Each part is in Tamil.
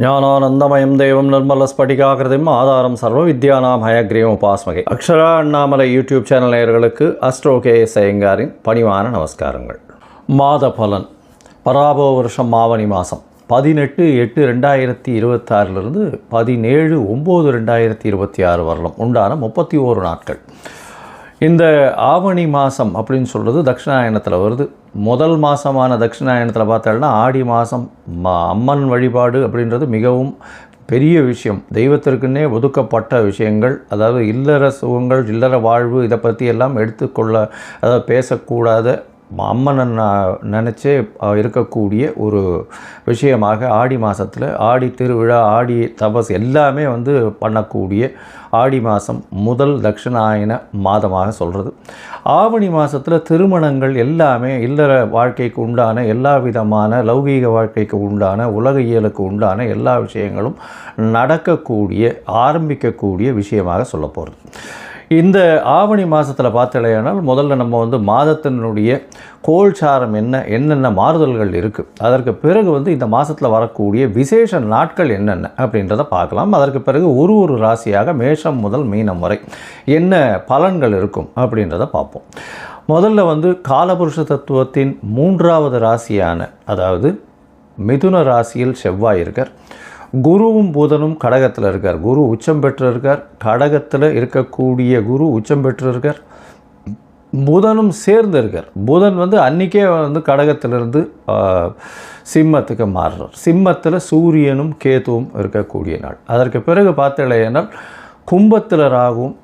ஞானானந்தமயம் தேவம் நிர்மலஸ்படிகாகிருதிம் ஆதாரம் சர்வ வித்யானாம் ஹயக்ரீவம் உபாஸ்மகை. அக்ஷரா அண்ணாமலை யூடியூப் சேனல் நேயர்களுக்கு அஸ்ட்ரோ கே.எஸ். ஐயங்காரின் பணிவான நமஸ்காரங்கள். மாத பலன். பராபோ வருஷம் ஆவணி மாதம் 18/8/2026 17/9/2026 வரலாம் உண்டான 31 நாட்கள். இந்த ஆவணி மாதம் அப்படின்னு சொல்கிறது தட்சிணாயனத்தில் வருது. முதல் மாதமான தட்சிணாயனத்தில் பார்த்தோம்னா ஆடி மாதம் அம்மன் வழிபாடு அப்படின்றது மிகவும் பெரிய விஷயம். தெய்வத்திற்குன்னே ஒதுக்கப்பட்ட விஷயங்கள், அதாவது இல்லற சுகங்கள், இல்லற வாழ்வு, இதை பற்றி எல்லாம் எடுத்துக்கொள்ள, அதாவது பேசக்கூடாத அம்மனை நினச்சே இருக்கக்கூடிய ஒரு விஷயமாக ஆடி மாதத்தில் ஆடி திருவிழா, ஆடி தபஸ் எல்லாமே பண்ணக்கூடிய ஆடி மாதம் முதல் தட்சிணாயன மாதமாக சொல்கிறது. ஆவணி மாதத்தில் திருமணங்கள் எல்லாமே இல்லற வாழ்க்கைக்கு உண்டான எல்லா விதமான லௌகீக வாழ்க்கைக்கு உண்டான உலக இயலுக்கு உண்டான எல்லா விஷயங்களும் நடக்கக்கூடிய ஆரம்பிக்கக்கூடிய விஷயமாக சொல்ல போகிறது. இந்த ஆவணி மாதத்தில் பார்த்தலையானால் முதல்ல நம்ம மாதத்தினுடைய கோல்சாரம் என்னென்ன மாறுதல்கள் இருக்குது, அதற்கு பிறகு இந்த மாதத்தில் வரக்கூடிய விசேஷ நாட்கள் என்னென்ன அப்படின்றத பார்க்கலாம். அதற்கு பிறகு ஒரு ராசியாக மேஷம் முதல் மீனம் வரை என்ன பலன்கள் இருக்கும் அப்படின்றத பார்ப்போம். முதல்ல காலபுருஷ தத்துவத்தின் 3வது ராசியான, அதாவது மிதுன ராசியில் செவ்வாய் இருக்கார். குருவும் புதனும் கடகத்தில் இருக்கார். குரு உச்சம் பெற்று இருக்கார். கடகத்தில் இருக்கக்கூடிய குரு உச்சம் பெற்று இருக்கார். புதனும் சேர்ந்து இருக்கார். புதன் அன்றைக்கே கடகத்திலிருந்து சிம்மத்துக்கு மாறுறார். சிம்மத்தில் சூரியனும் கேதுவும் இருக்கக்கூடிய நாள். அதற்கு பிறகு பார்த்தலையானால் கும்பத்தில் ராகுவும்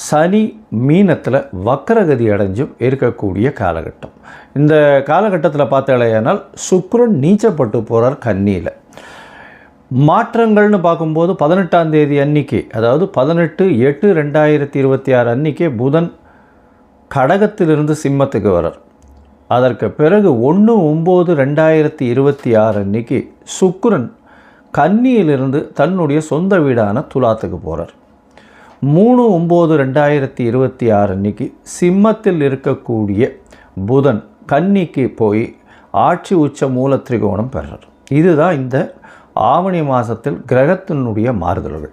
சனி மீனத்தில் வக்கரகதி அடைஞ்சும் இருக்கக்கூடிய காலகட்டம். இந்த காலகட்டத்தில் பார்த்தலையானால் சுக்கிரன் நீச்சப்பட்டு போகிறார் கன்னியில். மாற்றங்கள்னு பார்க்கும்போது 18ஆம் தேதி அன்றைக்கி, அதாவது 18/8/2026 அன்றைக்கி புதன் கடகத்திலிருந்து சிம்மத்துக்கு வரார். அதற்கு பிறகு 1/9/2026 அன்றைக்கி சுக்கிரன் கன்னியிலிருந்து தன்னுடைய சொந்த வீடான துலாத்துக்கு போகிறார். 3/9/2026 அன்றைக்கி சிம்மத்தில் இருக்கக்கூடிய புதன் கன்னிக்கு போய் ஆட்சி உச்ச மூல திரிகோணம் பெறார். இதுதான் இந்த ஆவணி மாதத்தில் கிரகத்தினுடைய மாறுதல்கள்.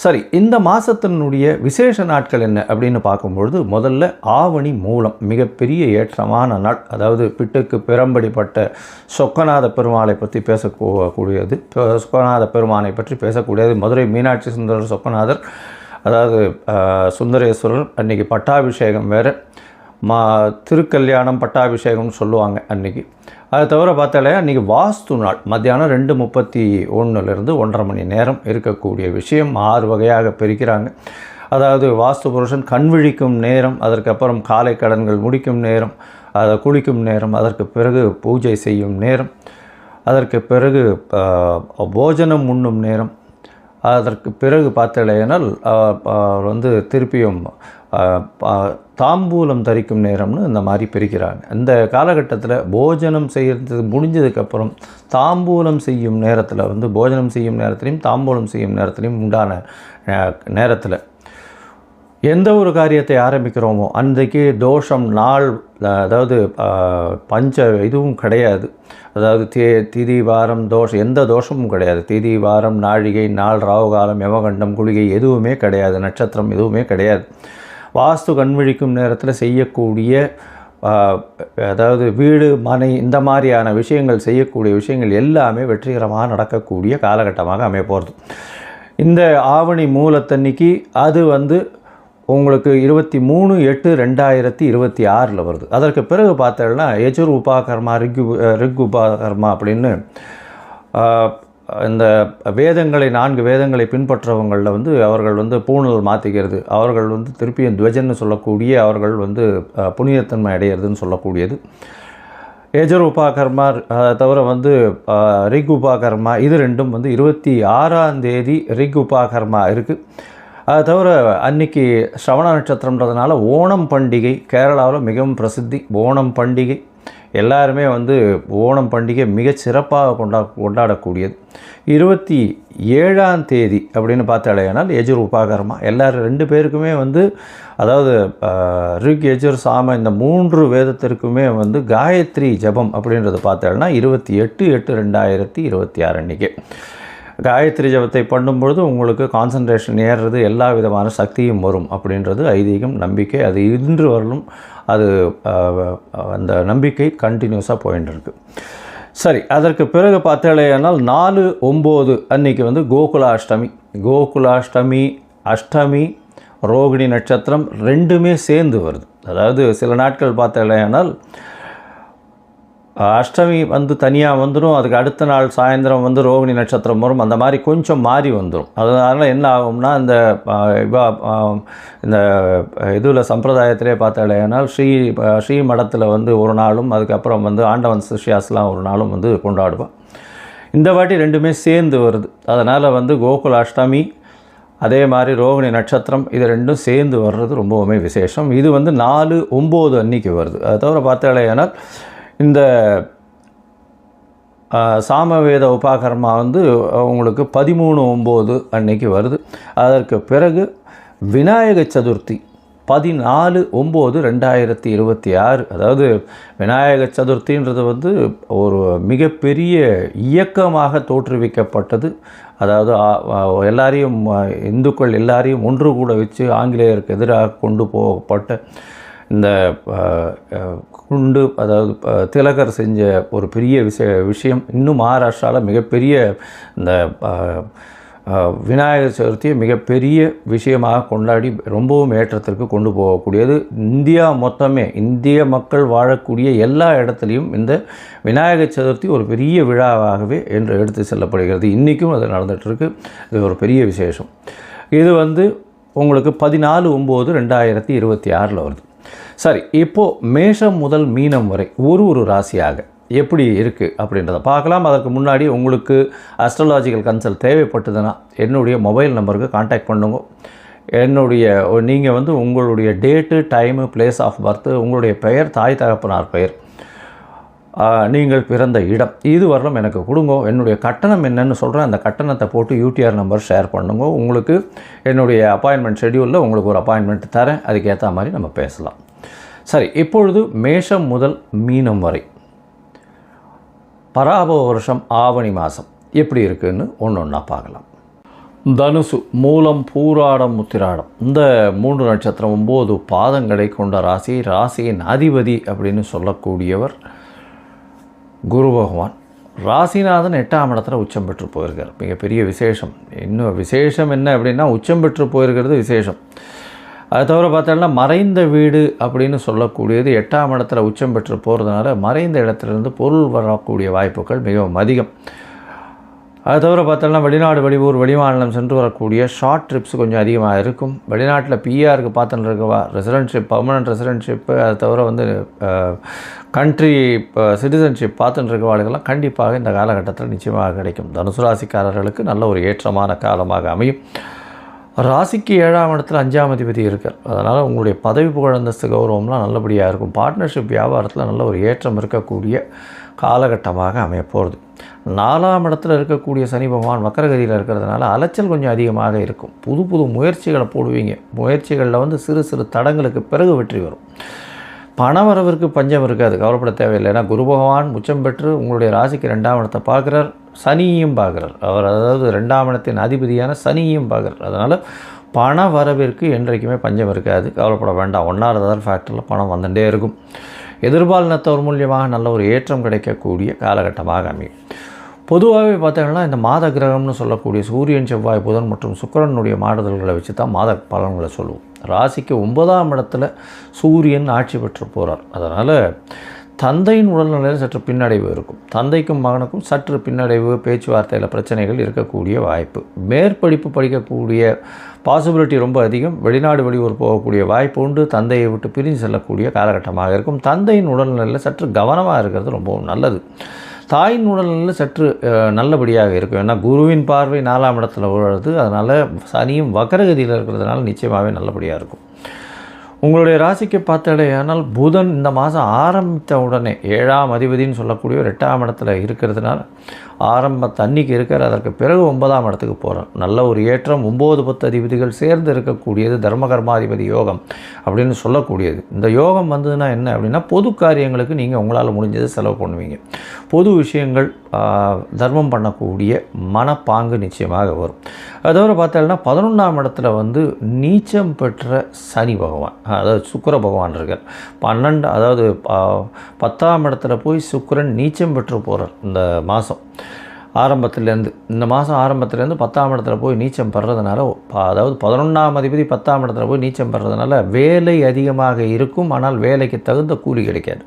சரி, இந்த மாதத்தினுடைய விசேஷ நாட்கள் என்ன அப்படின்னு பார்க்கும்பொழுது முதல்ல ஆவணி மூலம் மிகப்பெரிய ஏற்றமான நாள். அதாவது பிட்டுக்கு பிறம்படிப்பட்ட சொக்கநாத பெருமாளை பற்றி பேசக்கூடியது, சொக்கநாத பெருமானை பற்றி பேசக்கூடியது. மதுரை மீனாட்சி சுந்தரர் சொக்கநாதர், அதாவது சுந்தரேஸ்வரர் அன்றைக்கி பட்டாபிஷேகம் வேறு, திருக்கல்யாணம் பட்டாபிஷேகம்னு சொல்லுவாங்க அன்றைக்கி. அதை தவிர பார்த்தாலே அன்றைக்கி வாஸ்து நாள். மத்தியானம் 2:31 1:30 மணி நேரம் இருக்கக்கூடிய விஷயம் 6 வகையாக பிரிக்கிறாங்க. அதாவது வாஸ்து புருஷன் கண் விழிக்கும் நேரம், அதற்கப்புறம் காலை கடன்கள் முடிக்கும் நேரம், அதை குளிக்கும் நேரம், அதற்கு பிறகு பூஜை செய்யும் நேரம், அதற்கு பிறகு போஜனம் உண்ணும் நேரம், அதற்கு பிறகு பார்த்தலையினால் திருப்பியும் தாம்பூலம் தரிக்கும் நேரம்னு இந்த மாதிரி பிரிக்கிறாங்க. இந்த காலகட்டத்தில் போஜனம் செய்கிறது முடிஞ்சதுக்கப்புறம் தாம்பூலம் செய்யும் நேரத்தில் போஜனம் செய்யும் நேரத்துலையும் தாம்பூலம் செய்யும் நேரத்துலையும் உண்டான நேரத்தில் எந்த ஒரு காரியத்தை ஆரம்பிக்கிறோமோ அன்றைக்கு தோஷம் நாள், அதாவது பஞ்ச இதுவும் கிடையாது. அதாவது திதி வாரம் தோஷம், எந்த தோஷமும் கிடையாது. திதி வாரம் நாழிகை நாள் ராவுகாலம் யமகண்டம் குளிகை எதுவுமே கிடையாது. நட்சத்திரம் எதுவுமே கிடையாது. வாஸ்து கண்விழிக்கும் நேரத்தில் செய்யக்கூடிய, அதாவது வீடு மனை இந்த மாதிரியான விஷயங்கள் செய்யக்கூடிய விஷயங்கள் எல்லாமே வெற்றிகரமாக நடக்கக்கூடிய காலகட்டமாக அமைய போகிறது. இந்த ஆவணி மூலத்தன்னைக்கு அது உங்களுக்கு 23/8/2026 வருது. அதற்கு பிறகு பார்த்தோம்னா யஜுர் உபாகர்மா, ரிக் உபாகர்மா அப்படின்னு இந்த வேதங்களை 4 வேதங்களை பின்பற்றவங்களில் அவர்கள் பூணல் மாற்றிக்கிறது, அவர்கள் திருப்பியும் துவஜன்னு சொல்லக்கூடிய, அவர்கள் புனிதத்தன்மை அடையிறதுன்னு சொல்லக்கூடியது யஜுர் உபாகர்மா. தவிர ரிக் உபாகர்மா, இது ரெண்டும் 26ஆம் தேதி ரிக் உபாகர்மா இருக்குது. அதை தவிர அன்றைக்கி ஸ்ரவண நட்சத்திரம்ன்றதுனால ஓணம் பண்டிகை கேரளாவில் மிகவும் பிரசித்தி. ஓணம் பண்டிகை எல்லாருமே வந்து ஓணம் பண்டிகை மிகச் சிறப்பாக கொண்டாடக்கூடியது. 27ஆம் தேதி அப்படின்னு பார்த்தாலேனால் யஜுர் உபாகரமா எல்லாரும் 2 பேருக்குமே வந்து, அதாவது ரிக் யஜுர் சாம இந்த 3 வேதத்திற்குமே வந்து காயத்ரி ஜபம் அப்படின்றத பார்த்தாலும்னா 28/8/2026 அன்றைக்கி காயத்ரி ஜபத்தை பண்ணும்பொழுது உங்களுக்கு கான்சன்ட்ரேஷன் ஏறுறது, எல்லா விதமான சக்தியும் வரும் அப்படின்றது ஐதீகம், நம்பிக்கை. அது இன்று வரலும் அது அந்த நம்பிக்கை கண்டினியூஸாக போயின்னு இருக்குது. சரி, அதற்கு பிறகு பார்த்தாலேயானால் 4/9 அன்றைக்கி வந்து கோகுலாஷ்டமி, அஷ்டமி, ரோகிணி நட்சத்திரம் 2மே சேர்ந்து வருது. அதாவது சில நாட்கள் பார்த்தாலேயானால் அஷ்டமி வந்து தனியாக வந்துடும், அதுக்கு அடுத்த நாள் சாயந்தரம் வந்து ரோகிணி நட்சத்திரம் வரும், அந்த மாதிரி கொஞ்சம் மாறி வந்துடும். அதனால் என்ன ஆகும்னா இந்த இதில் சம்பிரதாயத்திலே பார்த்தாலேனால் ஸ்ரீ மடத்தில் வந்து ஒரு நாளும், அதுக்கப்புறம் வந்து ஆண்டவன் சிஷ்யாஸ்லாம் ஒரு நாளும் வந்து கொண்டாடுவான். இந்த வாட்டி 2மே சேர்ந்து வருது. அதனால் வந்து கோகுலாஷ்டமி அதே மாதிரி ரோகிணி நட்சத்திரம் இது 2ம் சேர்ந்து வர்றது ரொம்பவுமே விசேஷம். இது வந்து 4/9 அன்றைக்கி வருது. அதை தவிர பார்த்தாலேனால் இந்த சாமவேத உபாகர்மா வந்து உங்களுக்கு 13/9 அன்னைக்கு வருது. அதற்கு பிறகு விநாயக சதுர்த்தி 14/9/2026. அதாவது விநாயக சதுர்த்தின்றது வந்து ஒரு மிகப்பெரிய இயக்கமாக தோற்றுவிக்கப்பட்டது. அதாவது எல்லாரையும் இந்துக்கள் எல்லாரையும் ஒன்று கூட வச்சு ஆங்கிலேயருக்கு எதிராக கொண்டு போகப்பட்ட இந்த குண்டு, அதாவது திலகர் செஞ்ச ஒரு பெரிய விஷயம் இன்னும் மகாராஷ்டிராவில் மிகப்பெரிய இந்த விநாயகர் சதுர்த்தியை மிகப்பெரிய விஷயமாக கொண்டாடி ரொம்பவும் ஏற்றத்திற்கு கொண்டு போகக்கூடியது. இந்தியா மொத்தமே, இந்திய மக்கள் வாழக்கூடிய எல்லா இடத்துலையும் இந்த விநாயகர் சதுர்த்தி ஒரு பெரிய விழாவாகவே என்று எடுத்து செல்லப்படுகிறது. இன்றைக்கும் அது நடந்துகிட்ருக்கு. இது ஒரு பெரிய விசேஷம். இது வந்து உங்களுக்கு 14/9/2026 வருது. சரி, இப்போது மேஷம் முதல் மீனம் வரை ஒரு ராசியாக எப்படி இருக்குது அப்படின்றத பார்க்கலாம். அதற்கு முன்னாடி உங்களுக்கு அஸ்ட்ராலாஜிக்கல் கன்சல்ட் தேவைப்பட்டதுன்னா என்னுடைய மொபைல் நம்பருக்கு கான்டாக்ட் பண்ணுங்க. நீங்கள் வந்து உங்களுடைய date, time, place of birth, உங்களுடைய பெயர், தாய் தகப்பனார் பெயர், நீங்கள் பிறந்த இடம், இது வரலும் எனக்கு கொடுங்க. என்னுடைய கட்டணம் என்னன்னு சொல்கிறேன். அந்த கட்டணத்தை போட்டு யூடிஆர் நம்பர் ஷேர் பண்ணுங்க. உங்களுக்கு என்னுடைய அப்பாயின்மெண்ட் ஷெட்யூலில் உங்களுக்கு ஒரு அப்பாயின்மெண்ட் தரேன். அதுக்கேற்ற மாதிரி நம்ம பேசலாம். சரி, இப்பொழுது மேஷம் முதல் மீனம் வரை பராபவ வருஷம் ஆவணி மாதம் எப்படி இருக்குதுன்னு ஒன்றா பார்க்கலாம். தனுசு, மூலம், பூராடம், உத்திராடம் இந்த 3 நட்சத்திரம் 9 பாதங்களை கொண்ட ராசி. ராசியின் அதிபதி அப்படின்னு சொல்லக்கூடியவர் குரு பகவான். ராசிநாதன் 8ஆம் இடத்துல உச்சம் பெற்று போயிருக்கார். மிகப்பெரிய விசேஷம். இன்னும் விசேஷம் என்ன அப்படின்னா, உச்சம் பெற்று போயிருக்கிறது விசேஷம். அது தவிர பார்த்தோம்னா மறைந்த வீடு அப்படின்னு சொல்லக்கூடியது 8ஆம் இடத்துல உச்சம் பெற்று போகிறதுனால மறைந்த இடத்துலேருந்து பொருள் வரக்கூடிய வாய்ப்புகள் மிகவும் அதிகம். அது தவிர பார்த்தோம்னா வெளிநாடு, வெளியூர், வெளிமாநிலம் சென்று வரக்கூடிய ஷார்ட் ட்ரிப்ஸ் கொஞ்சம் அதிகமாக இருக்கும். வெளிநாட்டில் பிஆருக்கு பார்த்துட்டு இருக்கவா, ரெசிடென்ஷிப், பர்மனன்ட் ரெசிடென்ஷிப்பு, அது தவிர வந்து கண்ட்ரி சிட்டிசன்ஷிப் பார்த்துட்டு இருக்கவாளுக்கெல்லாம் கண்டிப்பாக இந்த காலகட்டத்தில் நிச்சயமாக கிடைக்கும். தனுசு ராசிக்காரர்களுக்கு நல்ல ஒரு ஏற்றமான காலமாக அமையும். ராசிக்கு 7ஆம் இடத்துல 5ஆம் அதிபதி இருக்கார். அதனால் உங்களுடைய பதவி, புகழ், அந்தஸ்து, கௌரவம்லாம் நல்லபடியாக இருக்கும். பார்ட்னர்ஷிப் வியாபாரத்தில் நல்ல ஒரு ஏற்றம் இருக்கக்கூடிய காலகட்டமாக அமையப்போகிறது. 4ஆம் இடத்துல இருக்கக்கூடிய சனி பகவான் வக்கரகதியில் இருக்கிறதுனால அலைச்சல் கொஞ்சம் அதிகமாக இருக்கும். புது முயற்சிகளை போடுவீங்க. முயற்சிகளில் வந்து சிறு சிறு தடங்களுக்கு பிறகு வெற்றி வரும். பணவரவிற்கு பஞ்சம் இருக்காது, கவலைப்பட தேவையில்லை. ஏன்னா குரு பகவான் உச்சம் பெற்று உங்களுடைய ராசிக்கு 2ஆம் இடத்தை பார்க்குறார், சனியையும் பார்க்குறார். அவர் அதாவது 2ஆம் இடத்தின் அதிபதியான சனியையும் பார்க்குறார். அதனால் பண வரவிற்கு என்றைக்குமே பஞ்சம் இருக்காது, கவலைப்பட வேண்டாம். 1/4 ஃபேக்டரில் பணம் வந்துட்டே இருக்கும். எதிர்பாலினத்தவர் மூலியமாக நல்ல ஒரு ஏற்றம் கிடைக்கக்கூடிய காலகட்டமாக அமையும். பொதுவாகவே பார்த்தீங்கன்னா இந்த மாத கிரகம்னு சொல்லக்கூடிய சூரியன், செவ்வாய், புதன் மற்றும் சுக்கிரனுடைய மாறுதல்களை வச்சு தான் மாத பலன்களை சொல்லுவோம். ராசிக்கு 9ஆம் இடத்துல சூரியன் ஆட்சி பெற்று போகிறார். அதனால் தந்தையின் உடல்நிலையில் சற்று பின்னடைவு இருக்கும். தந்தைக்கும் மகனுக்கும் சற்று பின்னடைவு, பேச்சுவார்த்தையில் பிரச்சனைகள் இருக்கக்கூடிய வாய்ப்பு. மேற்படிப்பு படிக்கக்கூடிய பாசிபிலிட்டி ரொம்ப அதிகம். வெளிநாடு, வெளியூர் போகக்கூடிய வாய்ப்பு உண்டு. தந்தையை விட்டு பிரிஞ்சு செல்லக்கூடிய காலகட்டமாக இருக்கும். தந்தையின் உடல்நிலையில் சற்று கவனமாக இருக்கிறது ரொம்பவும் நல்லது. தாயின் உடல்நிலையில் சற்று நல்லபடியாக இருக்கும். ஏன்னா குருவின் பார்வை 4ஆம் இடத்துல விழுது. அதனால் சனியும் வக்கரகதியில் இருக்கிறதுனால நிச்சயமாகவே நல்லபடியாக இருக்கும். உங்களுடைய ராசிக்கு பார்த்தாலேயானால் புதன் இந்த மாதம் ஆரம்பித்த உடனே 7ஆம் அதிபதினு சொல்லக்கூடிய ஒரு 8ஆம் இடத்துல இருக்கிறதுனால தண்ணிக்கு இருக்கிற அதற்கு பிறகு 9ஆம் இடத்துக்கு போகிறார். நல்ல ஒரு ஏற்றம். 9-10 அதிபதிகள் சேர்ந்து இருக்கக்கூடியது தர்மகர்மாதிபதி யோகம் அப்படின்னு சொல்லக்கூடியது. இந்த யோகம் வந்ததுன்னா என்ன அப்படின்னா, பொது காரியங்களுக்கு நீங்கள் உங்களால் முடிஞ்சதை செலவு பண்ணுவீங்க. பொது விஷயங்கள் தர்மம் பண்ணக்கூடிய மனப்பாங்கு நிச்சயமாக வரும். அது தவிர பார்த்தோம்னா 11ஆம் இடத்துல நீச்சம் பெற்ற சனி பகவான், அதாவது சுக்கிர பகவான் இருக்கார். 10ஆம் இடத்துல போய் சுக்கிரன் நீச்சம் பெற்று போகிறார். இந்த மாதம் ஆரம்பத்துலேருந்து, இந்த மாதம் ஆரம்பத்துலேருந்து 10ஆம் இடத்துல போய் நீச்சம் பெறதுனால, அதாவது 11ஆம் அதிபதி 10ஆம் இடத்துல போய் நீச்சம் பெறதுனால வேலை அதிகமாக இருக்கும். ஆனால் வேலைக்கு தகுந்த கூலி கிடைக்காது.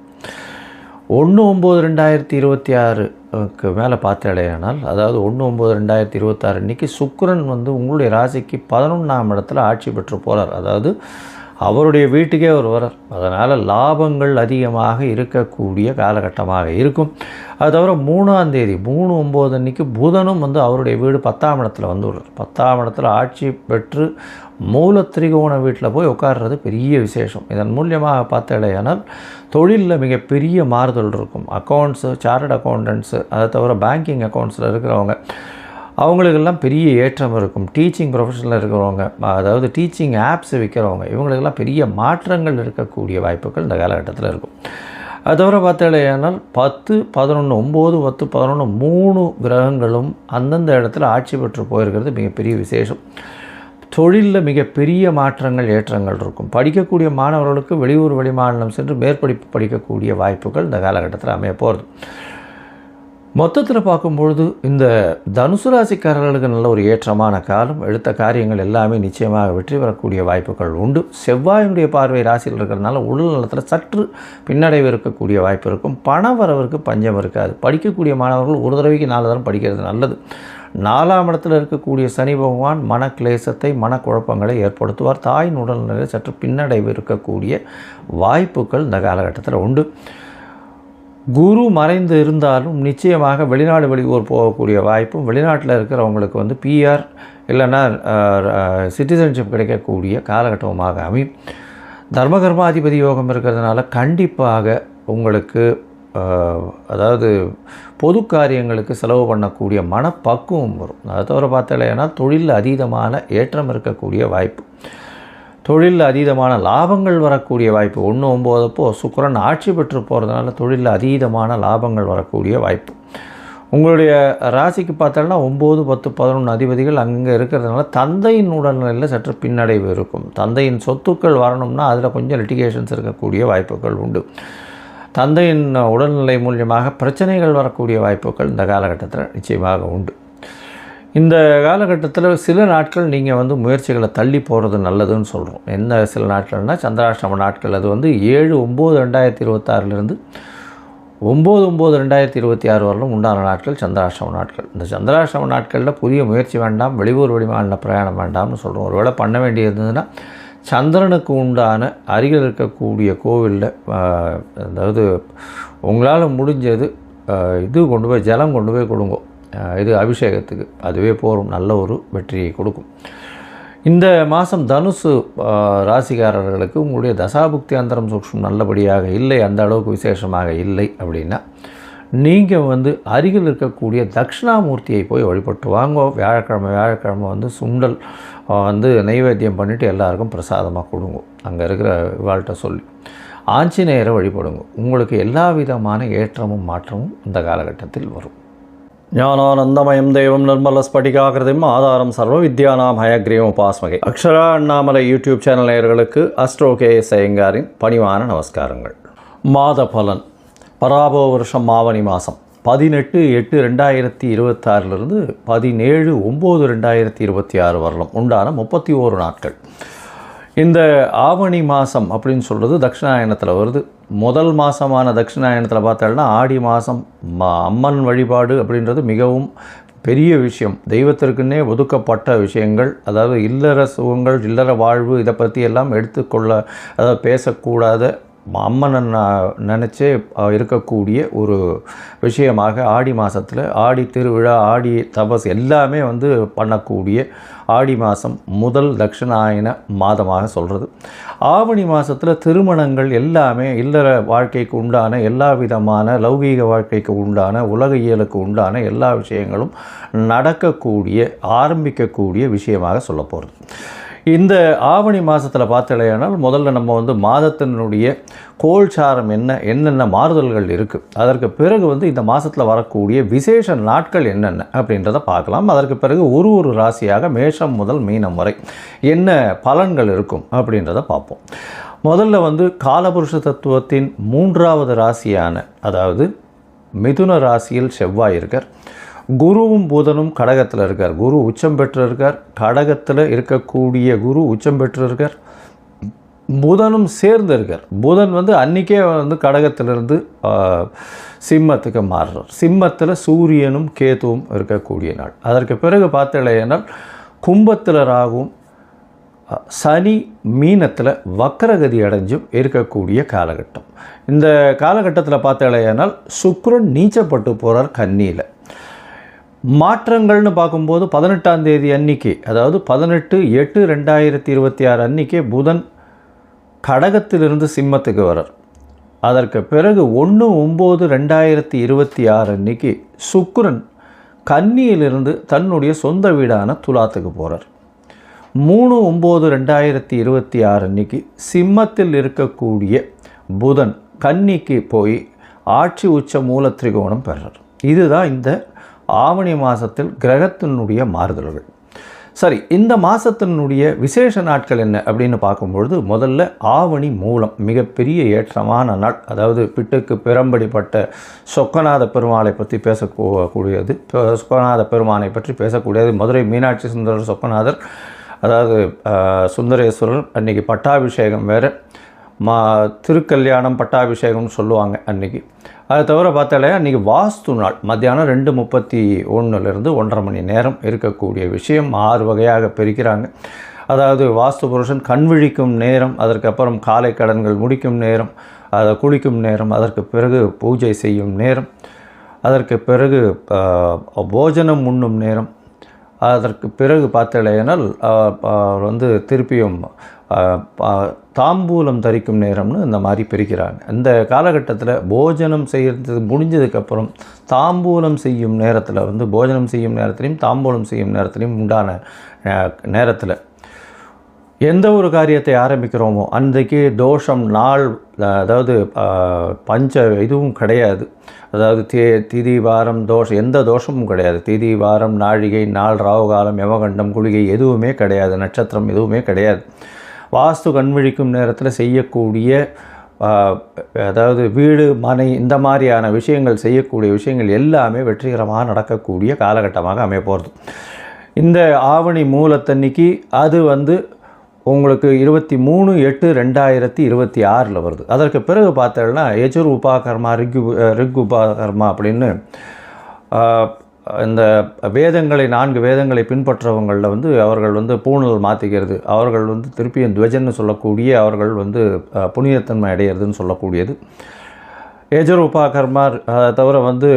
1/9/2026க்கு மேலே பார்த்தாலேயானால், அதாவது 1/9/2026 இன்றைக்கி சுக்கிரன் உங்களுடைய ராசிக்கு 11ஆம் இடத்துல ஆட்சி பெற்று போகிறார். அதாவது அவருடைய வீட்டுக்கே அவர் வரார். அதனால் லாபங்கள் அதிகமாக இருக்கக்கூடிய காலகட்டமாக இருக்கும். அது தவிர 3ஆம் தேதி 3/9 அன்றைக்கி புதனும் அவருடைய வீடு 10ஆம் இடத்துல வந்துடுறார். 10ஆம் இடத்துல ஆட்சி பெற்று மூலத்திரிகோண வீட்டில் போய் உட்கார்றது பெரிய விசேஷம். இதன் மூலியமாக பார்த்தாலேயானால் தொழிலில் மிகப்பெரிய மாறுதல் இருக்கும். அக்கௌண்ட்ஸு, சார்ட்டர்ட் அக்கௌண்டன்ட்ஸு, அதை தவிர பேங்கிங் அக்கௌண்ட்ஸில் இருக்கிறவங்க அவங்களுக்கெல்லாம் பெரிய ஏற்றம் இருக்கும். டீச்சிங் ப்ரொஃபஷனில் இருக்கிறவங்க, அதாவது டீச்சிங் ஆப்ஸ் விற்கிறவங்க, இவங்களுக்கெல்லாம் பெரிய மாற்றங்கள் இருக்கக்கூடிய வாய்ப்புகள் இந்த காலகட்டத்தில் இருக்கும். அது தவிர பார்த்தாலேயானால் 10, 11, 9, 10, 11 3 கிரகங்களும் அந்தந்த இடத்துல ஆட்சி பெற்று போயிருக்கிறது மிகப்பெரிய விசேஷம். தொழிலில் மிகப்பெரிய மாற்றங்கள், ஏற்றங்கள் இருக்கும். படிக்கக்கூடிய மாணவர்களுக்கு வெளியூர் வெளிமாநிலம் சென்று மேற்படிப்பு படிக்கக்கூடிய வாய்ப்புகள் இந்த காலகட்டத்தில் அமைய போகிறது. மொத்தத்தில் பார்க்கும்பொழுது இந்த தனுசு ராசிக்காரர்களுக்கு நல்ல ஒரு ஏற்றமான காலம். எடுத்த காரியங்கள் எல்லாமே நிச்சயமாக வெற்றி பெறக்கூடிய வாய்ப்புகள் உண்டு. செவ்வாயினுடைய பார்வை ராசியில் இருக்கிறதுனால உடல் நலத்தில் சற்று பின்னடைவு இருக்கக்கூடிய வாய்ப்பு இருக்கும். பண வரவிற்கு பஞ்சம் இருக்காது. படிக்கக்கூடிய மாணவர்கள் ஒரு தடவைக்கு 4 தரம் படிக்கிறது நல்லது. 4ஆம் இடத்தில் இருக்கக்கூடிய சனி பகவான் மனக்லேசத்தை, மனக்குழப்பங்களை ஏற்படுத்துவார். தாயின் உடல்நிலையில் சற்று பின்னடைவு இருக்கக்கூடிய வாய்ப்புகள் இந்த காலகட்டத்தில் உண்டு. குரு மறைந்து இருந்தாலும் நிச்சயமாக வெளிநாடு வெளியூர் போகக்கூடிய வாய்ப்பும், வெளிநாட்டில் இருக்கிறவங்களுக்கு பிஆர் இல்லைன்னா சிட்டிசன்ஷிப் கிடைக்கக்கூடிய காலகட்டமாக அமையும். தர்மகர்மாதிபதி யோகம் இருக்கிறதுனால கண்டிப்பாக உங்களுக்கு அதாவது பொது காரியங்களுக்கு செலவு பண்ணக்கூடிய மனப்பக்குவம் வரும். அதை தவிர பார்த்தாலேனா தொழிலில் அதீதமான ஏற்றம் இருக்கக்கூடிய வாய்ப்பு, தொழிலில் அதீதமான லாபங்கள் வரக்கூடிய வாய்ப்பு. 1/9 சுக்கிரன் ஆட்சி பெற்று போகிறதுனால தொழிலில் அதீதமான லாபங்கள் வரக்கூடிய வாய்ப்பு. உங்களுடைய ராசிக்கு பார்த்தோம்னா 9, 10, 11 அதிபதிகள் அங்கே இருக்கிறதுனால தந்தையின் உடல்நிலையில் சற்று பின்னடைவு இருக்கும். தந்தையின் சொத்துக்கள் வரணும்னா அதில் கொஞ்சம் லிட்டிகேஷன்ஸ் இருக்கக்கூடிய வாய்ப்புகள் உண்டு. தந்தையின் உடல்நிலை மூலியமாக பிரச்சனைகள் வரக்கூடிய வாய்ப்புகள் இந்த காலகட்டத்தில் நிச்சயமாக உண்டு. இந்த காலகட்டத்தில் சில நாட்கள் நீங்கள் முயற்சிகளை தள்ளி போகிறது நல்லதுன்னு சொல்கிறோம். என்ன சில நாட்கள்னால் சந்திராஷ்டம நாட்கள். அது 7/9/2026 9/9/2026 வரலும் உண்டான நாட்கள் சந்திராஷ்டம நாட்கள். இந்த சந்திராஷ்டம நாட்களில் புதிய முயற்சி வேண்டாம், வெளியூர் வெளிமாநில பிரயாணம் வேண்டாம்னு சொல்கிறோம். ஒரு வேளை பண்ண வேண்டியதுன்னா சந்திரனுக்கு உண்டான அருகில் இருக்கக்கூடிய கோவிலில், அதாவது உங்களால் முடிஞ்சது இது கொண்டு போய் ஜலம் கொண்டு போய் கொடுங்க, இது அபிஷேகத்துக்கு, அதுவே போகும், நல்ல ஒரு வெற்றியை கொடுக்கும். இந்த மாதம் தனுசு ராசிக்காரர்களுக்கு உங்களுடைய தசாபுக்தி அந்தரம் சூக்ஷ்மம் நல்லபடியாக இல்லை, அந்த அளவுக்கு விசேஷமாக இல்லை அப்படின்னா நீங்கள் அருகில் இருக்கக்கூடிய தட்சிணாமூர்த்தியை போய் வழிபட்டு வாங்க. வியாழக்கிழமை சுண்டல் நைவேத்தியம் பண்ணிவிட்டு எல்லாருக்கும் பிரசாதமாக கொடுங்க. அங்கே இருக்கிற இவாள்கிட்ட சொல்லி ஆஞ்சநேயரை வழிபடுங்க. உங்களுக்கு எல்லா விதமான ஏற்றமும் மாற்றமும் இந்த காலகட்டத்தில் வரும். ஞானானந்தமயம் தெய்வம் நிர்மல ஸ்படிகாகிருதிம் ஆதாரம் சர்வ வித்யானாம் ஹயக்ரீவம் உபாஸ்மகை. அக்ஷரா அண்ணாமலை யூடியூப் சேனல் நேயர்களுக்கு அஸ்ட்ரோ KS ஐயங்காரின் பணிவான நமஸ்காரங்கள். மாத பலன். பராபோ வருஷம் ஆவணி மாதம் 18/8/2026 17/9/2026 வரலாம் உண்டான 31 நாட்கள். இந்த ஆவணி மாதம் அப்படின்னு சொல்கிறது தட்சிணாயனத்தில் வருது. முதல் மாதமான தட்சிணாயனத்தில் பார்த்தோம்னா ஆடி மாதம் அம்மன் வழிபாடு அப்படின்றது மிகவும் பெரிய விஷயம். தெய்வத்திற்குன்னே ஒதுக்கப்பட்ட விஷயங்கள், அதாவது இல்லற சுகங்கள், இல்லற வாழ்வு, இதை பற்றி எல்லாம் எடுத்துக்கொள்ள, அதாவது பேசக்கூடாத அம்மனை நினச்சே இருக்கக்கூடிய ஒரு விஷயமாக ஆடி மாதத்தில் ஆடி திருவிழா, ஆடி தபஸ் எல்லாமே வந்து பண்ணக்கூடிய ஆடி மாதம் முதல் தட்சிணாயன மாதமாக சொல்கிறது. ஆவணி மாதத்தில் திருமணங்கள் எல்லாமே இல்லற வாழ்க்கைக்கு உண்டான எல்லா விதமான லௌகீக வாழ்க்கைக்கு உண்டான உலக இயலுக்கு உண்டான எல்லா விஷயங்களும் நடக்கக்கூடிய ஆரம்பிக்கக்கூடிய விஷயமாக சொல்ல போகிறது. இந்த ஆவணி மாதத்தில் பார்த்தலையானால் முதல்ல நம்ம வந்து மாதத்தினுடைய கோல்சாரம் என்னென்ன மாறுதல்கள் இருக்குது, அதற்கு பிறகு வந்து இந்த மாதத்தில் வரக்கூடிய விசேஷ நாட்கள் என்னென்ன அப்படின்றத பார்க்கலாம். அதற்கு பிறகு ஒரு ராசியாக மேஷம் முதல் மீனம் வரை என்ன பலன்கள் இருக்கும் அப்படின்றத பார்ப்போம். முதல்ல வந்து காலபுருஷ தத்துவத்தின் 3வது ராசியான அதாவது மிதுன ராசியில் செவ்வாய் இருக்கார். குருவும் புதனும் கடகத்தில் இருக்கார். குரு உச்சம் பெற்று இருக்கார். கடகத்தில் இருக்கக்கூடிய குரு உச்சம் பெற்று இருக்கார். புதனும் சேர்ந்து இருக்கார். புதன் வந்து அன்றைக்கே வந்து கடகத்திலிருந்து சிம்மத்துக்கு மாறுறார். சிம்மத்தில் சூரியனும் கேதுவும் இருக்கக்கூடிய நாள். அதற்கு பிறகு பார்த்தலையானால் கும்பத்தில் ராகுவும் சனி மீனத்தில் வக்கரகதி அடைஞ்சும் இருக்கக்கூடிய காலகட்டம். இந்த காலகட்டத்தில் பார்த்தலையானால் சுக்கிரன் நீச்சப்பட்டு போகிறார் கன்னியில். மாற்றங்கள்னு பார்க்கும்போது 18ஆம் தேதி அன்றைக்கி, அதாவது 18/8/2026 அன்றைக்கே புதன் கடகத்திலிருந்து சிம்மத்துக்கு வரார். அதற்கு பிறகு 1/9/2026 அன்றைக்கி சுக்கிரன் கன்னியிலிருந்து தன்னுடைய சொந்த வீடான துலாத்துக்கு போகிறார். 3/9/2026 அன்றைக்கி சிம்மத்தில் இருக்கக்கூடிய புதன் கன்னிக்கு போய் ஆட்சி உச்ச மூல திரிகோணம் பெறார். இதுதான் இந்த ஆவணி மாதத்தில் கிரகத்தினுடைய மாறுதல்கள். சரி, இந்த மாதத்தினுடைய விசேஷ நாட்கள் என்ன அப்படின்னு பார்க்கும்பொழுது முதல்ல ஆவணி மூலம் மிகப்பெரிய ஏற்றமான நாள். அதாவது பிட்டுக்கு பிறம்படிப்பட்ட சொக்கநாத பெருமாளை பற்றி பேசக்கூடியது, சொக்கநாத பெருமானை பற்றி பேசக்கூடியது. மதுரை மீனாட்சி சுந்தரர் சொக்கநாதர், அதாவது சுந்தரேஸ்வரர் அன்றைக்கி பட்டாபிஷேகம் வேறு, திருக்கல்யாணம் பட்டாபிஷேகம்னு சொல்லுவாங்க அன்றைக்கி. அதை தவிர பார்த்தாலே அன்றைக்கி வாஸ்து நாள். மத்தியானம் 2:31 1:30 மணி நேரம் இருக்கக்கூடிய விஷயம் 6 வகையாக பிரிக்கிறாங்க. அதாவது வாஸ்து புருஷன் கண் விழிக்கும் நேரம், அதற்கப்புறம் காலை கடன்கள் முடிக்கும் நேரம், அதை குளிக்கும் நேரம், அதற்கு பிறகு பூஜை செய்யும் நேரம், அதற்கு பிறகு போஜனம் உண்ணும் நேரம், அதற்கு பிறகு பார்த்தலையானால் வந்து திருப்பியும் தாம்பூலம் தரிக்கும் நேரம்னு இந்த மாதிரி பிரிக்கிறாங்க. இந்த காலகட்டத்தில் போஜனம் செய்கிறது முடிஞ்சதுக்கப்புறம் தாம்பூலம் செய்யும் நேரத்தில் வந்து போஜனம் செய்யும் நேரத்துலையும் தாம்பூலம் செய்யும் நேரத்துலையும் உண்டான நேரத்தில் எந்த ஒரு காரியத்தை ஆரம்பிக்கிறோமோ அன்றைக்கு தோஷம் நாள், அதாவது இதுவும் கிடையாது. அதாவது திதி வாரம் தோஷம், எந்த தோஷமும் கிடையாது. திதி வாரம் நாழிகை நாள் ராவுகாலம் யமகண்டம் குளிகை எதுவுமே கிடையாது. நட்சத்திரம் எதுவுமே கிடையாது. வாஸ்து கண்விழிக்கும் நேரத்தில் செய்யக்கூடிய அதாவது வீடு மனை இந்த மாதிரியான விஷயங்கள் செய்யக்கூடிய விஷயங்கள் எல்லாமே வெற்றிகரமாக நடக்கக்கூடிய காலகட்டமாக அமைய போகிறது. இந்த ஆவணி மூலத்தன்னைக்கு அது வந்து உங்களுக்கு 23/8/2026 வருது. அதற்கு பிறகு பார்த்தோன்னா யஜுர் உபாகர்மா ரிக் உபாகர்மா அப்படின்னு இந்த வேதங்களை 4 வேதங்களை பின்பற்றவங்களில் வந்து அவர்கள் வந்து பூணல் மாற்றிக்கிறது, அவர்கள் வந்து திருப்பியும் துவஜன்னு சொல்லக்கூடிய அவர்கள் வந்து புனிதத்தன்மை அடையிறதுன்னு சொல்லக்கூடியது. யஜுர் உபாகர்மா தவிர வந்து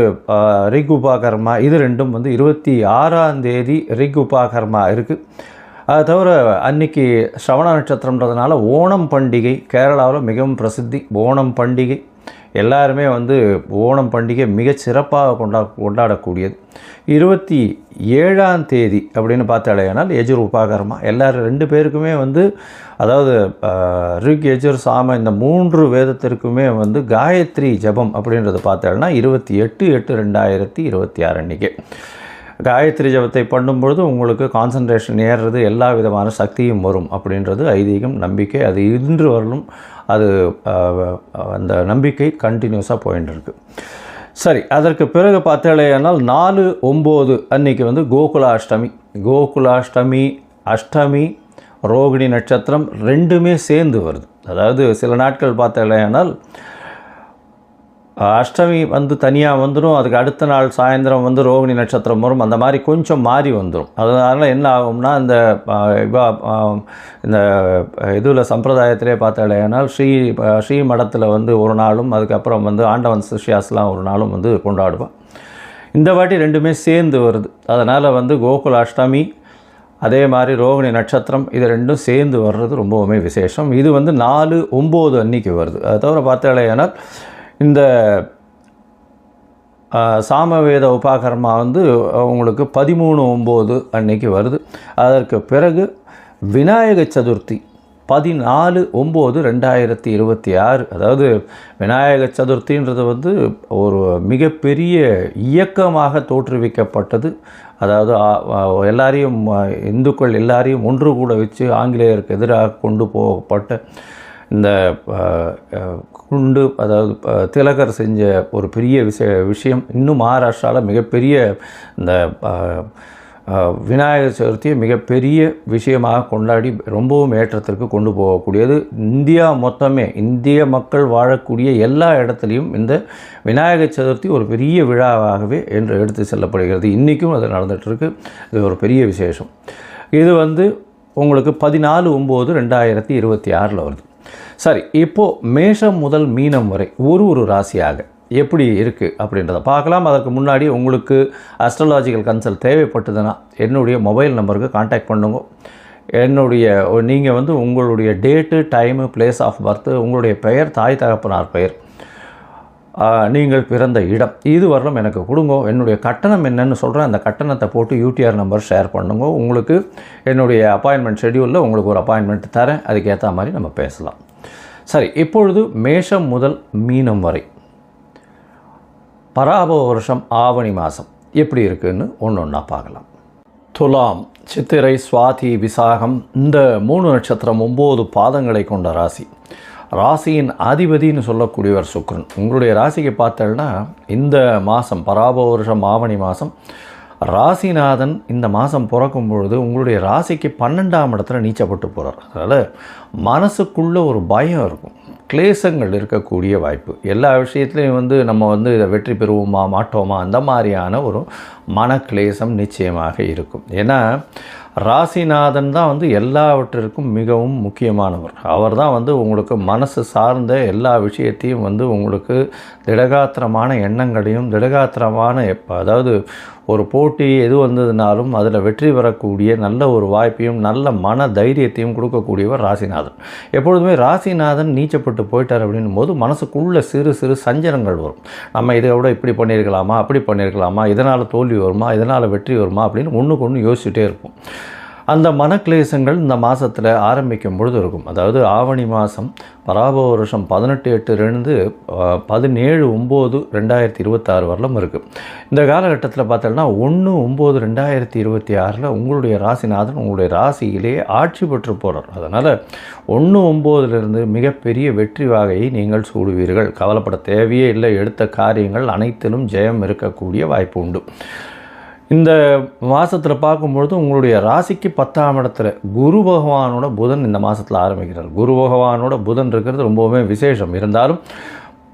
ரிக் உபாகர்மா, இது ரெண்டும் வந்து 26ஆம் தேதி ரிக் உபாகர்மா இருக்குது. அது தவிர அன்றைக்கி ஸ்ரவண நட்சத்திரம்ன்றதுனால ஓணம் பண்டிகை கேரளாவில் மிகவும் பிரசித்தி. ஓணம் பண்டிகை எல்லாருமே வந்து ஓணம் பண்டிகை மிகச் சிறப்பாக கொண்டாடக்கூடியது. 27ஆம் தேதி அப்படின்னு பார்த்தாலேனால் யஜுர் உபாகர்மா. எல்லோரும் 2 பேருக்குமே வந்து அதாவது ரிக் யஜுர் சாம இந்த 3 வேதத்திற்குமே வந்து காயத்ரி ஜபம் அப்படின்றது பார்த்தாலும் 28/8/2026 அன்றைக்கி காயத்ரி ஜபத்தை பண்ணும்பொழுது உங்களுக்கு கான்சன்ட்ரேஷன் ஏறுறது, எல்லா விதமான சக்தியும் வரும் அப்படின்றது ஐதீகம், நம்பிக்கை. அது இன்று வரலும் அது அந்த நம்பிக்கை கண்டினியூஸாக போயின்னு இருக்குது. சரி, அதற்கு பிறகு பார்த்தாலேனால் 4/9 அன்றைக்கி வந்து கோகுலாஷ்டமி. கோகுலாஷ்டமி அஷ்டமி ரோகிணி நட்சத்திரம் 2மே சேர்ந்து வருது. அதாவது சில நாட்கள் பார்த்தாலேனால் அஷ்டமி வந்து தனியாக வந்துடும், அதுக்கு அடுத்த நாள் சாயந்தரம் வந்து ரோகிணி நட்சத்திரம் வரும், அந்த மாதிரி கொஞ்சம் மாறி வந்துடும். அதனால் என்ன ஆகும்னா இந்த இந்த இதில் சம்பிரதாயத்திலே பார்த்தாலேனால் ஸ்ரீ மடத்தில் வந்து ஒரு நாளும், அதுக்கப்புறம் வந்து ஆண்டவன் சிஷ்யாஸ்லாம் ஒரு நாளும் வந்து கொண்டாடுவான். இந்த வாட்டி ரெண்டுமே சேர்ந்து வருது. அதனால் வந்து கோகுல அஷ்டமி அதே மாதிரி ரோகிணி நட்சத்திரம் இது ரெண்டும் சேர்ந்து வர்றது ரொம்பவுமே விசேஷம். இது வந்து 4/9 அன்னைக்கு வருது. அதை தவிர பார்த்தாலேனால் இந்த சாமவேத உபாகர்மா வந்து உங்களுக்கு 13/9 அன்னைக்கு வருது. அதற்கு பிறகு விநாயக சதுர்த்தி 14/9/2026. அதாவது விநாயக சதுர்த்தின்றது வந்து ஒரு மிகப்பெரிய இயக்கமாக தோற்றுவிக்கப்பட்டது. அதாவது எல்லாரையும் இந்துக்கள் எல்லாரையும் ஒன்று கூட வச்சு ஆங்கிலேயருக்கு எதிராக கொண்டு போகப்பட்ட இந்த குண்டு, அதாவது திலகர் செஞ்ச ஒரு பெரிய விஷயம். இன்னும் மகாராஷ்டிராவில் மிகப்பெரிய இந்த விநாயகர் சதுர்த்தியை மிகப்பெரிய விஷயமாக கொண்டாடி ரொம்பவும் ஏற்றத்திற்கு கொண்டு போகக்கூடியது. இந்தியா மொத்தமே, இந்திய மக்கள் வாழக்கூடிய எல்லா இடத்துலையும் இந்த விநாயகர் சதுர்த்தி ஒரு பெரிய விழாவாகவே என்று எடுத்து செல்லப்படுகிறது. இன்றைக்கும் அது நடந்துகிட்ருக்கு. இது ஒரு பெரிய விசேஷம். இது வந்து உங்களுக்கு 14/9/2026 வருது. சரி, இப்போது மேஷம் முதல் மீனம் வரை ஒரு ராசியாக எப்படி இருக்குது அப்படின்றத பார்க்கலாம். அதற்கு முன்னாடி உங்களுக்கு அஸ்ட்ராலாஜிக்கல் கன்சல்ட் தேவைப்பட்டதுன்னா என்னுடைய மொபைல் நம்பருக்கு கான்டாக்ட் பண்ணுங்க. நீங்கள் வந்து உங்களுடைய date, time, place of birth, உங்களுடைய பெயர், தாய் தகப்பனார் பெயர், நீங்கள் பிறந்த இடம், இது வரலும் எனக்கு கொடுங்க. என்னுடைய கட்டணம் என்னன்னு சொல்கிறேன். அந்த கட்டணத்தை போட்டு யூடிஆர் நம்பர் ஷேர் பண்ணுங்க. உங்களுக்கு என்னுடைய அப்பாயின்மெண்ட் ஷெட்யூலில் உங்களுக்கு ஒரு அப்பாயின்மெண்ட் தரேன். அதுக்கேற்ற மாதிரி நம்ம பேசலாம். சரி, இப்பொழுது மேஷம் முதல் மீனம் வரை பராபவ வருஷம் ஆவணி மாதம் எப்படி இருக்குதுன்னு ஒன்றா பார்க்கலாம். துலாம், சித்திரை, சுவாதி, விசாகம் இந்த 3 நட்சத்திரம் 9 பாதங்களை கொண்ட ராசி. ராசியின் அதிபதினு சொல்லக்கூடியவர் சுக்கிரன். உங்களுடைய ராசிக்கு பார்த்தோன்னா இந்த மாதம் பராபவ வருஷம் ஆவணி மாதம் ராசிநாதன் இந்த மாதம் பிறக்கும் பொழுது உங்களுடைய ராசிக்கு 12ஆம் இடத்துல நீச்சப்பட்டு போகிறார். அதனால் மனசுக்குள்ளே ஒரு பயம் இருக்கும், கிளேசங்கள் இருக்கக்கூடிய வாய்ப்பு. எல்லா விஷயத்துலையும் வந்து நம்ம வந்து இதை வெற்றி பெறுவோமா மாட்டோமா அந்த மாதிரியான ஒரு மனக்லேசம் நிச்சயமாக இருக்கும். ஏன்னா ராசிநாதன் தான் வந்து எல்லாவற்றிற்கும் மிகவும் முக்கியமானவர். அவர் தான் வந்து உங்களுக்கு மனசு சார்ந்த எல்லா விஷயத்தையும் வந்து உங்களுக்கு திடகாத்திரமான எண்ணங்களையும் திடகாத்திரமான அதாவது ஒரு போட்டி எது வந்ததுனாலும் அதில் வெற்றி பெறக்கூடிய நல்ல ஒரு வாய்ப்பையும் நல்ல மன தைரியத்தையும் கொடுக்கக்கூடியவர் ராசிநாதன். எப்பொழுதுமே ராசிநாதன் நீச்சப்பட்டு போயிட்டார் அப்படின்னும் போது மனசுக்குள்ளே சிறு சிறு சஞ்சலங்கள் வரும். நம்ம இதை விட இப்படி பண்ணியிருக்கலாமா, அப்படி பண்ணியிருக்கலாமா, இதனால் தோல்வி வருமா, இதனால் வெற்றி வருமா அப்படின்னு ஒன்றுக்கு ஒன்று யோசிச்சுட்டே இருப்போம். அந்த மனக்லேசங்கள் இந்த மாதத்தில் ஆரம்பிக்கும் பொழுது இருக்கும். அதாவது ஆவணி மாதம் பராபவ வருஷம் 18/8 17/9/2026 வரலும் இருக்குது. இந்த காலகட்டத்தில் பார்த்தோம்னா 1/9/2026 உங்களுடைய ராசிநாதன் உங்களுடைய ராசியிலே ஆட்சி பெற்று போகிறார். அதனால் 1/9 மிகப்பெரிய வெற்றி வாகையை நீங்கள் சூடுவீர்கள். கவலைப்பட தேவையே இல்லை. எடுத்த காரியங்கள் அனைத்திலும் ஜெயம் இருக்கக்கூடிய வாய்ப்பு உண்டு. இந்த மாதத்தில் பார்க்கும்பொழுது உங்களுடைய ராசிக்கு 10ஆம் இடத்துல குரு பகவானோட புதன் இந்த மாதத்தில் ஆரம்பிக்கிறார். குரு பகவானோட புதன் இருக்கிறது ரொம்பவுமே விசேஷம். இருந்தாலும்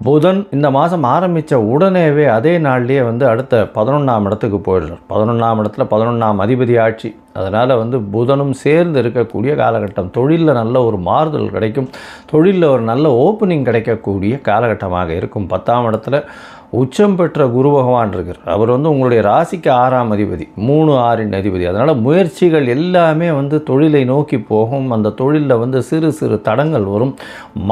புதன் இந்த மாதம் ஆரம்பித்த உடனேவே அதே நாள்லேயே வந்து அடுத்த 11ஆம் இடத்துக்கு போயிடுறார். 11ஆம் இடத்துல 11ஆம் அதிபதி ஆட்சி. அதனால் வந்து புதனும் சேர்ந்து இருக்கக்கூடிய காலகட்டம். தொழிலில் நல்ல ஒரு மாறுதல் கிடைக்கும். தொழிலில் ஒரு நல்ல ஓப்பனிங் கிடைக்கக்கூடிய காலகட்டமாக இருக்கும். 10ஆம் இடத்துல உச்சம் பெற்ற குரு பகவான் இருக்கிறார். அவர் வந்து உங்களுடைய ராசிக்கு 6ஆம் அதிபதி, 3/6 அதிபதி. அதனால் முயற்சிகள் எல்லாமே வந்து தொழிலை நோக்கி போகும். அந்த தொழிலில் வந்து சிறு சிறு தடங்கள் வரும்,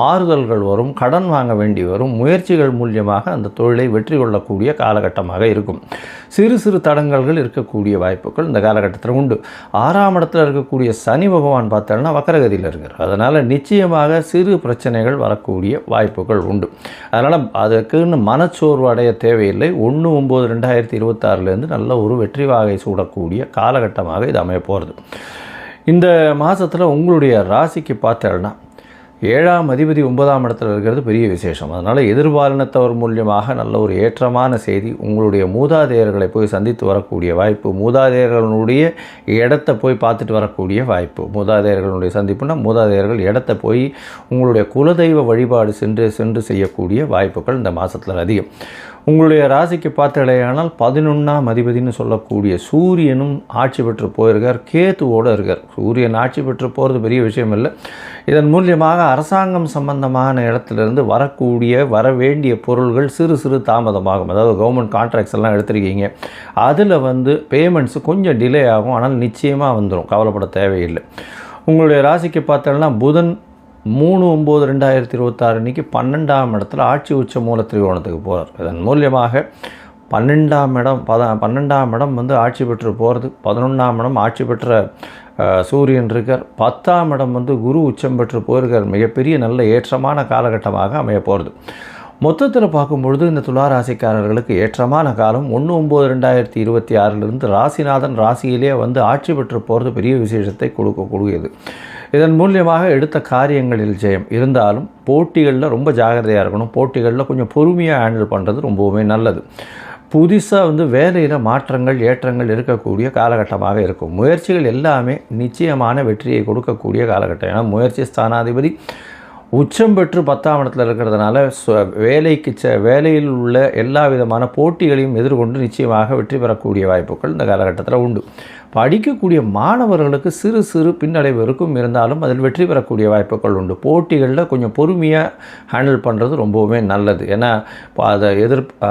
மாறுதல்கள் வரும், கடன் வாங்க வேண்டி வரும். முயற்சிகள் மூலியமாக அந்த தொழிலை வெற்றி கொள்ளக்கூடிய காலகட்டமாக இருக்கும். சிறு சிறு தடங்கல்கள் இருக்கக்கூடிய வாய்ப்புகள் இந்த காலகட்டத்தில் உண்டு. 6ஆம் இடத்துல இருக்கக்கூடிய சனி பகவான் பார்த்தோன்னா வக்கரகதியில் இருக்கிறார். அதனால் நிச்சயமாக சிறு பிரச்சனைகள் வரக்கூடிய வாய்ப்புகள் உண்டு. அதனால் அதுக்குன்னு மனச்சோர்வு அடைய தேவையில்லை. 1/9/2026 நல்ல ஒரு வெற்றி வாகை சூடக்கூடிய காலகட்டமாக இது அமைய போகிறது. இந்த மாதத்தில் உங்களுடைய ராசிக்கு பார்த்தோன்னா 7ஆம் அதிபதி 9ஆம் இடத்துல இருக்கிறது பெரிய விசேஷம். அதனால் எதிர்பாலினத்தவர் மூலியமாக நல்ல ஒரு ஏற்றமான செய்தி. உங்களுடைய மூதாதையர்களை போய் சந்தித்து வரக்கூடிய வாய்ப்பு, மூதாதையர்களுடைய இடத்தை போய் பார்த்துட்டு வரக்கூடிய வாய்ப்பு. மூதாதையர்களுடைய சந்திப்புனா மூதாதையர்கள் இடத்தை போய் உங்களுடைய குலதெய்வ வழிபாடு சென்று செய்யக்கூடிய வாய்ப்புகள் இந்த மாதத்தில் அதிகம். உங்களுடைய ராசிக்கு பார்த்தடையானால் 11ஆம் அதிபதினு சொல்லக்கூடிய சூரியனும் ஆட்சி பெற்று போயிருக்கார், கேத்துவோடு இருக்கார். சூரியன் ஆட்சி பெற்று போகிறது பெரிய விஷயம் இல்லை. இதன் மூலியமாக அரசாங்கம் சம்பந்தமான இடத்துலேருந்து வர வேண்டிய பொருள்கள் சிறு தாமதமாகும். அதாவது கவர்மெண்ட் கான்ட்ராக்ட்ஸ் எல்லாம் எடுத்திருக்கீங்க, அதில் பேமெண்ட்ஸு கொஞ்சம் டிலே ஆகும், ஆனால் நிச்சயமாக வந்துடும், கவலைப்பட தேவையில்லை. உங்களுடைய ராசிக்கு பார்த்தோம்னா புதன் 3/9/2026 அன்றைக்கி 12ஆம் இடத்துல ஆட்சி உச்ச மூல திரிகோணத்துக்கு போகிறார். இதன் மூலியமாக 12ஆம் இடம் ஆட்சி பெற்று போகிறது. 11ஆம் இடம் ஆட்சி பெற்ற சூரியன் இருக்கார். 10ஆம் இடம் குரு உச்சம் பெற்று போயிருக்கார். மிகப்பெரிய நல்ல ஏற்றமான காலகட்டமாக அமைய போகிறது. மொத்தத்தில் பார்க்கும்பொழுது இந்த துளாராசிக்காரர்களுக்கு ஏற்றமான காலம் 1/9/2026 ராசிநாதன் ராசியிலே ஆட்சி பெற்று போகிறது பெரிய விசேஷத்தை கொடுக்கக்கூடியது. இதன் மூலியமாக எடுத்த காரியங்களில் ஜெயம் இருந்தாலும் போட்டிகளில் ரொம்ப ஜாகிரதையாக இருக்கணும். போட்டிகளில் கொஞ்சம் பொறுமையாக ஹேண்டில் பண்ணுறது ரொம்பவுமே நல்லது. புதுசாக வேலையில் மாற்றங்கள் ஏற்றங்கள் இருக்கக்கூடிய காலகட்டமாக இருக்கும். முயற்சிகள் எல்லாமே நிச்சயமான வெற்றியை கொடுக்கக்கூடிய காலகட்டம். ஏன்னா முயற்சி ஸ்தானாதிபதி உச்சம் பெற்று 10ஆம் இடத்துல இருக்கிறதுனால வேலையில் உள்ள எல்லா விதமான போட்டிகளையும் எதிர்கொண்டு நிச்சயமாக வெற்றி பெறக்கூடிய வாய்ப்புகள் இந்த காலகட்டத்தில் உண்டு. படிக்கக்கூடிய மாணவர்களுக்கு சிறு பின்னடைவு இருக்கும், இருந்தாலும் அதில் வெற்றி பெறக்கூடிய வாய்ப்புகள் உண்டு. போட்டிகளில் கொஞ்சம் பொறுமையாக ஹேண்டில் பண்ணுறது ரொம்பவுமே நல்லது. ஏன்னா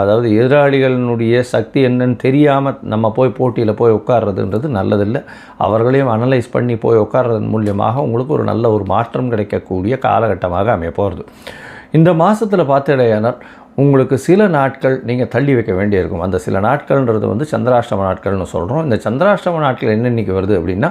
அதாவது எதிராளிகளினுடைய சக்தி என்னன்னு தெரியாமல் நம்ம போட்டியில் போய் உட்கார்றதுன்றது நல்லதில்லை. அவர்களையும் அனலைஸ் பண்ணி போய் உட்கார்றதன் மூலியமாக உங்களுக்கு ஒரு நல்ல ஒரு மாற்றம் கிடைக்கக்கூடிய காலகட்டமாக அமைய போகிறது. இந்த மாதத்தில் பார்த்தடையானால் உங்களுக்கு சில நாட்கள் நீங்கள் தள்ளி வைக்க வேண்டியிருக்கும். அந்த சில நாட்கள்ன்றது சந்திராஷ்டம நாட்கள்னு சொல்கிறோம். இந்த சந்திராஷ்டம நாட்கள் என்னென்னைக்கு வருது அப்படின்னா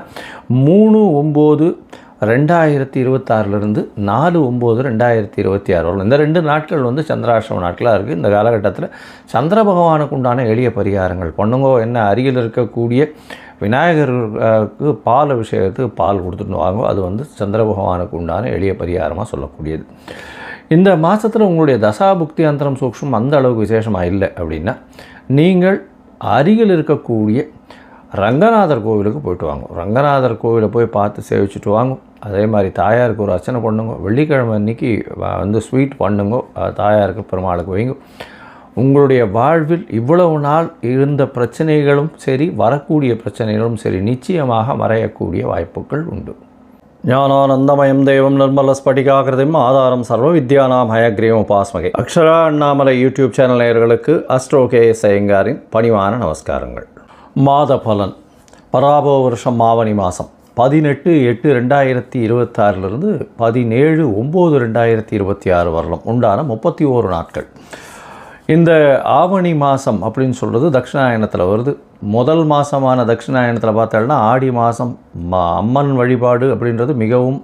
3/9/2026 4/9/2026 வரலாம். இந்த 2 நாட்கள் சந்திராஷ்டம நாட்களாக இருக்குது. இந்த காலகட்டத்தில் சந்திர பகவானுக்கு உண்டான எளிய பரிகாரங்கள் பண்ணுங்க. என்ன அருகில் இருக்கக்கூடிய விநாயகருக்கு பால் அபிஷேகத்துக்கு பால் கொடுத்துட்டு வாங்க. அது சந்திர பகவானுக்கு உண்டான எளிய பரிகாரமாக சொல்லக்கூடியது. இந்த மாதத்தில் உங்களுடைய தசாபுக்தி அந்தரம் சூக்ஷ்மம் அந்த அளவுக்கு விசேஷமாக இல்லை அப்படின்னா நீங்கள் அருகில் இருக்கக்கூடிய ரங்கநாதர் கோவிலுக்கு போய்ட்டு வாங்க. ரங்கநாதர் கோவிலை போய் பார்த்து சேவிச்சுட்டு வாங்க. அதே மாதிரி தாயாருக்கு ஒரு அர்ச்சனை பண்ணுங்க. வெள்ளிக்கிழமை அன்றைக்கி ஸ்வீட் பண்ணுங்க, தாயாருக்கு பெருமாளுக்கு வைங்க. உங்களுடைய வாழ்வில் இவ்வளவு நாள் இருந்த பிரச்சனைகளும் சரி, வரக்கூடிய பிரச்சனைகளும் சரி, நிச்சயமாக மறையக்கூடிய வாய்ப்புகள் உண்டு. ஞானானந்தமயம் தேவம் நிர்மலஸ்படிகாகிருதிம் ஆதாரம் சர்வ வித்யானாம் ஹயக்ரீவம் உபாஸ்மகை. அக்ஷரா அண்ணாமலை யூடியூப் சேனல் நேயர்களுக்கு அஸ்ட்ரோ KS ஐயங்காரின் பணிவான நமஸ்காரங்கள். மாத பலன் பராபவ வருஷம் ஆவணி மாதம் 18/8/2026 17/9/2026 வரலாம் உண்டான 31 நாட்கள். இந்த ஆவணி மாதம் அப்படின்னு சொல்கிறது தட்சிணாயனத்தில் வருது. முதல் மாதமான தட்சிணாயனத்தில் பார்த்தோம்னா ஆடி மாதம் அம்மன் வழிபாடு அப்படின்றது மிகவும்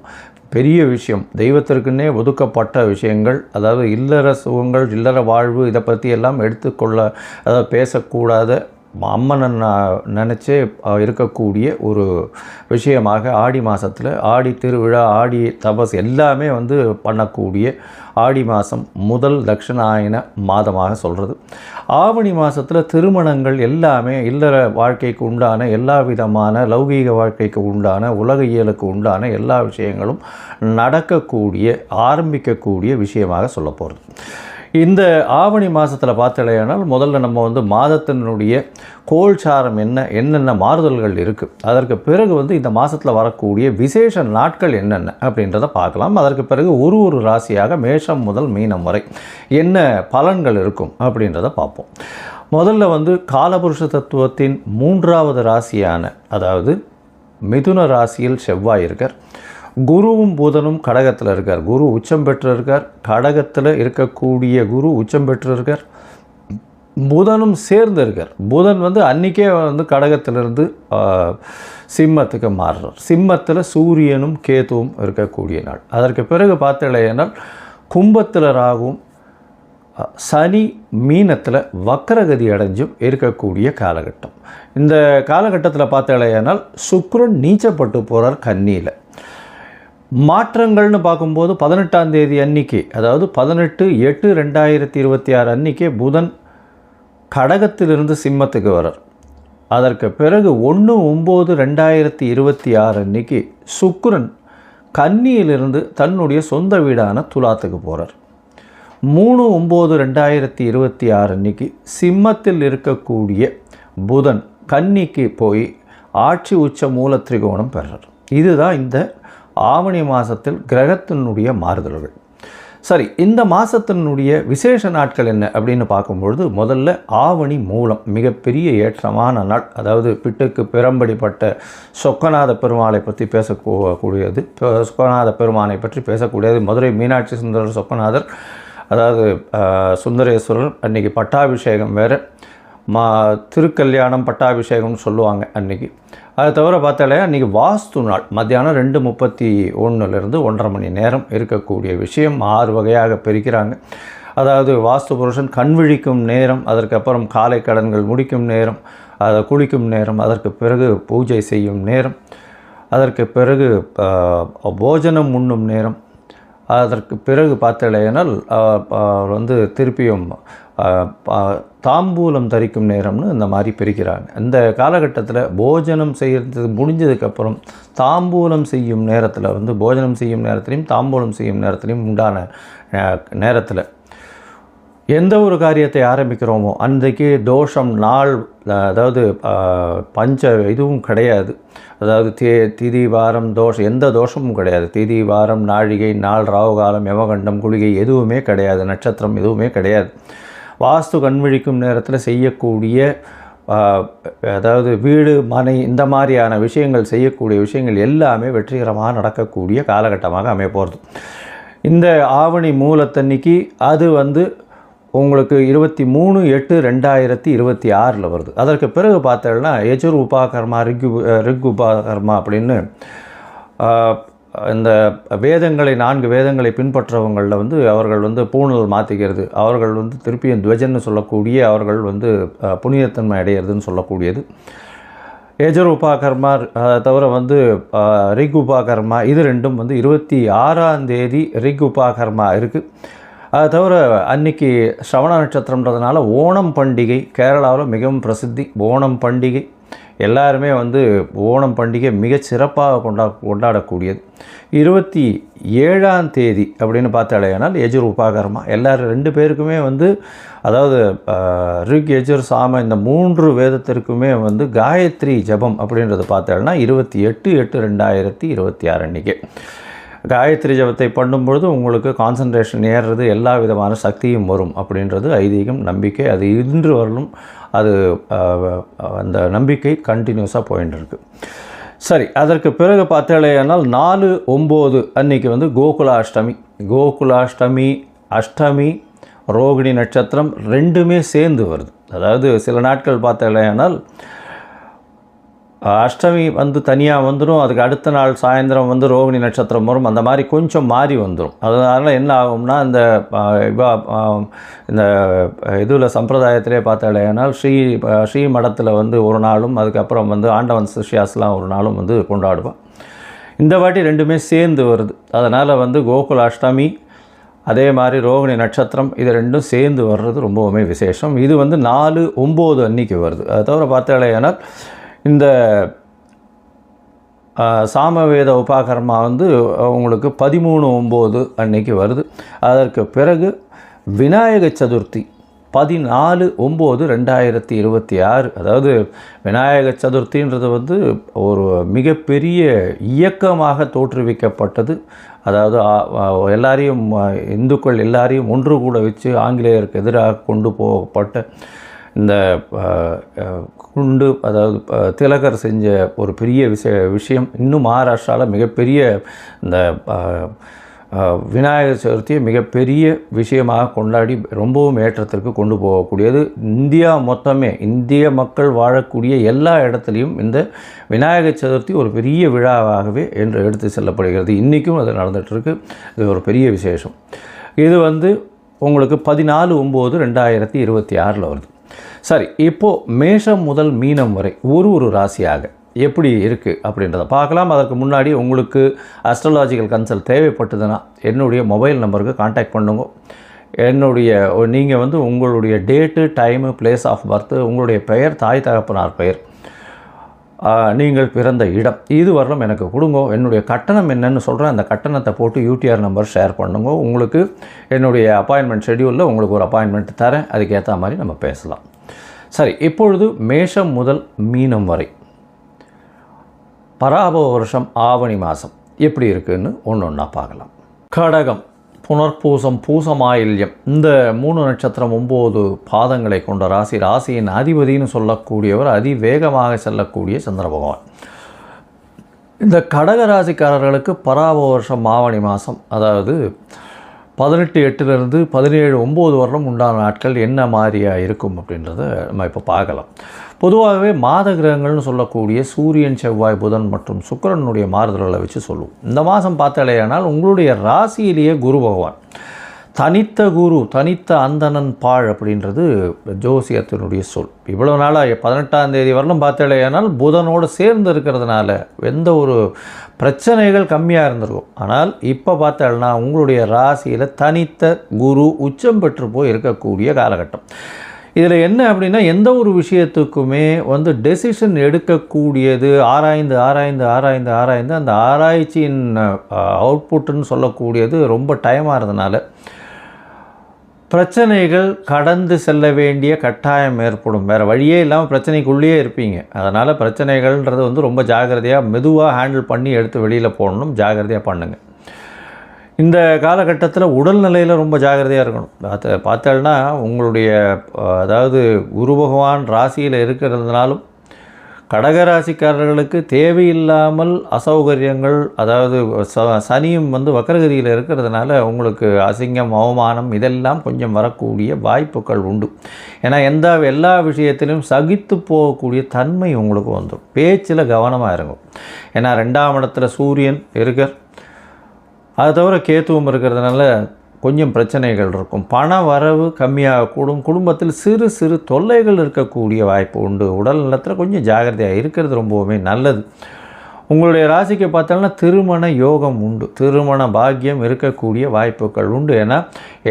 பெரிய விஷயம். தெய்வத்திற்குன்னே ஒதுக்கப்பட்ட விஷயங்கள், அதாவது இல்லற சுகங்கள், இல்லற வாழ்வு, இதை பற்றி எல்லாம் அதாவது பேசக்கூடாத அம்மனை நினச்சே இருக்கக்கூடிய ஒரு விஷயமாக ஆடி மாதத்தில் ஆடி திருவிழா, ஆடி தபஸ் எல்லாமே பண்ணக்கூடிய ஆடி மாதம் முதல் தட்சிணாயன மாதமாக சொல்கிறது. ஆவணி மாதத்தில் திருமணங்கள் எல்லாமே இல்லற வாழ்க்கைக்கு உண்டான எல்லா விதமான லௌகீக வாழ்க்கைக்கு உண்டான உலக இயலுக்கு உண்டான எல்லா விஷயங்களும் நடக்கக்கூடிய ஆரம்பிக்கக்கூடிய விஷயமாக சொல்ல போகிறது. இந்த ஆவணி மாதத்தில் பார்த்தலையானால் முதல்ல நம்ம மாதத்தினுடைய கோல்சாரம் என்னென்ன மாறுதல்கள் இருக்குது, அதற்கு பிறகு இந்த மாதத்தில் வரக்கூடிய விசேஷ நாட்கள் என்னென்ன அப்படின்றத பார்க்கலாம். அதற்கு பிறகு ஒரு ராசியாக மேஷம் முதல் மீனம் வரை என்ன பலன்கள் இருக்கும் அப்படின்றத பார்ப்போம். முதல்ல காலபுருஷ தத்துவத்தின் 3வது ராசியான அதாவது மிதுன ராசியில் செவ்வாய் இருக்கார். குருவும் புதனும் கடகத்தில் இருக்கார். குரு உச்சம் பெற்று இருக்கார். கடகத்தில் இருக்கக்கூடிய குரு உச்சம் பெற்று இருக்கார். புதனும் சேர்ந்து இருக்கார். புதன் அன்றைக்கே கடகத்திலிருந்து சிம்மத்துக்கு மாறுறார். சிம்மத்தில் சூரியனும் கேதுவும் இருக்கக்கூடிய நாள். அதற்கு பிறகு பார்த்தீங்கன்னா கும்பத்தில் ராகுவும் சனி மீனத்தில் வக்கரகதி அடைஞ்சும் இருக்கக்கூடிய காலகட்டம். இந்த காலகட்டத்தில் பார்த்தீங்கன்னா சுக்கிரன் நீச்சப்பட்டு போகிறார் கன்னியில். மாற்றங்கள்னு பார்க்கும்போது 18ஆம் தேதி அன்னைக்கு, அதாவது 18/8/2026 அன்றைக்கே புதன் கடகத்திலிருந்து சிம்மத்துக்கு வரார். அதற்கு பிறகு 1/9/2026 அன்றைக்கி சுக்கிரன் கன்னியிலிருந்து தன்னுடைய சொந்த வீடான துலாத்துக்கு போகிறார். 3/9/2026 அன்றைக்கி சிம்மத்தில் இருக்கக்கூடிய புதன் கன்னிக்கு போய் ஆட்சி உச்ச மூல திரிகோணம் பெறார். இதுதான் இந்த ஆவணி மாதத்தில் கிரகத்தினுடைய மாறுதல்கள். சரி, இந்த மாதத்தினுடைய விசேஷ நாட்கள் என்ன அப்படின்னு பார்க்கும்பொழுது, முதல்ல ஆவணி மூலம் மிகப்பெரிய ஏற்றமான நாள். அதாவது பிட்டுக்கு பிறம்படிப்பட்ட சொக்கநாத பெருமாளை பற்றி பேசக்கூடியது, சொக்கநாத பெருமானை பற்றி பேசக்கூடியது. மதுரை மீனாட்சி சுந்தரர் சொக்கநாதர், அதாவது சுந்தரேஸ்வரர். அன்றைக்கி பட்டாபிஷேகம் வேறு, திருக்கல்யாணம் பட்டாபிஷேகம்னு சொல்லுவாங்க அன்றைக்கி. அதை தவிர பார்த்தாலே அன்றைக்கி வாஸ்து நாள். மத்தியானம் 2:31 1:30 மணி நேரம் இருக்கக்கூடிய விஷயம் 6 வகையாக பிரிக்கிறாங்க. அதாவது வாஸ்து புருஷன் கண் விழிக்கும் நேரம், அதற்கப்புறம் காலை கடன்கள் முடிக்கும் நேரம், அதை குளிக்கும் நேரம், அதற்கு பிறகு பூஜை செய்யும் நேரம், அதற்கு பிறகு போஜனம் உண்ணும் நேரம், அதற்கு பிறகு பார்த்தாலேனால் திருப்பியும் தாம்பூலம் தரிக்கும் நேரம்னு இந்த மாதிரி பிரிக்கிறாங்க. இந்த காலகட்டத்தில் போஜனம் செய்கிறது முடிஞ்சதுக்கப்புறம் தாம்பூலம் செய்யும் நேரத்தில் போஜனம் செய்யும் நேரத்துலையும் தாம்பூலம் செய்யும் நேரத்துலையும் உண்டான நேரத்தில் எந்த ஒரு காரியத்தை ஆரம்பிக்கிறோமோ அன்றைக்கு தோஷம் நாள், அதாவது பஞ்ச இதுவும் கிடையாது. அதாவது திதி வாரம் தோஷம், எந்த தோஷமும் கிடையாது. திதி வாரம் நாழிகை நாள் ராவுகாலம் யமகண்டம் குளிகை எதுவுமே கிடையாது. நட்சத்திரம் எதுவுமே கிடையாது. வாஸ்து கண்விழிக்கும் நேரத்தில் செய்யக்கூடிய, அதாவது வீடு மனை இந்த மாதிரியான விஷயங்கள் செய்யக்கூடிய விஷயங்கள் எல்லாமே வெற்றிகரமாக நடக்கக்கூடிய காலகட்டமாக அமைய போகிறது. இந்த ஆவணி மூலத்தன்னைக்கு அது உங்களுக்கு 23/8/2026 வருது. அதற்கு பிறகு பார்த்தோம்னா யஜுர் உபாகர்மா ரிக் உபாகர்மா அப்படின்னு இந்த வேதங்களை 4 வேதங்களை பின்பற்றவங்களில் அவர்கள் பூணல் மாற்றிக்கிறது, அவர்கள் திருப்பியும் துவஜன்னு சொல்லக்கூடிய, அவர்கள் புனிதத்தன்மை அடையிறதுன்னு சொல்லக்கூடியது யஜுர் உபாகர்மா. தவிர ரிக் உபாகர்மா, இது ரெண்டும் 26ஆம் தேதி ரிக் உபாகர்மா இருக்குது. அதை தவிர அன்றைக்கி ஸ்ரவண நட்சத்திரம்ன்றதுனால ஓணம் பண்டிகை கேரளாவில் மிகவும் பிரசித்தி. ஓணம் பண்டிகை எல்லாருமே ஓணம் பண்டிகை மிகச் சிறப்பாக கொண்டாடக்கூடியது. 27ஆம் தேதி அப்படின்னு பார்த்தாலேனால் யஜுர் உபாகர்மா. எல்லாரும் 2 பேருக்குமே அதாவது ரிக் யஜுர் சாம இந்த 3 வேதத்திற்குமே காயத்ரி ஜபம் அப்படின்றது பார்த்தாலும்னா 28/8/2026 அன்றைக்கி காயத்ரி ஜபத்தை பண்ணும்பொழுது உங்களுக்கு கான்சன்ட்ரேஷன் ஏறுறது, எல்லா விதமான சக்தியும் வரும் அப்படின்றது ஐதீகம், நம்பிக்கை. அது இன்று வரலும் அது அந்த நம்பிக்கை கண்டினியூஸாக போயின்னு இருக்குது. சரி, அதற்கு பிறகு பார்த்தாலேயானால் 4/9 அன்றைக்கி கோகுலாஷ்டமி. கோகுலாஷ்டமி, அஷ்டமி, ரோகிணி நட்சத்திரம் ரெண்டுமே சேர்ந்து வருது. அதாவது சில நாட்கள் பார்த்தாலேயானால் அஷ்டமி தனியாக வந்துடும், அதுக்கு அடுத்த நாள் சாயந்தரம் ரோகிணி நட்சத்திரம் வரும். அந்த மாதிரி கொஞ்சம் மாறி வந்துடும். அதனால் என்ன ஆகும்னா இந்த இதில் சம்பிரதாயத்திலே பார்த்தாலேனால் ஸ்ரீ மடத்தில் ஒரு நாளும், அதுக்கப்புறம் ஆண்டவன் சிஷ்யாஸ்லாம் ஒரு நாளும் கொண்டாடுவோம். இந்த வாட்டி ரெண்டுமே சேர்ந்து வருது. அதனால் கோகுல அஷ்டமி அதே மாதிரி ரோகிணி நட்சத்திரம் இது ரெண்டும் சேர்ந்து வர்றது ரொம்பவுமே விசேஷம். இது 4/9 அன்றைக்கி வருது. அதை தவிர பார்த்தாலேனால் இந்த சாமவேத உபாகர்மா உங்களுக்கு 13/9 அன்னைக்கு வருது. அதற்கு பிறகு விநாயக சதுர்த்தி 14/9/2026. அதாவது விநாயக சதுர்த்தின்றது ஒரு மிகப்பெரிய இயக்கமாக தோற்றுவிக்கப்பட்டது. அதாவது எல்லாரையும் இந்துக்கள் எல்லாரையும் ஒன்று கூட வச்சு ஆங்கிலேயருக்கு எதிராக கொண்டு போகப்பட்ட இந்த குண்டு, அதாவது திலகர் செஞ்ச ஒரு பெரிய விஷயம். இன்னும் மகாராஷ்டிராவில் மிகப்பெரிய இந்த விநாயகர் சதுர்த்தியை மிகப்பெரிய விஷயமாக கொண்டாடி ரொம்பவும் ஏற்றத்திற்கு கொண்டு போகக்கூடியது. இந்தியா மொத்தமே, இந்திய மக்கள் வாழக்கூடிய எல்லா இடத்துலையும் இந்த விநாயகர் சதுர்த்தி ஒரு பெரிய விழாவாகவே என்று எடுத்து செல்லப்படுகிறது. இன்றைக்கும் அது நடந்துகிட்ருக்கு. இது ஒரு பெரிய விசேஷம். இது உங்களுக்கு 14/9/2026 வருது. சரி, இப்போது மேஷம் முதல் மீனம் வரை ஒரு ராசியாக எப்படி இருக்குது அப்படின்றத பார்க்கலாம். அதற்கு முன்னாடி உங்களுக்கு அஸ்ட்ராலாஜிக்கல் கன்சல்ட் தேவைப்பட்டதுன்னா என்னுடைய மொபைல் நம்பருக்கு கான்டாக்ட் பண்ணுங்க. நீங்கள் வந்து உங்களுடைய date, time, place of birth, உங்களுடைய பெயர், தாய் தகப்பனார் பெயர், நீங்கள் பிறந்த இடம், இது வரலும் எனக்கு கொடுங்க. என்னுடைய கட்டணம் என்னன்னு சொல்கிறேன். அந்த கட்டணத்தை போட்டு யூடிஆர் நம்பர் ஷேர் பண்ணுங்க. உங்களுக்கு என்னுடைய அப்பாயின்மெண்ட் ஷெட்யூலில் உங்களுக்கு ஒரு அப்பாயின்மெண்ட் தரேன். அதுக்கேற்ற மாதிரி நம்ம பேசலாம். சரி, இப்பொழுது மேஷம் முதல் மீனம் வரை பராபவ வருஷம் ஆவணி மாதம் எப்படி இருக்குதுன்னு ஒன்று ஒன்றா பார்க்கலாம். கடகம், புனர்பூசம், பூசமாயில்யம், இந்த 3 நட்சத்திரம் 9 பாதங்களை கொண்ட ராசி. ராசியின் அதிபதினு சொல்லக்கூடியவர் அதிவேகமாக செல்லக்கூடிய சந்திர பகவான். இந்த கடக ராசிக்காரர்களுக்கு பராபவ வருஷம் ஆவணி மாதம், அதாவது 18/8 17/9 வரலும் உண்டான நாட்கள் என்ன மாதிரியாக இருக்கும் அப்படின்றத நம்ம இப்போ பார்க்கலாம். பொதுவாகவே மாத கிரகங்கள்னு சொல்லக்கூடிய சூரியன், செவ்வாய், புதன் மற்றும் சுக்கிரனுடைய மாறுதல்களை வச்சு சொல்லுவோம். இந்த மாதம் பார்த்தாலேயானால் உங்களுடைய ராசியிலேயே குரு பகவான், தனித்த குரு, தனித்த அந்தணன் பாழ் அப்படின்றது ஜோசியத்தினுடைய சொல். இவ்வளோ நாளாக 18ஆம் தேதி வரலும் பார்த்தாலேயானால் புதனோடு சேர்ந்து இருக்கிறதுனால எந்த ஒரு பிரச்சனைகள் கம்மியாக இருந்திருக்கும். ஆனால் இப்போ பார்த்தால்னா உங்களுடைய ராசியில் தனித்த குரு உச்சம் பெற்று போய் இருக்கக்கூடிய காலகட்டம். இதில் என்ன அப்படின்னா, எந்த ஒரு விஷயத்துக்குமே வந்து டெசிஷன் எடுக்கக்கூடியது ஆராய்ந்து அந்த ஆராய்ச்சியின் அவுட்புட்டுன்னு சொல்லக்கூடியது ரொம்ப டைமாக இருந்தனால பிரச்சனைகள் கடந்து செல்ல வேண்டிய கட்டாயம் ஏற்படும். வேறு வழியே இல்லாமல் பிரச்சனைக்குள்ளேயே இருப்பீங்க. அதனால் பிரச்சனைகள்ன்றது வந்து ரொம்ப ஜாகிரதையாக மெதுவாக ஹேண்டில் பண்ணி எடுத்து வெளியில் போடணும். ஜாகிரதையாக பண்ணுங்கள். இந்த காலகட்டத்தில் உடல்நிலையில் ரொம்ப ஜாகிரதையாக இருக்கணும். பார்த்தோன்னா உங்களுடைய அதாவது குரு பகவான் ராசியில் இருக்கிறதுனாலும் கடகராசிக்காரர்களுக்கு தேவையில்லாமல் அசௌகரியங்கள், அதாவது சனியும் வந்து வக்கரகதியில் இருக்கிறதுனால உங்களுக்கு அசிங்கம், அவமானம் இதெல்லாம் கொஞ்சம் வரக்கூடிய வாய்ப்புகள் உண்டு. ஏன்னா எல்லா விஷயத்திலும் சகித்து போகக்கூடிய தன்மை உங்களுக்கு வந்துடும். பேச்சில் கவனமாக இருக்கும். ஏன்னா 2ஆம் இடத்துல சூரியன் இருக்கார், அது தவிர கேத்துவம் இருக்கிறதுனால கொஞ்சம் பிரச்சனைகள் இருக்கும். பண வரவு கம்மியாக கூடும். குடும்பத்தில் சிறு சிறு தொல்லைகள் இருக்கக்கூடிய வாய்ப்பு உண்டு. உடல் நலத்தில் கொஞ்சம் ஜாகிரதையாக இருக்கிறது ரொம்பவுமே நல்லது. உங்களுடைய ராசிக்கு பார்த்தோம்னா திருமண யோகம் உண்டு. திருமண பாக்கியம் இருக்கக்கூடிய வாய்ப்புகள் உண்டு. ஏன்னா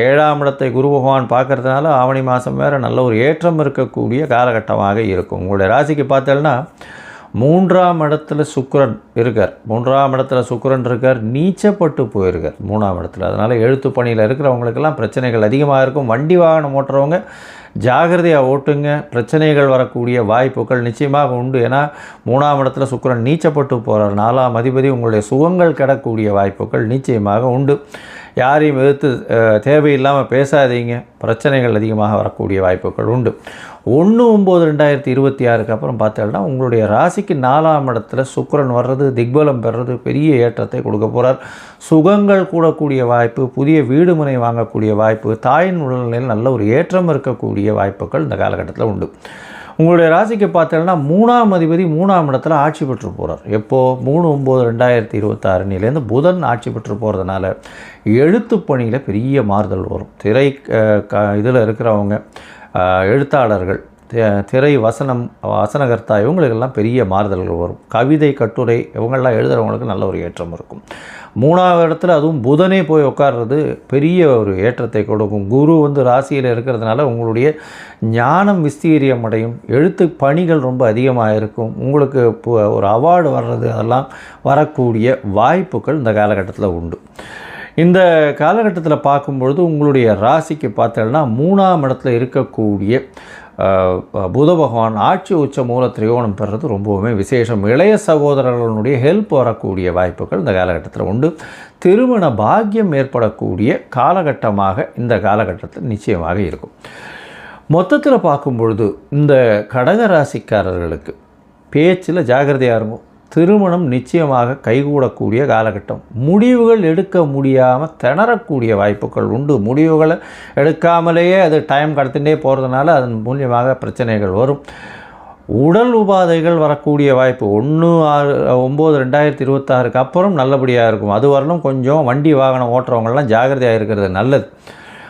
7ஆம் இடத்தை குரு பகவான் பார்க்கறதுனால ஆவணி மாதம் வேறு நல்ல ஒரு ஏற்றம் இருக்கக்கூடிய காலகட்டமாக இருக்கும். உங்களுடைய ராசிக்கு பார்த்தோம்னா 3ஆம் இடத்துல சுக்கிரன் இருக்கார். 3ஆம் இடத்துல சுக்கிரன் இருக்கார், நீச்சப்பட்டு போயிருக்கார் 3ஆம் இடத்துல. அதனால் எழுத்து பணியில் இருக்கிறவங்களுக்கெல்லாம் பிரச்சனைகள் அதிகமாக இருக்கும். வண்டி வாகனம் ஓட்டுறவங்க ஜாகிரதையாக ஓட்டுங்க. பிரச்சனைகள் வரக்கூடிய வாய்ப்புகள் நிச்சயமாக உண்டு. ஏன்னா 3ஆம் இடத்துல சுக்கிரன் நீச்சப்பட்டு போகிறார். 4ஆம் அதிபதி, உங்களுடைய சுகங்கள் கிடக்கூடிய வாய்ப்புகள் நிச்சயமாக உண்டு. யாரையும் எதிர்த்து தேவையில்லாமல் பேசாதீங்க. பிரச்சனைகள் அதிகமாக வரக்கூடிய வாய்ப்புகள் உண்டு. 1/9/2026 அப்புறம் பார்த்தோம்னா உங்களுடைய ராசிக்கு 4ஆம் இடத்துல சுக்கிரன் வர்றது, திக்பலம் பெறுறது பெரிய ஏற்றத்தை கொடுக்க போகிறார். சுகங்கள் கூடக்கூடிய வாய்ப்பு, புதிய வீடு மனை வாங்கக்கூடிய வாய்ப்பு, தாயின் உடல்நிலையில் நல்ல ஒரு ஏற்றம் இருக்கக்கூடிய வாய்ப்புகள் இந்த காலகட்டத்தில் உண்டு. உங்களுடைய ராசிக்கு பார்த்தோம்னா 3ஆம் அதிபதி 3ஆம் இடத்துல ஆட்சி பெற்று போகிறார். எப்போது 3/9/2026 நிலையிலேருந்து புதன் ஆட்சி பெற்று போகிறதுனால எழுத்து பணியில் பெரிய மாறுதல் வரும். திரை இதில் இருக்கிறவங்க, எழுத்தாளர்கள், திரை வசனகர்த்தா இவங்களுக்கெல்லாம் பெரிய மாறுதல்கள் வரும். கவிதை, கட்டுரை இவங்கெல்லாம் எழுதுகிறவங்களுக்கு நல்ல ஒரு ஏற்றம் இருக்கும். 3ஆவது இடத்துல அதுவும் புதனே போய் உட்கார்றது பெரிய ஒரு ஏற்றத்தை கொடுக்கும். குரு வந்து ராசியில் இருக்கிறதுனால உங்களுடைய ஞானம் விஸ்தீரியம் அடையும். எழுத்து பணிகள் ரொம்ப அதிகமாக இருக்கும். உங்களுக்கு ஒரு அவார்டு வர்றது அதெல்லாம் வரக்கூடிய வாய்ப்புகள் இந்த காலகட்டத்தில் உண்டு. இந்த காலகட்டத்தில் பார்க்கும்பொழுது உங்களுடைய ராசிக்கு பார்த்தோம்னா 3ஆம் இடத்துல இருக்கக்கூடிய புத பகவான் ஆட்சி உச்ச மூல திரிகோணம் பெறுறது ரொம்பவுமே விசேஷம். இளைய சகோதரர்களுடைய ஹெல்ப் வரக்கூடிய வாய்ப்புகள் இந்த காலகட்டத்தில் உண்டு. திருமண பாக்கியம் ஏற்படக்கூடிய காலகட்டமாக இந்த காலகட்டத்தில் நிச்சயமாக இருக்கும். மொத்தத்தில் பார்க்கும்பொழுது இந்த கடகராசிக்காரர்களுக்கு பேச்சில் ஜாகிரதையாக இருக்கும். திருமணம் நிச்சயமாக கைகூடக்கூடிய காலகட்டம். முடிவுகள் எடுக்க முடியாமல் திணறக்கூடிய வாய்ப்புகள் உண்டு. முடிவுகளை எடுக்காமலேயே அது டைம் கடத்திகிட்டே போகிறதுனால அதன் மூலியமாக பிரச்சனைகள் வரும். உடல் உபாதைகள் வரக்கூடிய வாய்ப்பு 1/9/2026 அப்புறம் நல்லபடியாக இருக்கும். அது வரலும் கொஞ்சம் வண்டி வாகனம் ஓட்டுறவங்களாம் ஜாகிரதையாக இருக்கிறது நல்லது.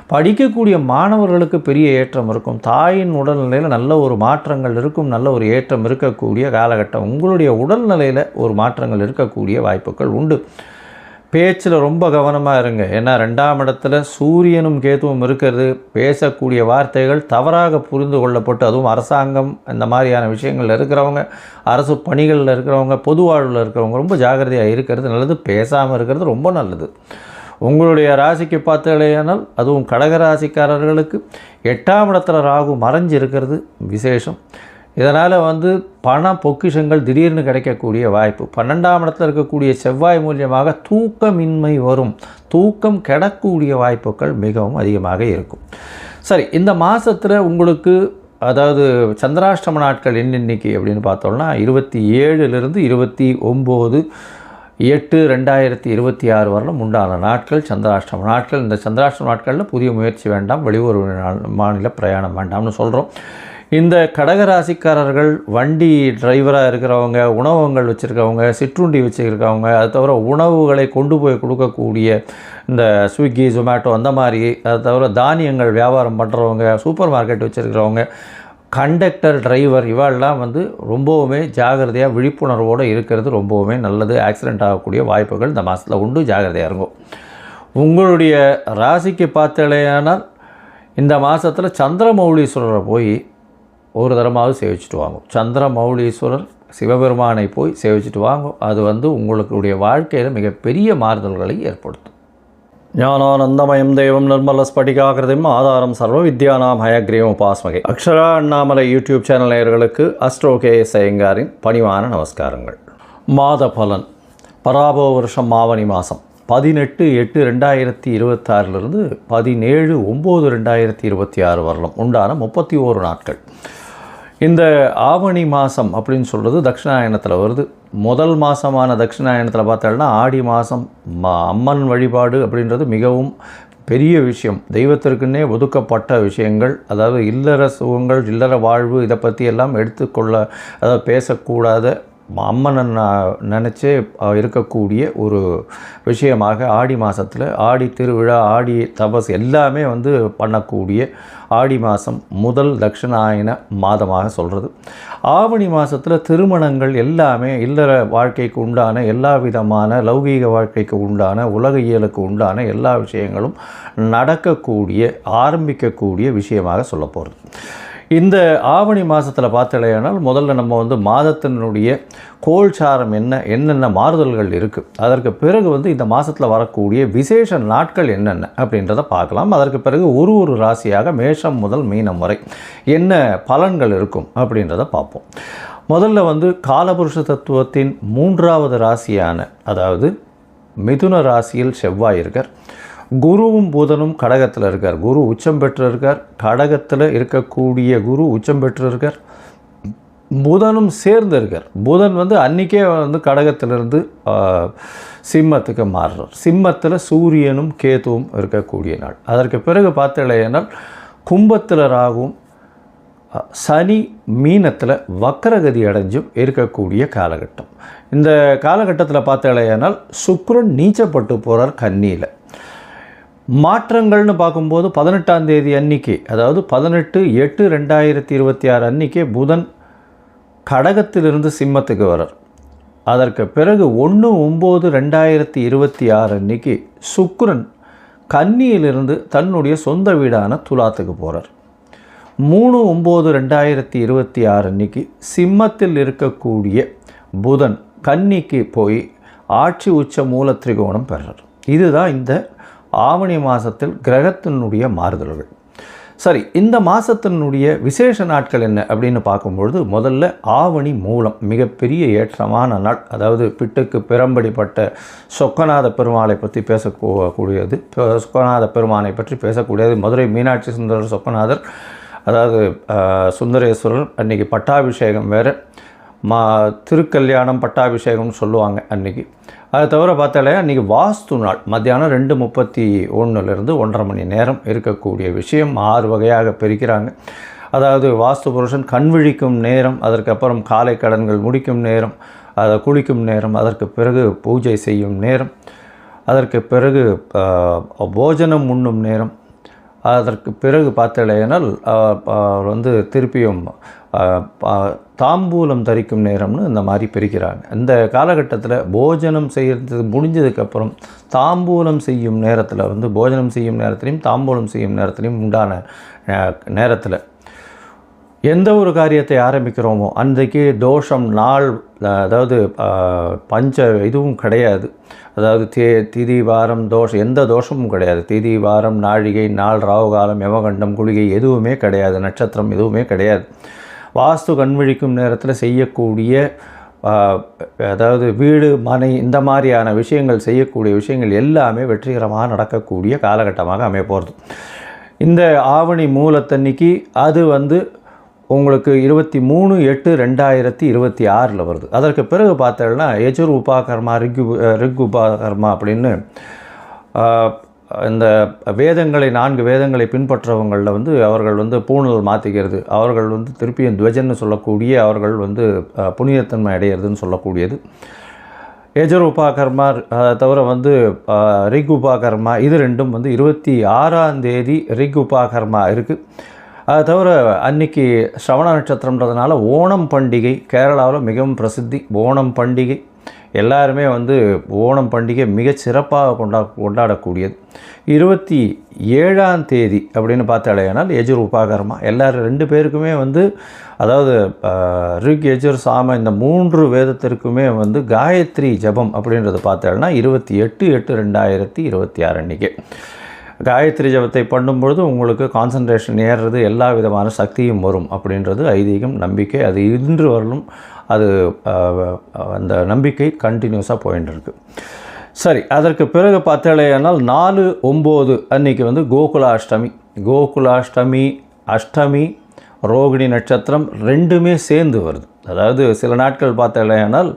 படிக்கக்கூடிய மாணவர்களுக்கு பெரிய ஏற்றம் இருக்கும். தாயின் உடல்நிலையில் நல்ல ஒரு மாற்றங்கள் இருக்கும், நல்ல ஒரு ஏற்றம் இருக்கக்கூடிய காலகட்டம். உங்களுடைய உடல்நிலையில் ஒரு மாற்றங்கள் இருக்கக்கூடிய வாய்ப்புகள் உண்டு. பேச்சில் ரொம்ப கவனமாக இருங்க. ஏன்னா 2ஆம் இடத்துல சூரியனும் கேதுவும் இருக்கிறது. பேசக்கூடிய வார்த்தைகள் தவறாக புரிந்து கொள்ளப்பட்டு, அதுவும் அரசாங்கம் இந்த மாதிரியான விஷயங்களில் இருக்கிறவங்க, அரசு பணிகளில் இருக்கிறவங்க, பொது வாழ்வில் இருக்கிறவங்க ரொம்ப ஜாக்கிரதையாக இருக்கிறது நல்லது. பேசாமல் இருக்கிறது ரொம்ப நல்லது. உங்களுடைய ராசிக்கு பார்த்தீங்களேயானால், அதுவும் கடகராசிக்காரர்களுக்கு 8ஆம் இடத்துல ராகு மறைஞ்சு இருக்கிறது விசேஷம். இதனால் பண பொக்கிஷங்கள் திடீர்னு கிடைக்கக்கூடிய வாய்ப்பு. 12ஆம் இடத்துல இருக்கக்கூடிய செவ்வாய் மூலியமாக தூக்கமின்மை வரும். தூக்கம் கெடக்கூடிய வாய்ப்புகள் மிகவும் அதிகமாக இருக்கும். சரி, இந்த மாதத்தில் உங்களுக்கு அதாவது சந்திராஷ்டம நாட்கள் இன்னைக்கு அப்படின்னு பார்த்தோம்னா 27லிருந்து 29/8/2026 வரலும் உண்டான நாட்கள் சந்திராஷ்டம நாட்கள். இந்த சந்திராஷ்டம நாட்களில் புதிய முயற்சி வேண்டாம், வெளியூர் மாநில பிரயாணம் வேண்டாம்னு சொல்கிறோம். இந்த கடகராசிக்காரர்கள் வண்டி டிரைவராக இருக்கிறவங்க, உணவகங்கள் வச்சுருக்கவங்க, சிற்றுண்டி வச்சுருக்கவங்க, அது தவிர உணவுகளை கொண்டு போய் கொடுக்கக்கூடிய இந்த ஸ்விக்கி, ஜொமேட்டோ அந்த மாதிரி, அது தவிர தானியங்கள் வியாபாரம் பண்ணுறவங்க, சூப்பர் மார்க்கெட் வச்சுருக்கிறவங்க, கண்டக்டர், டிரைவர் இவாளெல்லாம் ரொம்பவுமே ஜாகிரதையாக விழிப்புணர்வோடு இருக்கிறது ரொம்பவுமே நல்லது. ஆக்சிடெண்ட் ஆகக்கூடிய வாய்ப்புகள் இந்த மாதத்தில் உண்டு. ஜாகிரதையாக இருக்கும். உங்களுடைய ராசிக்கு பார்த்தலையானால் இந்த மாதத்தில் சந்திரமௌலீஸ்வரரை போய் ஒரு தரமாவது சேவிச்சுட்டு வாங்க. சந்திரமௌலீஸ்வரர் சிவபெருமானை போய் சேவிச்சுட்டு வாங்க. அது உங்களுடைய வாழ்க்கையில் மிகப்பெரிய மாறுதல்களை ஏற்படுத்தும். ஞானானந்தமயம் தேவம் நிர்மலஸ்படிகாகிருதிம் ஆதாரம் சர்வ வித்யானாம் ஹயக்ரீவம் உபாஸ்மகை. அக்ஷரா அண்ணாமலை யூடியூப் சேனல் நேயர்களுக்கு அஸ்ட்ரோ KS ஐயங்காரின் பணிவான நமஸ்காரங்கள். மாத பலன். பராபவ வருஷம் ஆவணி மாதம் 18/8/2026 17/9/2026 வரலும் உண்டான 31 நாட்கள். இந்த ஆவணி மாதம் அப்படின்னு சொல்கிறது தட்சிணாயனத்தில் வருது. முதல் மாதமான தட்சிணாயனத்தில் பார்த்தோம்னா ஆடி மாதம் அம்மன் வழிபாடு அப்படின்றது மிகவும் பெரிய விஷயம். தெய்வத்திற்குன்னே ஒதுக்கப்பட்ட விஷயங்கள். அதாவது இல்லற சுகங்கள், இல்லற வாழ்வு, இதை பற்றி எல்லாம் எடுத்துக்கொள்ள, அதாவது பேசக்கூடாத அம்மனை நினச்சே இருக்கக்கூடிய ஒரு விஷயமாக ஆடி மாதத்தில் ஆடி திருவிழா, ஆடி தபஸ் எல்லாமே பண்ணக்கூடிய ஆடி மாதம் முதல் தட்சிணாயன மாதமாக சொல்கிறது. ஆவணி மாதத்தில் திருமணங்கள் எல்லாமே இல்லற வாழ்க்கைக்கு உண்டான எல்லா விதமான லௌகீக வாழ்க்கைக்கு உண்டான உலக இயலுக்கு உண்டான எல்லா விஷயங்களும் நடக்கக்கூடிய ஆரம்பிக்கக்கூடிய விஷயமாக சொல்ல போகிறது. இந்த ஆவணி மாதத்தில் பார்த்தலையானால் முதல்ல நம்ம மாதத்தினுடைய கோல்சாரம் என்னென்ன மாறுதல்கள் இருக்குது, அதற்கு பிறகு இந்த மாதத்தில் வரக்கூடிய விசேஷ நாட்கள் என்னென்ன அப்படின்றத பார்க்கலாம். அதற்கு பிறகு ஒரு ராசியாக மேஷம் முதல் மீனம் வரை என்ன பலன்கள் இருக்கும் அப்படின்றத பார்ப்போம். முதல்ல காலபுருஷ தத்துவத்தின் 3வது ராசியான அதாவது மிதுன ராசியில் செவ்வாய் இருக்கார். குருவும் புதனும் கடகத்தில் இருக்கார். குரு உச்சம் பெற்று இருக்கார். கடகத்தில் இருக்கக்கூடிய குரு உச்சம் பெற்று இருக்கார். புதனும் சேர்ந்து இருக்கார். புதன் அன்றைக்கே கடகத்திலிருந்து சிம்மத்துக்கு மாறுறார். சிம்மத்தில் சூரியனும் கேதுவும் இருக்கக்கூடிய நாள். அதற்கு பிறகு பார்த்தலையானால் கும்பத்தில் ராகுவும் சனி மீனத்தில் வக்கரகதி அடைஞ்சும் இருக்கக்கூடிய காலகட்டம். இந்த காலகட்டத்தில் பார்த்தலையானால் சுக்கிரன் நீச்சப்பட்டு போகிறார் கன்னியில். மாற்றங்கள்னு பார்க்கும்போது 18ஆம் தேதி அன்றைக்கி, அதாவது 18/8/2026 அன்றைக்கே புதன் கடகத்திலிருந்து சிம்மத்துக்கு வரார். அதற்கு பிறகு 1/9/2026 அன்றைக்கி சுக்கிரன் கன்னியிலிருந்து தன்னுடைய சொந்த வீடான துலாத்துக்கு போகிறார். 3/9/2026 அன்றைக்கி சிம்மத்தில் இருக்கக்கூடிய புதன் கன்னிக்கு போய் ஆட்சி உச்ச மூல திரிகோணம் பெறார். இதுதான் இந்த ஆவணி மாதத்தில் கிரகத்தினுடைய மாறுதல்கள். சரி, இந்த மாதத்தினுடைய விசேஷ நாட்கள் என்ன அப்படின்னு பார்க்கும்பொழுது முதல்ல ஆவணி மூலம் மிகப்பெரிய ஏற்றமான நாள். அதாவது பிட்டுக்கு பிறம்படிப்பட்ட சொக்கநாத பெருமாளை பற்றி பேசக்கூடியது. சொக்கநாத பெருமானை பற்றி பேசக்கூடியது. மதுரை மீனாட்சி சுந்தரர் சொக்கநாதர், அதாவது சுந்தரேஸ்வரர். அன்றைக்கி பட்டாபிஷேகம் வேறு, திருக்கல்யாணம் பட்டாபிஷேகம்னு சொல்லுவாங்க அன்றைக்கி. அதை தவிர பார்த்தாலே அன்றைக்கி வாஸ்து நாள். மத்தியானம் 2:31 1:30 மணி நேரம் இருக்கக்கூடிய விஷயம் 6 வகையாக பிரிக்கிறாங்க. அதாவது வாஸ்து புருஷன் கண் விழிக்கும் நேரம், அதற்கப்புறம் காலை கடன்கள் முடிக்கும் நேரம், அதை குளிக்கும் நேரம், அதற்கு பிறகு பூஜை செய்யும் நேரம், அதற்கு பிறகு போஜனம் உண்ணும் நேரம், அதற்கு பிறகு பார்த்தலையானால் அவர் வந்து திருப்பியும் தாம்பூலம் தரிக்கும் நேரம்னு இந்த மாதிரி பிரிக்கிறாங்க. இந்த காலகட்டத்தில் போஜனம் செய்கிறது முடிஞ்சதுக்கப்புறம் தாம்பூலம் செய்யும் நேரத்தில் வந்து போஜனம் செய்யும் நேரத்துலையும் தாம்பூலம் செய்யும் நேரத்துலையும் உண்டான நேரத்தில் எந்த ஒரு காரியத்தை ஆரம்பிக்கிறோமோ அன்றைக்கு தோஷம் நாள், அதாவது இதுவும் கிடையாது. அதாவது திதி வாரம் தோஷம், எந்த தோஷமும் கிடையாது. திதி வாரம் நாழிகை நாள் ராவுகாலம் யமகண்டம் குளிகை எதுவுமே கிடையாது. நட்சத்திரம் எதுவுமே கிடையாது. வாஸ்து கண்விழிக்கும் நேரத்தில் செய்யக்கூடிய அதாவது வீடு மனை இந்த மாதிரியான விஷயங்கள் செய்யக்கூடிய விஷயங்கள் எல்லாமே வெற்றிகரமாக நடக்கக்கூடிய காலகட்டமாக அமைய போகிறது. இந்த ஆவணி மூலத்தன்னைக்கு அது வந்து உங்களுக்கு 23/8/2026 வருது. அதற்கு பிறகு பார்த்தோம்னா யஜுர் உபாகர்மா ரிக் உபாகர்மா அப்படின்னு இந்த வேதங்களை 4 வேதங்களை பின்பற்றவங்களில் வந்து அவர்கள் வந்து பூணல் மாற்றிக்கிறது, அவர்கள் வந்து திருப்பியும் துவஜன்னு சொல்லக்கூடிய அவர்கள் வந்து புனிதத்தன்மை அடையிறதுன்னு சொல்லக்கூடியது. யஜுர் உபாகர்மா தவிர வந்து ரிக் உபாகர்மா இது ரெண்டும் வந்து 26ஆம் தேதி ரிக் உபாகர்மா இருக்குது. அது தவிர அன்றைக்கி ஸ்ரவண நட்சத்திரம்ன்றதுனால ஓணம் பண்டிகை கேரளாவில் மிகவும் பிரசித்தி. ஓணம் பண்டிகை எல்லாருமே வந்து ஓணம் பண்டிகை மிகச் சிறப்பாக கொண்டாடக்கூடியது. 27ஆம் தேதி அப்படின்னு பார்த்தாலேனால் யஜுர் உபாகர்மா எல்லாரும் 2 பேருக்குமே வந்து அதாவது ரிக் யஜுர் சாம இந்த 3 வேதத்திற்குமே வந்து காயத்ரி ஜபம் அப்படின்றது பார்த்தாலேனா 28/8/2026 அன்றைக்கி காயத்ரி ஜபத்தை பண்ணும்பொழுது உங்களுக்கு கான்சன்ட்ரேஷன் ஏறுறது, எல்லா விதமான சக்தியும் வரும் அப்படின்றது ஐதீகம், நம்பிக்கை. அது இன்று வரலும் அது அந்த நம்பிக்கை கண்டினியூஸாக போயின்னு இருக்குது. சரி, அதற்கு பிறகு பார்த்தாலேனால் 4/9 அன்றைக்கி வந்து கோகுலாஷ்டமி அஷ்டமி ரோகிணி நட்சத்திரம் ரெண்டுமே சேர்ந்து வருது. அதாவது சில நாட்கள் பார்த்தாலேனால்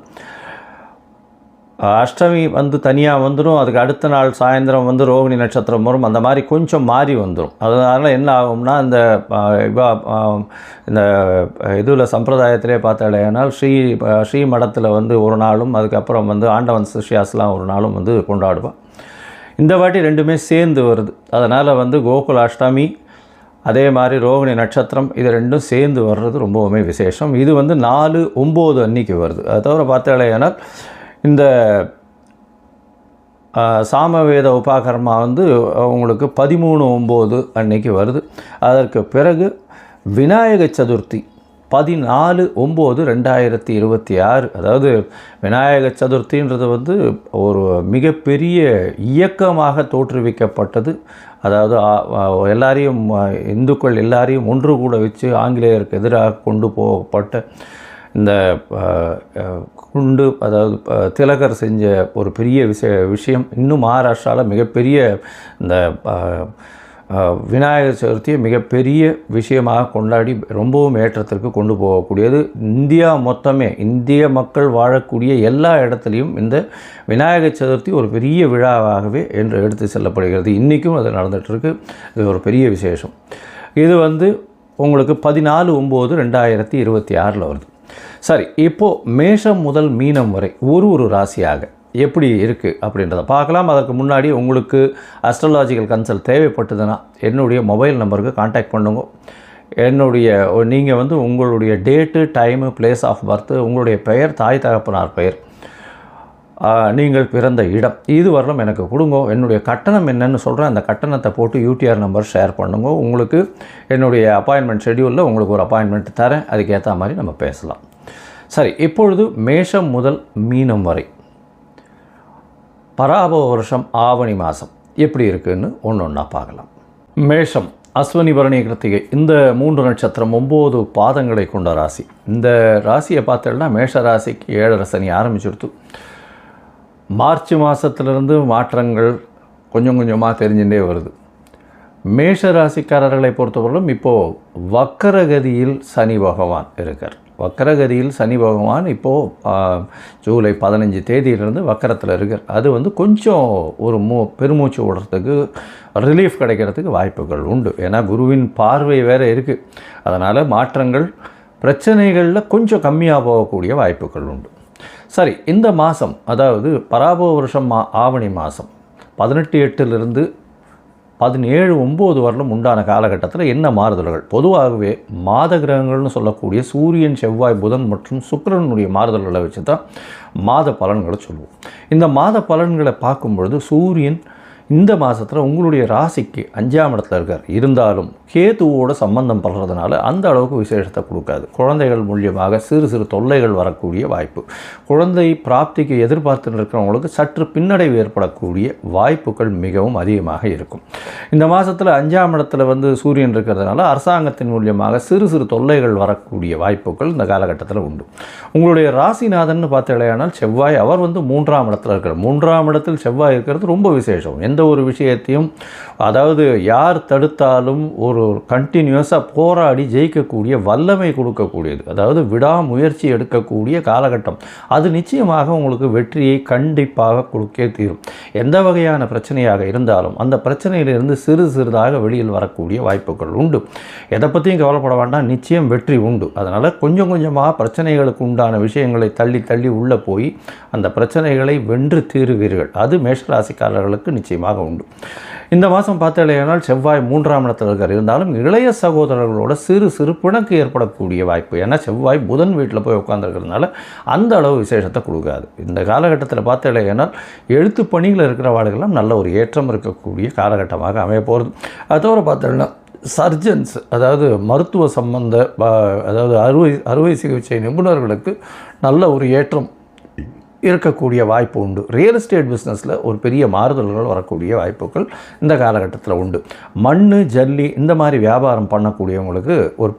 அஷ்டமி வந்து தனியாக வந்துடும், அதுக்கு அடுத்த நாள் சாயந்தரம் வந்து ரோகிணி நட்சத்திரம் வரும். அந்த மாதிரி கொஞ்சம் மாறி வந்துடும். அதனால் என்ன ஆகும்னா இந்த இதில் சம்பிரதாயத்திலே பார்த்தாலேனால் ஸ்ரீ மடத்தில் வந்து ஒரு நாளும் அதுக்கப்புறம் வந்து ஆண்டவன் சிஷ்யாஸ்லாம் ஒரு நாளும் வந்து கொண்டாடுவான். இந்த வாட்டி ரெண்டுமே சேர்ந்து வருது. அதனால் வந்து கோகுலாஷ்டமி அதே மாதிரி ரோகிணி நட்சத்திரம் இது ரெண்டும் சேர்ந்து வர்றது ரொம்பவுமே விசேஷம். இது வந்து 4/9 அன்றைக்கி வருது. அது தவிர பார்த்தாலேனால் இந்த சாமவேத உபாகர்மா வந்து உங்களுக்கு 13/9 அன்னைக்கு வருது. அதற்கு பிறகு விநாயக சதுர்த்தி 14/9/2026. அதாவது விநாயக சதுர்த்தின்றது வந்து ஒரு மிகப்பெரிய இயக்கமாக தோற்றுவிக்கப்பட்டது. அதாவது எல்லாரையும் இந்துக்கள் எல்லாரையும் ஒன்று கூட வச்சு ஆங்கிலேயருக்கு எதிராக கொண்டு போகப்பட்ட இந்த குண்டு, அதாவது திலகர் செஞ்ச ஒரு பெரிய விஷயம். இன்னும் மகாராஷ்டிராவில் மிகப்பெரிய இந்த விநாயகர் சதுர்த்தியை மிகப்பெரிய விஷயமாக கொண்டாடி ரொம்பவும் ஏற்றத்திற்கு கொண்டு போகக்கூடியது. இந்தியா மொத்தமே, இந்திய மக்கள் வாழக்கூடிய எல்லா இடத்துலையும் இந்த விநாயகர் சதுர்த்தி ஒரு பெரிய விழாவாகவே என்று எடுத்து செல்லப்படுகிறது. இன்றைக்கும் அது நடந்துகிட்ருக்கு. இது ஒரு பெரிய விசேஷம். இது வந்து உங்களுக்கு 14/9/2026 வருது. சரி, இப்போது மேஷம் முதல் மீனம் வரை ஒரு ராசியாக எப்படி இருக்குது அப்படின்றத பார்க்கலாம். அதற்கு முன்னாடி உங்களுக்கு அஸ்ட்ராலாஜிக்கல் கன்சல்ட் தேவைப்பட்டதுன்னா என்னுடைய மொபைல் நம்பருக்கு கான்டாக்ட் பண்ணுங்க. நீங்கள் வந்து உங்களுடைய date, time, place of birth, உங்களுடைய பெயர், தாய் தகப்பனார் பெயர், நீங்கள் பிறந்த இடம், இது வரலும் எனக்கு கொடுங்க. என்னுடைய கட்டணம் என்னன்னு சொல்கிறேன். அந்த கட்டணத்தை போட்டு யூடிஆர் நம்பர் ஷேர் பண்ணுங்க. உங்களுக்கு என்னுடைய அப்பாயின்மெண்ட் ஷெடியூலில் உங்களுக்கு ஒரு அப்பாயின்மெண்ட் தரேன். அதுக்கேற்ற மாதிரி நம்ம பேசலாம். சரி, இப்பொழுது மேஷம் முதல் மீனம் வரை பராபவ வருஷம் ஆவணி மாதம் எப்படி இருக்குதுன்னு ஒன்றா பார்க்கலாம். மேஷம் அஸ்வினி பரணி கிருத்திகை இந்த 3 நட்சத்திரம் 9 பாதங்களை கொண்ட ராசி. இந்த ராசியை பார்த்தோம்னா மேஷ ராசிக்கு 7 சனி ஆரம்பிச்சுடுத்து. மார்ச் மாதத்திலிருந்து மாற்றங்கள் கொஞ்சம் கொஞ்சமாக தெரிஞ்சுட்டே வருது. மேஷ ராசிக்காரர்களை பொறுத்தவரையிலும் இப்போது வக்கரகதியில் சனி பகவான் இருக்கார். வக்கரகதியில் சனி பகவான் இப்போது ஜூலை 15 தேதியிலிருந்து வக்கரத்தில் இருக்கார். அது வந்து கொஞ்சம் ஒரு பெருமூச்சு விடுறதுக்கு, ரிலீஃப் கிடைக்கிறதுக்கு வாய்ப்புகள் உண்டு. ஏன்னா குருவின் பார்வை வேறு இருக்குது. அதனால் மாற்றங்கள், பிரச்சனைகளில் கொஞ்சம் கம்மியாக போகக்கூடிய வாய்ப்புகள் உண்டு. சரி, இந்த மாதம் அதாவது பராபவ வருஷம் ஆவணி மாதம் 18/8 17/9 வரலும் உண்டான காலகட்டத்தில் என்ன மாறுதல்கள்? பொதுவாகவே மாத கிரகங்கள்னு சொல்லக்கூடிய சூரியன், செவ்வாய், புதன் மற்றும் சுக்கிரனுடைய மாறுதல்களை வச்சு தான் மாத பலன்களை சொல்லுவோம். இந்த மாத பலன்களை பார்க்கும்பொழுது சூரியன் இந்த மாதத்தில் உங்களுடைய ராசிக்கு 5ஆம் இடத்துல இருக்கார். இருந்தாலும் கேதுவோட சம்பந்தம் படுறதுனால அந்த அளவுக்கு விசேஷத்தை கொடுக்காது. குழந்தைகள் மூலியமாக சிறு சிறு தொல்லைகள் வரக்கூடிய வாய்ப்பு, குழந்தை பிராப்திக்கு எதிர்பார்த்து இருக்கிறவங்களுக்கு சற்று பின்னடைவு ஏற்படக்கூடிய வாய்ப்புகள் மிகவும் அதிகமாக இருக்கும். இந்த மாதத்தில் 5ஆம் இடத்துல சூரியன் இருக்கிறதுனால அரசாங்கத்தின் மூலியமாக சிறு சிறு தொல்லைகள் வரக்கூடிய வாய்ப்புகள் இந்த காலகட்டத்தில் உண்டு. உங்களுடைய ராசிநாதன் பார்த்தீங்கன்னா செவ்வாய், அவர் 3ஆம் இடத்துல இருக்கிறார். 3ஆம் இடத்தில் செவ்வாய் இருக்கிறது ரொம்ப விசேஷம். எந்த ஒரு விஷயத்தையும், அதாவது யார் தடுத்தாலும் ஒரு கண்டினியூஸாக போராடி ஜெயிக்கக்கூடிய வல்லமை கொடுக்கக்கூடியது, அதாவது விடாமுயற்சி எடுக்கக்கூடிய காலகட்டம். அது நிச்சயமாக உங்களுக்கு வெற்றியை கண்டிப்பாக கொடுக்கே தீரும். எந்த வகையான பிரச்சனையாக இருந்தாலும் அந்த பிரச்சனையிலிருந்து சிறு சிறிதாக வெளியில் வரக்கூடிய வாய்ப்புகள் உண்டு. எதை பற்றியும் கவலைப்பட வேண்டாம், நிச்சயம் வெற்றி உண்டு. அதனால் கொஞ்சம் கொஞ்சமாக பிரச்சனைகளுக்கு உண்டான விஷயங்களை தள்ளி தள்ளி உள்ளே போய் அந்த பிரச்சனைகளை வென்று தீருவீர்கள். அது மேஷராசிக்காரர்களுக்கு நிச்சயமாக உண்டு. இந்த மாதம் பார்த்தீங்கன்னா செவ்வாய் 3ஆம் இடத்தில் இருக்கார். இருந்தாலும் இளைய சகோதரர்களோட சிறு சிறு பிணக்கு ஏற்படக்கூடிய வாய்ப்பு. ஏன்னா செவ்வாய் புதன் வீட்டில் போய் உட்காந்துருக்கிறதுனால அந்த அளவு விசேஷத்தை கொடுக்காது. இந்த காலகட்டத்தில் பார்த்தீங்கன்னா எழுத்து பணியில் இருக்கிறவாளுகெல்லாம் நல்ல ஒரு ஏற்றம் இருக்கக்கூடிய காலகட்டமாக அமைய போகிறது. அது தவிர பார்த்தீங்கன்னா சர்ஜன்ஸ், அதாவது மருத்துவ சம்பந்த, அதாவது அறுவை சிகிச்சை நிபுணர்களுக்கு நல்ல ஒரு ஏற்றம் இருக்கக்கூடிய வாய்ப்பு உண்டு. ரியல் எஸ்டேட் பிஸ்னஸில் ஒரு பெரிய மாறுதல்கள் வரக்கூடிய வாய்ப்புகள் இந்த காலகட்டத்தில் உண்டு. மண், ஜல்லி இந்த மாதிரி வியாபாரம் பண்ணக்கூடியவங்களுக்கு ஒரு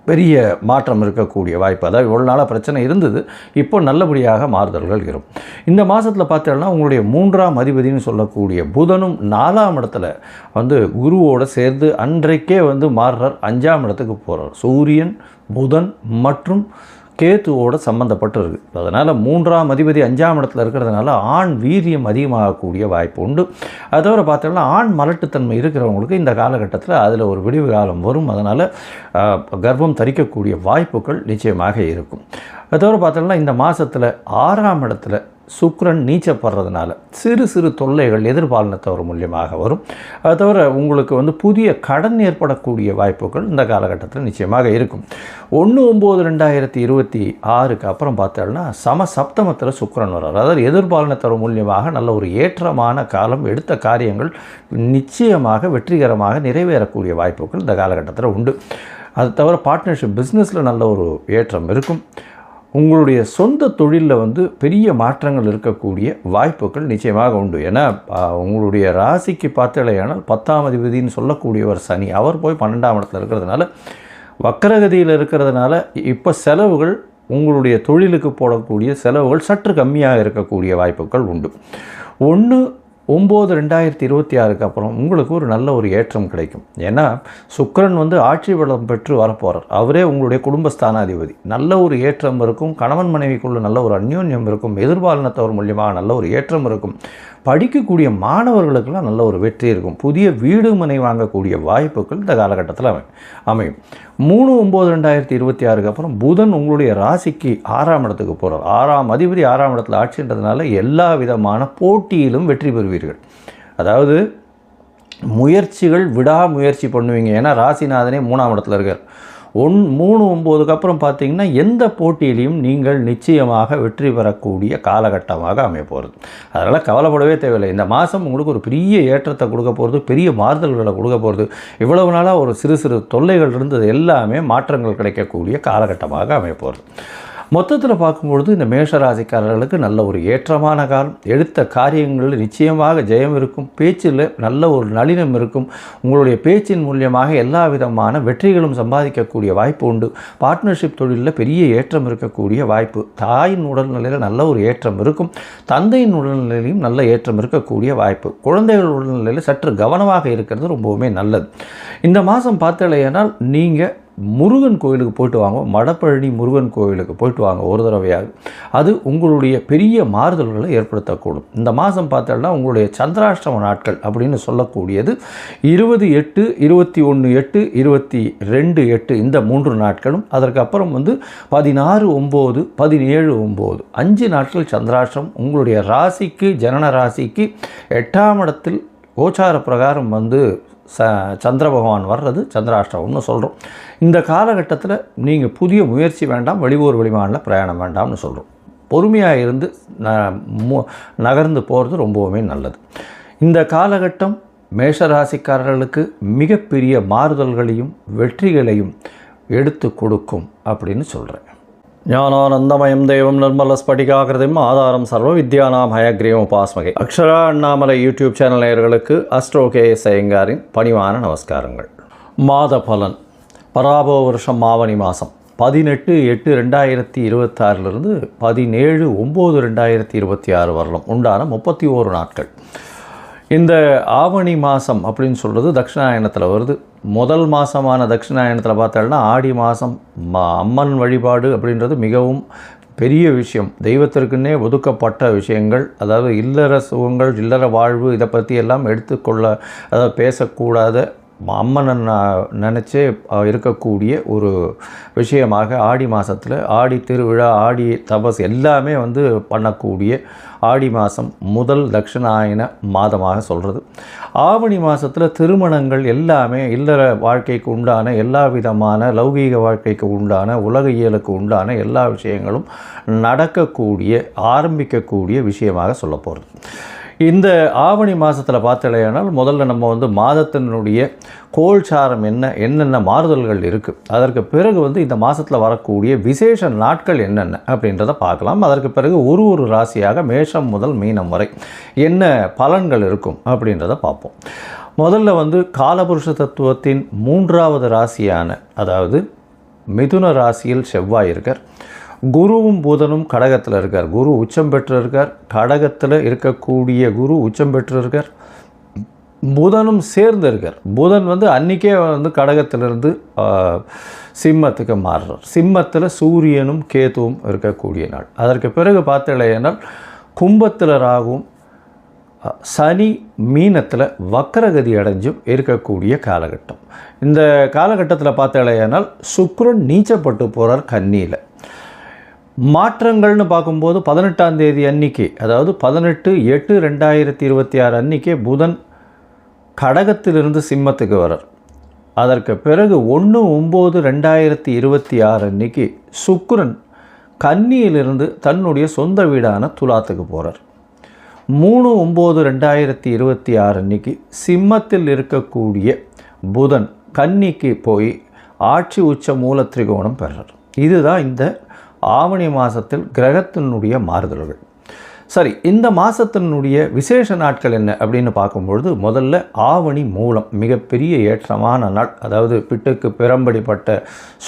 பெரிய மாற்றம் இருக்கக்கூடிய வாய்ப்பு. அதாவது இவ்வளோ நாளாக பிரச்சனை இருந்தது, இப்போ நல்லபடியாக மாறுதல்கள் இருக்கும். இந்த மாதத்தில் பார்த்தீங்கன்னா உங்களுடைய 3ஆம் அதிபதினு சொல்லக்கூடிய புதனும் 4ஆம் இடத்துல குருவோடு சேர்ந்து அன்றைக்கே மாறுறார். 5ஆம் இடத்துக்கு போகிறார். சூரியன், புதன் மற்றும் கேத்துவோடு சம்மந்தப்பட்டு இருக்குது. அதனால் 3ஆம் அதிபதி 5ஆம் இடத்துல இருக்கிறதுனால ஆண் வீரியம் அதிகமாகக்கூடிய வாய்ப்பு உண்டு. அது தவிர பார்த்தோம்னா ஆண் மலட்டுத்தன்மை இருக்கிறவங்களுக்கு இந்த காலகட்டத்தில் அதில் ஒரு விடிவு காலம் வரும். அதனால் கர்ப்பம் தரிக்கக்கூடிய வாய்ப்புகள் நிச்சயமாக இருக்கும். அது தவிர பார்த்தோம்னா இந்த மாதத்தில் 6ஆம் இடத்துல சுக்கிரன் நீச்சப்படுறதுனால சிறு சிறு தொல்லைகள் எதிர்பாலினத்தவர் மூலியமாக வரும். அது தவிர உங்களுக்கு புதிய கடன் ஏற்படக்கூடிய வாய்ப்புகள் இந்த காலகட்டத்தில் நிச்சயமாக இருக்கும். 1/9/2026 அப்புறம் பார்த்தோம்னா சப்தமத்தில் சுக்கிரன் வர்றார். அதாவது எதிர்பாலினத்தவர் மூலியமாக நல்ல ஒரு ஏற்றமான காலம், எடுத்த காரியங்கள் நிச்சயமாக வெற்றிகரமாக நிறைவேறக்கூடிய வாய்ப்புகள் இந்த காலகட்டத்தில் உண்டு. அது தவிர பார்ட்னர்ஷிப் பிஸ்னஸில் நல்ல ஒரு ஏற்றம் இருக்கும். உங்களுடைய சொந்த தொழிலில் பெரிய மாற்றங்கள் இருக்கக்கூடிய வாய்ப்புகள் நிச்சயமாக உண்டு. ஏன்னா உங்களுடைய ராசிக்கு பார்த்தலையானால் 10ஆம் அதிபதினு சொல்லக்கூடியவர் சனி, அவர் போய் 12ஆம் இடத்துல இருக்கிறதுனால, வக்கரகதியில் இருக்கிறதுனால இப்போ செலவுகள், உங்களுடைய தொழிலுக்கு போடக்கூடிய செலவுகள் சற்று கம்மியாக இருக்கக்கூடிய வாய்ப்புகள் உண்டு. 1/9/2026 அப்புறம் உங்களுக்கு ஒரு நல்ல ஒரு ஏற்றம் கிடைக்கும். ஏன்னா சுக்கிரன் ஆட்சி பலம் பெற்று வரப்போகிறார். அவரே உங்களுடைய குடும்பஸ்தானாதிபதி. நல்ல ஒரு ஏற்றம் இருக்கும். கணவன் மனைவிக்குள்ள நல்ல ஒரு அந்யோன்யம் இருக்கும். எதிர்பாலினத்தவர் மூலியமாக நல்ல ஒரு ஏற்றம் இருக்கும். படிக்கக்கூடிய மாணவர்களுக்கெல்லாம் நல்ல ஒரு வெற்றி இருக்கும். புதிய வீடு மனை வாங்கக்கூடிய வாய்ப்புகள் இந்த காலகட்டத்தில் அமையும். 3/9/2026 அப்புறம் புதன் உங்களுடைய ராசிக்கு 6ஆம் இடத்துக்கு போகிறார். 6ஆம் அதிபதி 6ஆம் இடத்துல ஆட்சின்றதுனால எல்லா விதமான போட்டியிலும் வெற்றி பெறுவீர்கள். அதாவது முயற்சிகள், விடாமுயற்சி பண்ணுவீங்க. ஏன்னா ராசிநாதனே 3ஆம் இடத்துல இருக்கார். 3/9 அப்புறம் பார்த்தீங்கன்னா எந்த போட்டியிலையும் நீங்கள் நிச்சயமாக வெற்றி பெறக்கூடிய காலகட்டமாக அமைய போகிறது. அதனால் கவலைப்படவே தேவையில்லை. இந்த மாதம் உங்களுக்கு ஒரு பெரிய ஏற்றத்தை கொடுக்க போகிறது, பெரிய மாறுதல்களை கொடுக்க போகிறது. இவ்வளவு நாளாக ஒரு சிறு சிறு தொல்லைகள் இருந்தது எல்லாமே மாற்றங்கள் கிடைக்கக்கூடிய காலகட்டமாக அமைய போகிறது. மொத்தத்தில் பார்க்கும்பொழுது இந்த மேஷராசிக்காரர்களுக்கு நல்ல ஒரு ஏற்றமான காலம். எடுத்த காரியங்களில் நிச்சயமாக ஜெயம் இருக்கும். பேச்சில் நல்ல ஒரு நளினம் இருக்கும். உங்களுடைய பேச்சின் மூலியமாக எல்லா விதமான வெற்றிகளும் சம்பாதிக்கக்கூடிய வாய்ப்பு உண்டு. பார்ட்னர்ஷிப் தொழிலில் பெரிய ஏற்றம் இருக்கக்கூடிய வாய்ப்பு. தாயின் உடல்நிலையில் நல்ல ஒரு ஏற்றம் இருக்கும். தந்தையின் உடல்நிலையிலும் நல்ல ஏற்றம் இருக்கக்கூடிய வாய்ப்பு. குழந்தைகள் உடல்நிலையில் சற்று கவனமாக இருக்கிறது ரொம்பவுமே நல்லது. இந்த மாதம் பார்த்தலையானால் நீங்கள் முருகன் கோயிலுக்கு போயிட்டு வாங்க. மடப்பழனி முருகன் கோயிலுக்கு போயிட்டு வாங்க ஒரு தடவையாக. அது உங்களுடைய பெரிய மாறுதல்களை ஏற்படுத்தக்கூடும். இந்த மாதம் பார்த்தோம்னா உங்களுடைய சந்திராஷ்டம நாட்கள் அப்படின்னு சொல்லக்கூடியது 20/8, 21/8, 22/8 இந்த 3 நாட்களும், அதற்கப்புறம் 16/9, 17/9 5 நாட்கள் சந்திராஷ்டம். உங்களுடைய ராசிக்கு, ஜனன ராசிக்கு 8ஆம் இடத்தில் கோச்சார பிரகாரம் சந்திர பகவான் வர்றது சந்திராஷ்டமம்னு சொல்கிறோம். இந்த காலகட்டத்தில் நீங்கள் புதிய முயற்சி வேண்டாம், வெளியூர் வெளிமாநில பிரயாணம் வேண்டாம்னு சொல்கிறோம். பொறுமையாக இருந்து நகர்ந்து போகிறது ரொம்பவுமே நல்லது. இந்த காலகட்டம் மேஷராசிக்காரர்களுக்கு மிகப்பெரிய மாறுதல்களையும் வெற்றிகளையும் எடுத்து கொடுக்கும் அப்படின்னு சொல்கிறேன். ஞானானந்தமயம் தேவம் நிர்மல ஸ்படிகாகிருதிம் ஆதாரம் சர்வ வித்யானாம் ஹயக்ரீவம் உபாஸ்மகை. அக்ஷரா அண்ணாமலை யூடியூப் சேனல் நேயர்களுக்கு அஸ்ட்ரோ கே.எஸ். ஐயங்காரின் பணிவான நமஸ்காரங்கள். மாத பலன். பராபவ வருஷம் ஆவணி மாதம் 18/8/2026 17/9/2026 வரலாம் உண்டான 31 நாட்கள். இந்த ஆவணி மாதம் அப்படின்னு சொல்கிறது தட்சிணாயனத்தில் வருது. முதல் மாதமான தட்சிணாயனத்தில் பார்த்தோம்னா ஆடி மாதம் அம்மன் வழிபாடு அப்படின்றது மிகவும் பெரிய விஷயம். தெய்வத்திற்குன்னே ஒதுக்கப்பட்ட விஷயங்கள், அதாவது இல்லற சுகங்கள், இல்லற வாழ்வு, இதை பற்றி எல்லாம் எடுத்துக்கொள்ள, அதாவது பேசக்கூடாத அம்மனை நினச்சே இருக்கக்கூடிய ஒரு விஷயமாக ஆடி மாதத்தில் ஆடி திருவிழா, ஆடி தபஸ் எல்லாமே பண்ணக்கூடிய ஆடி மாதம் முதல் தட்சிணாயன மாதமாக சொல்கிறது. ஆவணி மாதத்தில் திருமணங்கள் எல்லாமே இல்லற வாழ்க்கைக்கு உண்டான எல்லா விதமான லௌகீக வாழ்க்கைக்கு உண்டான உலக இயலுக்கு உண்டான எல்லா விஷயங்களும் நடக்கக்கூடிய ஆரம்பிக்கக்கூடிய விஷயமாக சொல்ல போகிறது. இந்த ஆவணி மாதத்தில் பார்த்தலையானால் முதல்ல நம்ம மாதத்தினுடைய கோல்சாரம் என்னென்ன மாறுதல்கள் இருக்குது, அதற்கு பிறகு இந்த மாதத்தில் வரக்கூடிய விசேஷ நாட்கள் என்னென்ன அப்படின்றத பார்க்கலாம். அதற்கு பிறகு ஒரு ராசியாக மேஷம் முதல் மீனம் வரை என்ன பலன்கள் இருக்கும் அப்படின்றத பார்ப்போம். முதல்ல காலபுருஷ தத்துவத்தின் 3வது ராசியான, அதாவது மிதுன ராசியில் செவ்வாய் இருக்கார். குருவும் புதனும் கடகத்தில் இருக்கார். குரு உச்சம் பெற்று இருக்கார். கடகத்தில் இருக்கக்கூடிய குரு உச்சம் பெற்று இருக்கார். புதனும் சேர்ந்து இருக்கார். புதன் அன்றைக்கே கடகத்திலிருந்து சிம்மத்துக்கு மாறுறார். சிம்மத்தில் சூரியனும் கேதுவும் இருக்கக்கூடிய நாள். அதற்கு பிறகு பார்த்தலையானால் கும்பத்தில் ராகுவும் சனி மீனத்தில் வக்கரகதி அடைஞ்சும் இருக்கக்கூடிய காலகட்டம். இந்த காலகட்டத்தில் பார்த்தலையானால் சுக்கிரன் நீச்சப்பட்டு போகிறார் கன்னியில். மாற்றங்கள்னு பார்க்கும்போது 18ஆம் தேதி அன்றைக்கி, அதாவது 18/8/2026 அன்றைக்கே புதன் கடகத்திலிருந்து சிம்மத்துக்கு வரார். அதற்கு பிறகு 1/9/2026 அன்றைக்கி சுக்கிரன் கன்னியிலிருந்து தன்னுடைய சொந்த வீடான துலாத்துக்கு போகிறார். 3/9/2026 அன்றைக்கி சிம்மத்தில் இருக்கக்கூடிய புதன் கன்னிக்கு போய் ஆட்சி உச்ச மூல திரிகோணம் பெறார். இதுதான் இந்த ஆவணி மாதத்தில் கிரகத்தினுடைய மாறுதல்கள். சரி, இந்த மாதத்தினுடைய விசேஷ நாட்கள் என்ன அப்படின்னு பார்க்கும்பொழுது முதல்ல ஆவணி மூலம் மிகப்பெரிய ஏற்றமான நாள். அதாவது பிட்டுக்கு பிறம்படிப்பட்ட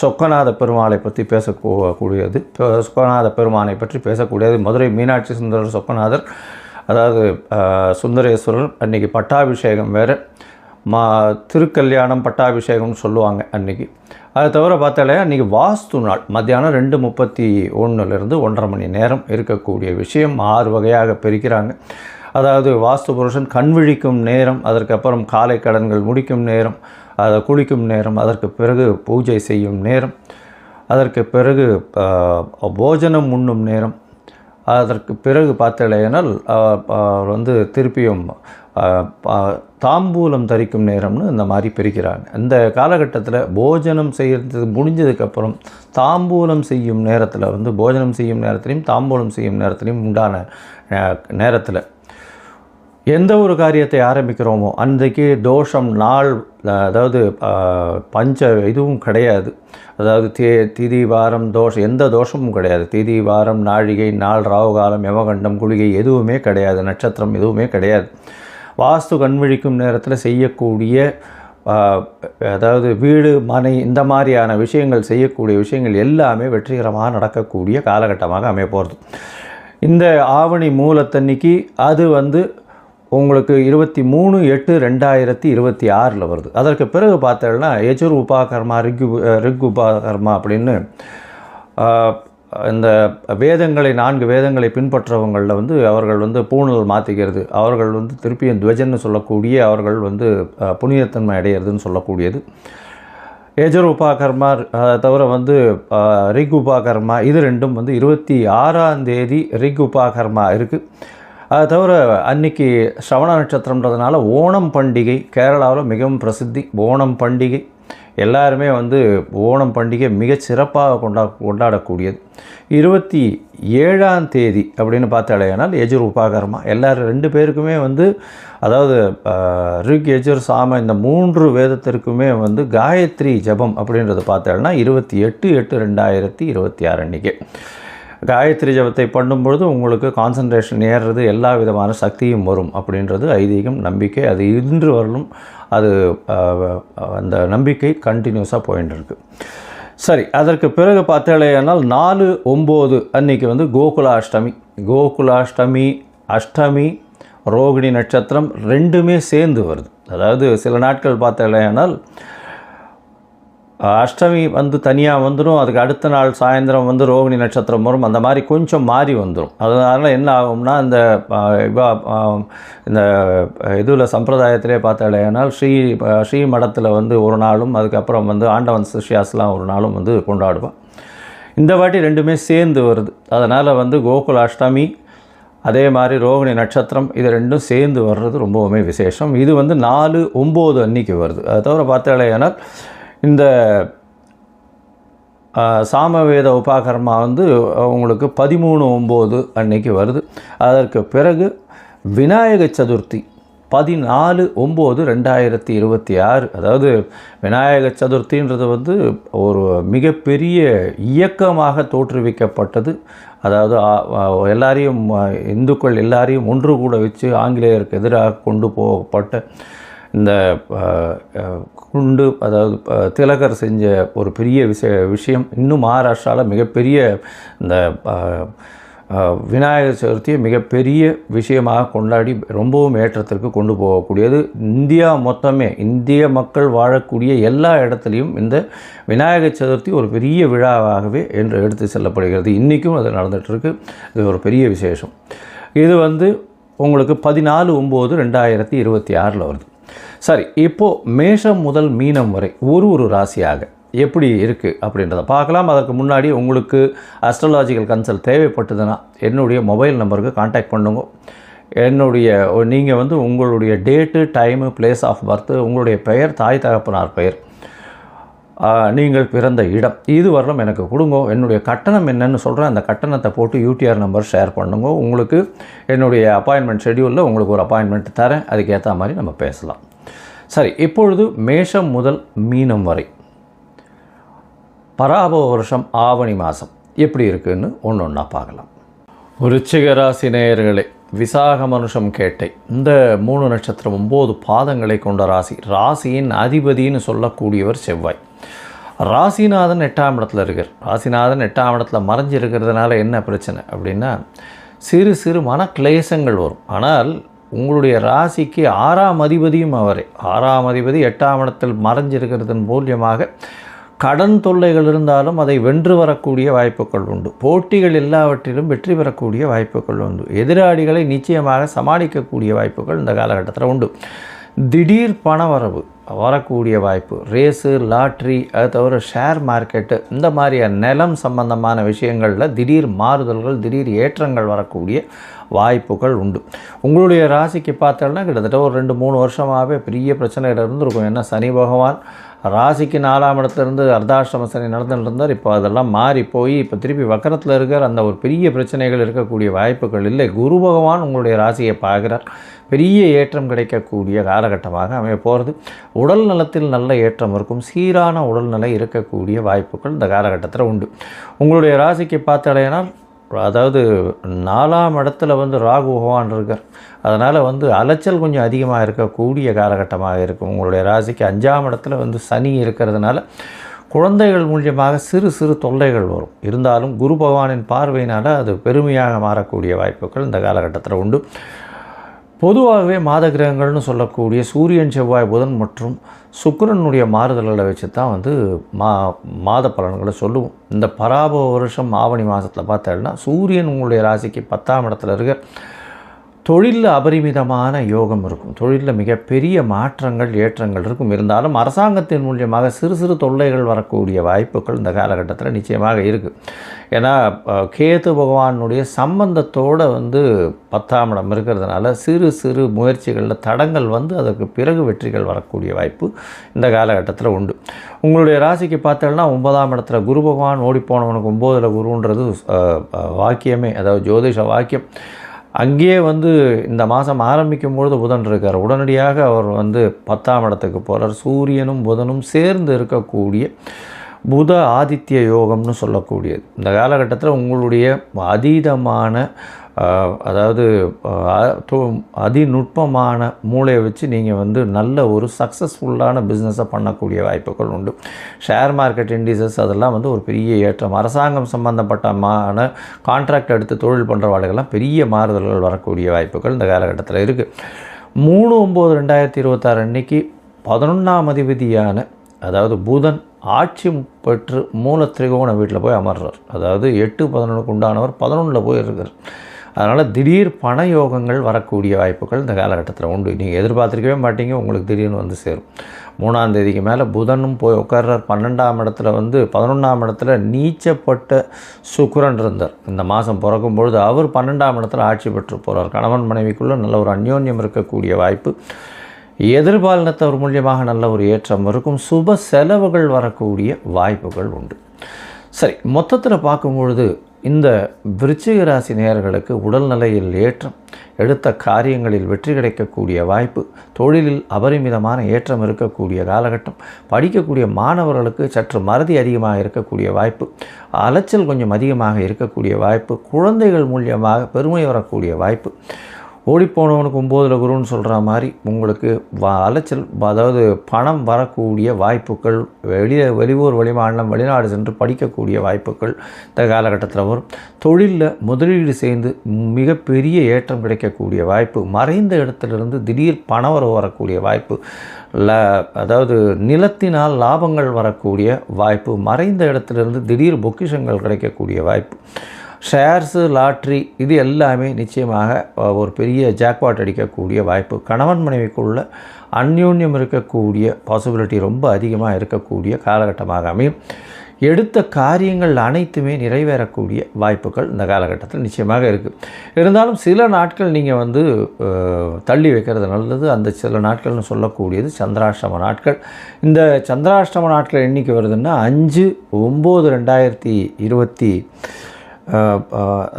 சொக்கநாத பெருமாளை பற்றி பேசக்கூடியது. சொக்கநாத பெருமானை பற்றி பேசக்கூடியது மதுரை மீனாட்சி சுந்தரர் சொக்கநாதர், அதாவது சுந்தரேஸ்வரர். அன்றைக்கி பட்டாபிஷேகம் வேறு, திருக்கல்யாணம் பட்டாபிஷேகம்னு சொல்லுவாங்க அன்றைக்கி. அதை தவிர பார்த்தாலே அன்றைக்கி வாஸ்து நாள். மத்தியானம் 2:31 1:30 மணி நேரம் இருக்கக்கூடிய விஷயம் 6 வகையாக பிரிக்கிறாங்க. அதாவது வாஸ்து புருஷன் கண் விழிக்கும் நேரம், அதற்கப்புறம் காலை கடன்கள் முடிக்கும் நேரம், அதை குளிக்கும் நேரம், அதற்கு பிறகு பூஜை செய்யும் நேரம், அதற்கு பிறகு போஜனம் உண்ணும் நேரம், அதற்கு பிறகு பார்த்தலையினால் திருப்பியும் தாம்பூலம் தரிக்கும் நேரம்னு இந்த மாதிரி பிரிக்கிறாங்க. இந்த காலகட்டத்தில் போஜனம் செய்கிறது முடிஞ்சதுக்கப்புறம் தாம்பூலம் செய்யும் நேரத்தில் போஜனம் செய்யும் நேரத்துலையும் தாம்பூலம் செய்யும் நேரத்துலையும் உண்டான நேரத்தில் எந்த ஒரு காரியத்தை ஆரம்பிக்கிறோமோ அன்றைக்கு தோஷம் நாள், அதாவது இதுவும் கிடையாது. அதாவது திதி வாரம் தோஷம், எந்த தோஷமும் கிடையாது. திதி வாரம் நாழிகை நாள் ராவுகாலம் யமகண்டம் குளிகை எதுவுமே கிடையாது. நட்சத்திரம் எதுவுமே கிடையாது. வாஸ்து கண்விழிக்கும் நேரத்தில் செய்யக்கூடிய, அதாவது வீடு மனை இந்த மாதிரியான விஷயங்கள் செய்யக்கூடிய விஷயங்கள் எல்லாமே வெற்றிகரமாக நடக்கக்கூடிய காலகட்டமாக அமைய போகிறது. இந்த ஆவணி மூலத்தன்னைக்கு அது உங்களுக்கு 23/8/2026 வருது. அதற்கு பிறகு பார்த்தோம்னா யஜுர் உபாகர்மா ரிக் உபாகர்மா அப்படின்னு இந்த வேதங்களை 4 வேதங்களை பின்பற்றவங்களில் அவர்கள் பூணல் மாற்றிக்கிறது, அவர்கள் திருப்பியும் துவஜன்னு சொல்லக்கூடிய, அவர்கள் புனிதத்தன்மை அடையிறதுன்னு சொல்லக்கூடியது. யஜுர் உபாகர்மா தவிர ரிக் உபாகர்மா, இது ரெண்டும் 26ஆம் தேதி ரிக் உபாகர்மா இருக்குது. அதை தவிர அன்றைக்கி ஸ்ரவண நட்சத்திரம்ன்றதுனால ஓணம் பண்டிகை கேரளாவில் மிகவும் பிரசித்தி. ஓணம் பண்டிகை எல்லாருமே வந்து ஓணம் பண்டிகை மிகச் சிறப்பாக கொண்டாடக்கூடியது. 27ஆம் தேதி அப்படின்னு பார்த்தாலேனால் யஜுர் உபாகர்மா எல்லாரும் 2 பேருக்குமே வந்து, அதாவது ரிக் யஜுர் சாம இந்த 3 வேதத்திற்குமே வந்து காயத்ரி ஜபம் அப்படின்றத பார்த்தாலும்னா 28/8/2026 அன்றைக்கி காயத்ரி ஜபத்தை பண்ணும்பொழுது உங்களுக்கு கான்சன்ட்ரேஷன் ஏறுறது, எல்லா விதமான சக்தியும் வரும் அப்படின்றது ஐதீகம், நம்பிக்கை. அது இன்று வரலும் அது அந்த நம்பிக்கை கண்டினியூஸாக போயின்னு இருக்குது. சரி, அதற்கு பிறகு பார்த்தாலேயானால் 4/9 அன்றைக்கி வந்து கோகுலாஷ்டமி, அஷ்டமி, ரோகிணி நட்சத்திரம் 2மே சேர்ந்து வருது. அதாவது சில நாட்கள் பார்த்தாலேயானால் அஷ்டமி வந்து தனியாக வந்துடும், அதுக்கு அடுத்த நாள் சாயந்தரம் வந்து ரோகிணி நட்சத்திரம் வரும், அந்த மாதிரி கொஞ்சம் மாறி வந்துடும். அதனால் என்ன ஆகும்னா இந்த இதில் சம்பிரதாயத்திலே பார்த்தாலேனால் ஸ்ரீ மடத்தில் வந்து ஒரு நாளும், அதுக்கப்புறம் வந்து ஆண்டவன் சிஷ்யாஸ்லாம் ஒரு நாளும் வந்து கொண்டாடுவான். இந்த வாட்டி 2மே சேர்ந்து வருது. அதனால் வந்து கோகுலாஷ்டமி அதே மாதிரி ரோகிணி நட்சத்திரம் இது 2ம் சேர்ந்து வர்றது ரொம்பவுமே விசேஷம். இது வந்து 4/9 அன்றைக்கி வருது. அதை தவிர பார்த்தாலேனால் இந்த சாமவேத உபாகர்மா வந்து உங்களுக்கு 13/9 அன்னைக்கு வருது. அதற்கு பிறகு விநாயக சதுர்த்தி 14/9/2026. அதாவது விநாயக சதுர்த்தின்றது வந்து ஒரு மிகப்பெரிய இயக்கமாக தோற்றுவிக்கப்பட்டது. அதாவது எல்லாரையும் இந்துக்கள் எல்லாரையும் ஒன்று கூட வச்சு ஆங்கிலேயருக்கு எதிராக கொண்டு போகப்பட்ட இந்த குண்டு, அதாவது திலகர் செஞ்ச ஒரு பெரிய விஷயம். இன்னும் மகாராஷ்டிராவில் மிகப்பெரிய இந்த விநாயகர் சதுர்த்தியை மிகப்பெரிய விஷயமாக கொண்டாடி ரொம்பவும் ஏற்றத்திற்கு கொண்டு போகக்கூடியது. இந்தியா மொத்தமே, இந்திய மக்கள் வாழக்கூடிய எல்லா இடத்துலையும் இந்த விநாயகர் சதுர்த்தி ஒரு பெரிய விழாவாகவே என்று எடுத்து செல்லப்படுகிறது. இன்றைக்கும் அது நடந்துகிட்ருக்கு. இது ஒரு பெரிய விசேஷம். இது வந்து உங்களுக்கு 14/9/2026 வருது. சரி, இப்போது மேஷம் முதல் மீனம் வரை ஒரு ராசியாக எப்படி இருக்குது அப்படின்றத பார்க்கலாம். அதற்கு முன்னாடி உங்களுக்கு அஸ்ட்ராலாஜிக்கல் கன்சல்ட் தேவைப்பட்டதுன்னா என்னுடைய மொபைல் நம்பருக்கு கான்டாக்ட் பண்ணுங்க. நீங்கள் வந்து உங்களுடைய date, time, place of birth, உங்களுடைய பெயர், தாய் தகப்பனார் பெயர், நீங்கள் பிறந்த இடம், இது வரலும் எனக்கு கொடுங்க. என்னுடைய கட்டணம் என்னன்னு சொல்கிறேன். அந்த கட்டணத்தை போட்டு யூடிஆர் நம்பர் ஷேர் பண்ணுங்க. உங்களுக்கு என்னுடைய அப்பாயின்மெண்ட் ஷெடியூலில் உங்களுக்கு ஒரு அப்பாயின்மெண்ட் தரேன். அதுக்கேற்ற மாதிரி நம்ம பேசலாம். சரி, இப்பொழுது மேஷம் முதல் மீனம் வரை பராபவ வருஷம் ஆவணி மாதம் எப்படி இருக்குதுன்னு ஒன்றா பார்க்கலாம். விருச்சிக ராசி நேயர்களே, விசாக மனுஷம் கேட்டை இந்த 3 நட்சத்திரம் 9 பாதங்களை கொண்ட ராசி. ராசியின் அதிபதின்னு சொல்லக்கூடியவர் செவ்வாய். ராசிநாதன் 8ஆம் இடத்துல இருக்கார். ராசிநாதன் 8ஆம் இடத்துல மறைஞ்சிருக்கிறதுனால என்ன பிரச்சனை அப்படின்னா, சிறு சிறு மன கிளேசங்கள் வரும். ஆனால் உங்களுடைய ராசிக்கு 6ஆம் அதிபதியும் அவரே. 6ஆம் அதிபதி 8ஆம் இடத்தில் மறைஞ்சிருக்கிறதன் மூலியமாக கடன் தொல்லைகள் இருந்தாலும் அதை வென்று வரக்கூடிய வாய்ப்புகள் உண்டு. போட்டிகள் எல்லாவற்றிலும் வெற்றி பெறக்கூடிய வாய்ப்புகள் உண்டு. எதிராளிகளை நிச்சயமாக சமாளிக்கக்கூடிய வாய்ப்புகள் இந்த காலகட்டத்தில் உண்டு. திடீர் பண வரக்கூடிய வாய்ப்பு, ரேஸு, லாட்ரி, அது தவிர ஷேர் மார்க்கெட்டு, இந்த மாதிரியான நிலம் சம்பந்தமான விஷயங்களில் திடீர் மாறுதல்கள், திடீர் ஏற்றங்கள் வரக்கூடிய வாய்ப்புகள் உண்டு. உங்களுடைய ராசிக்கு பார்த்தோம்னா கிட்டத்தட்ட ஒரு 2-3 வருஷமாகவே பெரிய பிரச்சனைகள் இருந்திருக்கும். ஏன்னா சனி பகவான் ராசிக்கு 4ஆம் இடத்துலேருந்து அர்த்தாஷ்டம சனி நடந்துட்டு இருந்தார். இப்போ அதெல்லாம் மாறி போய் இப்போ திருப்பி வக்கரத்தில் இருக்கிற அந்த ஒரு பெரிய பிரச்சனைகள் இருக்கக்கூடிய வாய்ப்புகள் இல்லை. குரு பகவான் உங்களுடைய ராசியை பார்க்குறார். பெரிய ஏற்றம் கிடைக்கக்கூடிய காலகட்டமாக அமைய போகிறது. உடல் நலத்தில் நல்ல ஏற்றம் இருக்கும். சீரான உடல்நிலை இருக்கக்கூடிய வாய்ப்புகள் இந்த காலகட்டத்தில் உண்டு. உங்களுடைய ராசிக்கு பார்த்தாலேனால், அதாவது 4ஆம் இடத்துல வந்து ராகு பகவான் இருக்கார். அதனால் வந்து அலைச்சல் கொஞ்சம் அதிகமாக இருக்கக்கூடிய காலகட்டமாக இருக்கும். உங்களுடைய ராசிக்கு 5ஆம் இடத்துல வந்து சனி இருக்கிறதுனால குழந்தைகள் மூலியமாக சிறு சிறு தொல்லைகள் வரும். இருந்தாலும் குரு பகவானின் பார்வையினால் அது பெருமையாக மாறக்கூடிய வாய்ப்புகள் இந்த காலகட்டத்தில் உண்டு. பொதுவாகவே மாத கிரகங்கள்னு சொல்லக்கூடிய சூரியன், செவ்வாய், புதன் மற்றும் சுக்கிரனுடைய மாறுதல்களை வச்சு தான் வந்து மாத பலன்களை சொல்லுவோம். இந்த பராபவ வருஷம் ஆவணி மாதத்தில் பார்த்தோம்னா சூரியன் உங்களுடைய ராசிக்கு 10ஆம் இடத்துல இருக்க தொழிலில் அபரிமிதமான யோகம் இருக்கும். தொழிலில் மிகப்பெரிய மாற்றங்கள் ஏற்றங்கள் இருக்கும். இருந்தாலும் அரசாங்கத்தின் மூலியமாக சிறு சிறு தொல்லைகள் வரக்கூடிய வாய்ப்புகள் இந்த காலகட்டத்தில் நிச்சயமாக இருக்குது. ஏன்னா கேது பகவானுடைய சம்பந்தத்தோடு 10ஆம் இடம் இருக்கிறதுனால சிறு சிறு முயற்சிகளில் தடங்கள் அதற்கு பிறகு வெற்றிகள் வரக்கூடிய வாய்ப்பு இந்த காலகட்டத்தில் உண்டு. உங்களுடைய ராசிக்கு பார்த்தோம்னா 9ஆம் இடத்துல குரு பகவான் ஓடிப்போனவனுக்கு 9ல் குருன்றது வாக்கியமே, அதாவது ஜோதிஷ வாக்கியம். அங்கேயே இந்த மாதம் ஆரம்பிக்கும் பொழுது புதன் இருக்கார். உடனடியாக அவர் 10ஆம் இடத்துக்கு போகிறார். சூரியனும் புதனும் சேர்ந்து இருக்கக்கூடிய புத ஆதித்ய யோகம்னு சொல்லக்கூடியது. இந்த காலகட்டத்தில் உங்களுடைய அதீதமான அதாவது அதிநுட்பமான மூளையை வச்சு நீங்கள் நல்ல ஒரு சக்ஸஸ்ஃபுல்லான பிஸ்னஸை பண்ணக்கூடிய வாய்ப்புகள் உண்டு. ஷேர் மார்க்கெட் இண்டிசஸ் அதெல்லாம் ஒரு பெரிய ஏற்றம். அரசாங்கம் சம்பந்தப்பட்டமான கான்ட்ராக்ட் எடுத்து தொழில் பண்ணுறவாளுகள்லாம் பெரிய மாறுதல்கள் வரக்கூடிய வாய்ப்புகள் இந்த காலகட்டத்தில் இருக்குது. 3/9/2026 அன்னைக்கு 11ஆம் அதிபதியான அதாவது புதன் ஆட்சி பெற்று மூல திரிகோண வீட்டில் போய் அமர்றார். அதாவது 8-11க்கு உண்டானவர் 11ல் போய் இருக்கார். அதனால் திடீர் பண யோகங்கள் வரக்கூடிய வாய்ப்புகள் இந்த காலகட்டத்தில் உண்டு. நீங்கள் எதிர்பார்த்துருக்கவே மாட்டீங்க, உங்களுக்கு திடீர்னு சேரும். 3ஆம் தேதிக்கு மேலே புதனும் போய் உட்கார்றார். 12ஆம் இடத்துல 11ஆம் இடத்துல நீச்சப்பட்ட சுக்கிரன் இருந்தார். இந்த மாதம் பிறக்கும் பொழுது அவர் 12ஆம் இடத்துல ஆட்சி பெற்று போகிறார். கணவன் மனைவிக்குள்ளே நல்ல ஒரு அந்யோன்யம் இருக்கக்கூடிய வாய்ப்பு, எதிர்பாலினத்தவர் மூலியமாக நல்ல ஒரு ஏற்றம் இருக்கும். சுப செலவுகள் வரக்கூடிய வாய்ப்புகள் உண்டு. சரி, மொத்தத்தில் பார்க்கும்பொழுது இந்த விருச்சிக ராசி நேயர்களுக்கு உடல்நிலையில் ஏற்றம், எடுத்த காரியங்களில் வெற்றி கிடைக்கக்கூடிய வாய்ப்பு, தொழிலில் அபரிமிதமான ஏற்றம் இருக்கக்கூடிய காலகட்டம், படிக்கக்கூடிய மாணவர்களுக்கு சற்று மறதி அதிகமாக இருக்கக்கூடிய வாய்ப்பு, அலைச்சல் கொஞ்சம் அதிகமாக இருக்கக்கூடிய வாய்ப்பு, குழந்தைகள் மூலியமாக பெருமை வரக்கூடிய வாய்ப்பு. ஓடிப்போனவனுக்கு 9ல் குருன்னு சொல்கிற மாதிரி உங்களுக்கு அலைச்சல், அதாவது பணம் வரக்கூடிய வாய்ப்புகள், வெளியூர் வெளிமாநிலம் வெளிநாடு சென்று படிக்கக்கூடிய வாய்ப்புகள் இந்த காலகட்டத்தில் வரும். தொழிலில் முதலீடு செய்து மிகப்பெரிய ஏற்றம் கிடைக்கக்கூடிய வாய்ப்பு, மறைந்த இடத்திலிருந்து திடீர் பணவரவு வரக்கூடிய வாய்ப்பு, அதாவது நிலத்தினால் லாபங்கள் வரக்கூடிய வாய்ப்பு, மறைந்த இடத்திலிருந்து திடீர் பொக்கிஷங்கள் கிடைக்கக்கூடிய வாய்ப்பு, ஷேர்ஸு லாட்ரி இது எல்லாமே நிச்சயமாக ஒரு பெரிய ஜாக்பாட் அடிக்கக்கூடிய வாய்ப்பு, கணவன் மனைவிக்குள்ள அந்யோன்யம் இருக்கக்கூடிய பாசிபிலிட்டி ரொம்ப அதிகமாக இருக்கக்கூடிய காலகட்டமாக அமையும். எடுத்த காரியங்கள் அனைத்துமே நிறைவேறக்கூடிய வாய்ப்புகள் இந்த காலகட்டத்தில் நிச்சயமாக இருக்குது. இருந்தாலும் சில நாட்கள் நீங்கள் தள்ளி வைக்கிறது நல்லது. அந்த சில நாட்கள்னு சொல்லக்கூடியது சந்திராஷ்டம நாட்கள். இந்த சந்திராஷ்டம நாட்கள் என்றைக்கு வருதுன்னா 5/9/2026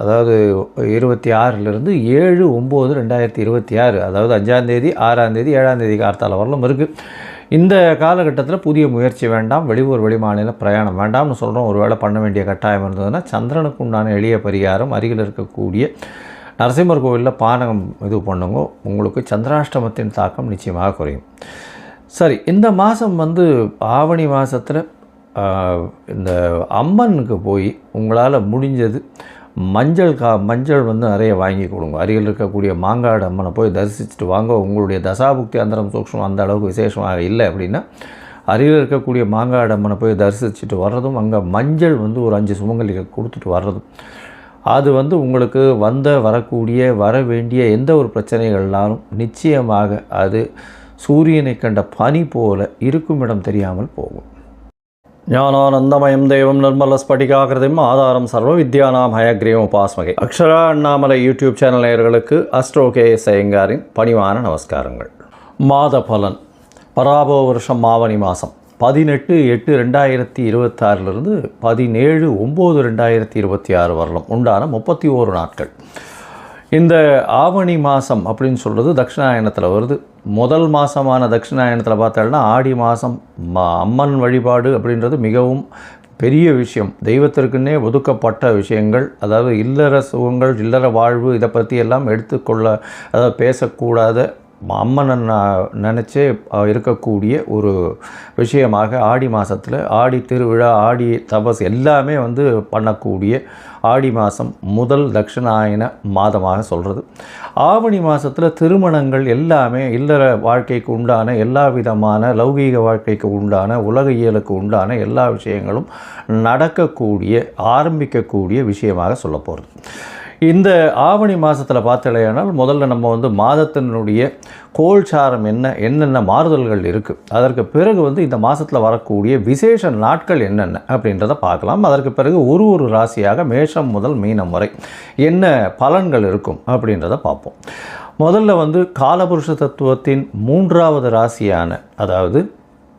அதாவது 26லிருந்து 7/9/2026 அதாவது 5ஆம் தேதி 6ஆம் தேதி 7ஆம் தேதி கார்த்தால வரலும் இருக்குது. இந்த காலகட்டத்தில் புதிய முயற்சி வேண்டாம், வெளியூர் வெளிமாநில பிரயாணம் வேண்டாம்னு சொல்கிறோம். ஒரு வேளை பண்ண வேண்டிய கட்டாயம் இருந்ததுன்னா சந்திரனுக்கு உண்டான எளிய பரிகாரம், அருகில் இருக்கக்கூடிய நரசிம்மர் கோவிலில் பானகம் இது பண்ணுங்க, உங்களுக்கு சந்திராஷ்டமத்தின் தாக்கம் நிச்சயமாக குறையும். சரி, இந்த மாதம் ஆவணி மாதத்தில் இந்த அம்மனுக்கு போய் உங்களால் முடிஞ்சது மஞ்சள் நிறைய வாங்கி கொடுங்க. அருகில் இருக்கக்கூடிய மாங்காடு அம்மனை போய் தரிசிச்சுட்டு வாங்க. உங்களுடைய தசாபுக்தி அந்தரம் சூக்ஷ்மம் அந்த அளவுக்கு விசேஷமாக இல்லை அப்படின்னா அருகில் இருக்கக்கூடிய மாங்காடு அம்மனை போய் தரிசிச்சுட்டு வர்றதும், அங்கே மஞ்சள் ஒரு 5 சுமங்கலிகள் கொடுத்துட்டு வர்றதும், அது உங்களுக்கு வரக்கூடிய வர வேண்டிய எந்த ஒரு பிரச்சனைகள்னாலும் நிச்சயமாக அது சூரியனை கண்ட பனி போல இருக்கும் இடம் தெரியாமல் போகும். ஞானானந்தமயம் தேவம் நிர்மல ஸ்படிகாகிருதிம் ஆதாரம் சர்வ வித்யானாம் ஹயக்ரீவம் உபாஸ்மகே. அக்ஷரா அண்ணாமலை யூடியூப் சேனல் நேயர்களுக்கு அஸ்ட்ரோ KS ஐயங்காரின் பணிவான நமஸ்காரங்கள். மாத பலன் பராபோ வருஷம் ஆவணி மாதம் 18/8/2026 17/9/2026 வரலாம் உண்டான 31 நாட்கள். இந்த ஆவணி மாதம் அப்படின்னு சொல்கிறது தட்சிணாயனத்தில் வருது. முதல் மாதமான தட்சிணாயனத்தில் பார்த்தோம்னா ஆடி மாதம் அம்மன் வழிபாடு அப்படின்றது மிகவும் பெரிய விஷயம். தெய்வத்திற்குன்னே ஒதுக்கப்பட்ட விஷயங்கள், அதாவது இல்லற சுகங்கள், இல்லற வாழ்வு, இதை பற்றி எல்லாம் எடுத்துக்கொள்ள, அதாவது பேசக்கூடாத அம்மனை நினச்சே இருக்கக்கூடிய ஒரு விஷயமாக ஆடி மாதத்தில் ஆடி திருவிழா, ஆடி தபஸ் எல்லாமே பண்ணக்கூடிய ஆடி மாதம் முதல் தட்சிணாயன மாதமாக சொல்கிறது. ஆவணி மாதத்தில் திருமணங்கள் எல்லாமே இல்லற வாழ்க்கைக்கு உண்டான எல்லா விதமான லௌகீக வாழ்க்கைக்கு உண்டான உலக இயலுக்கு உண்டான எல்லா விஷயங்களும் நடக்கக்கூடிய ஆரம்பிக்கக்கூடிய விஷயமாக சொல்ல போகிறது. இந்த ஆவணி மாதத்தில் பார்த்தலையானால் முதல்ல நம்ம வந்து மாதத்தினுடைய கோல்சாரம் என்னென்ன மாறுதல்கள் இருக்குது, அதற்கு பிறகு வந்து இந்த மாதத்தில் வரக்கூடிய விசேஷ நாட்கள் என்னென்ன அப்படின்றத பார்க்கலாம். அதற்கு பிறகு ஒரு ராசியாக மேஷம் முதல் மீனம் வரை என்ன பலன்கள் இருக்கும் அப்படின்றத பார்ப்போம். முதல்ல வந்து காலபுருஷ தத்துவத்தின் 3வது ராசியான, அதாவது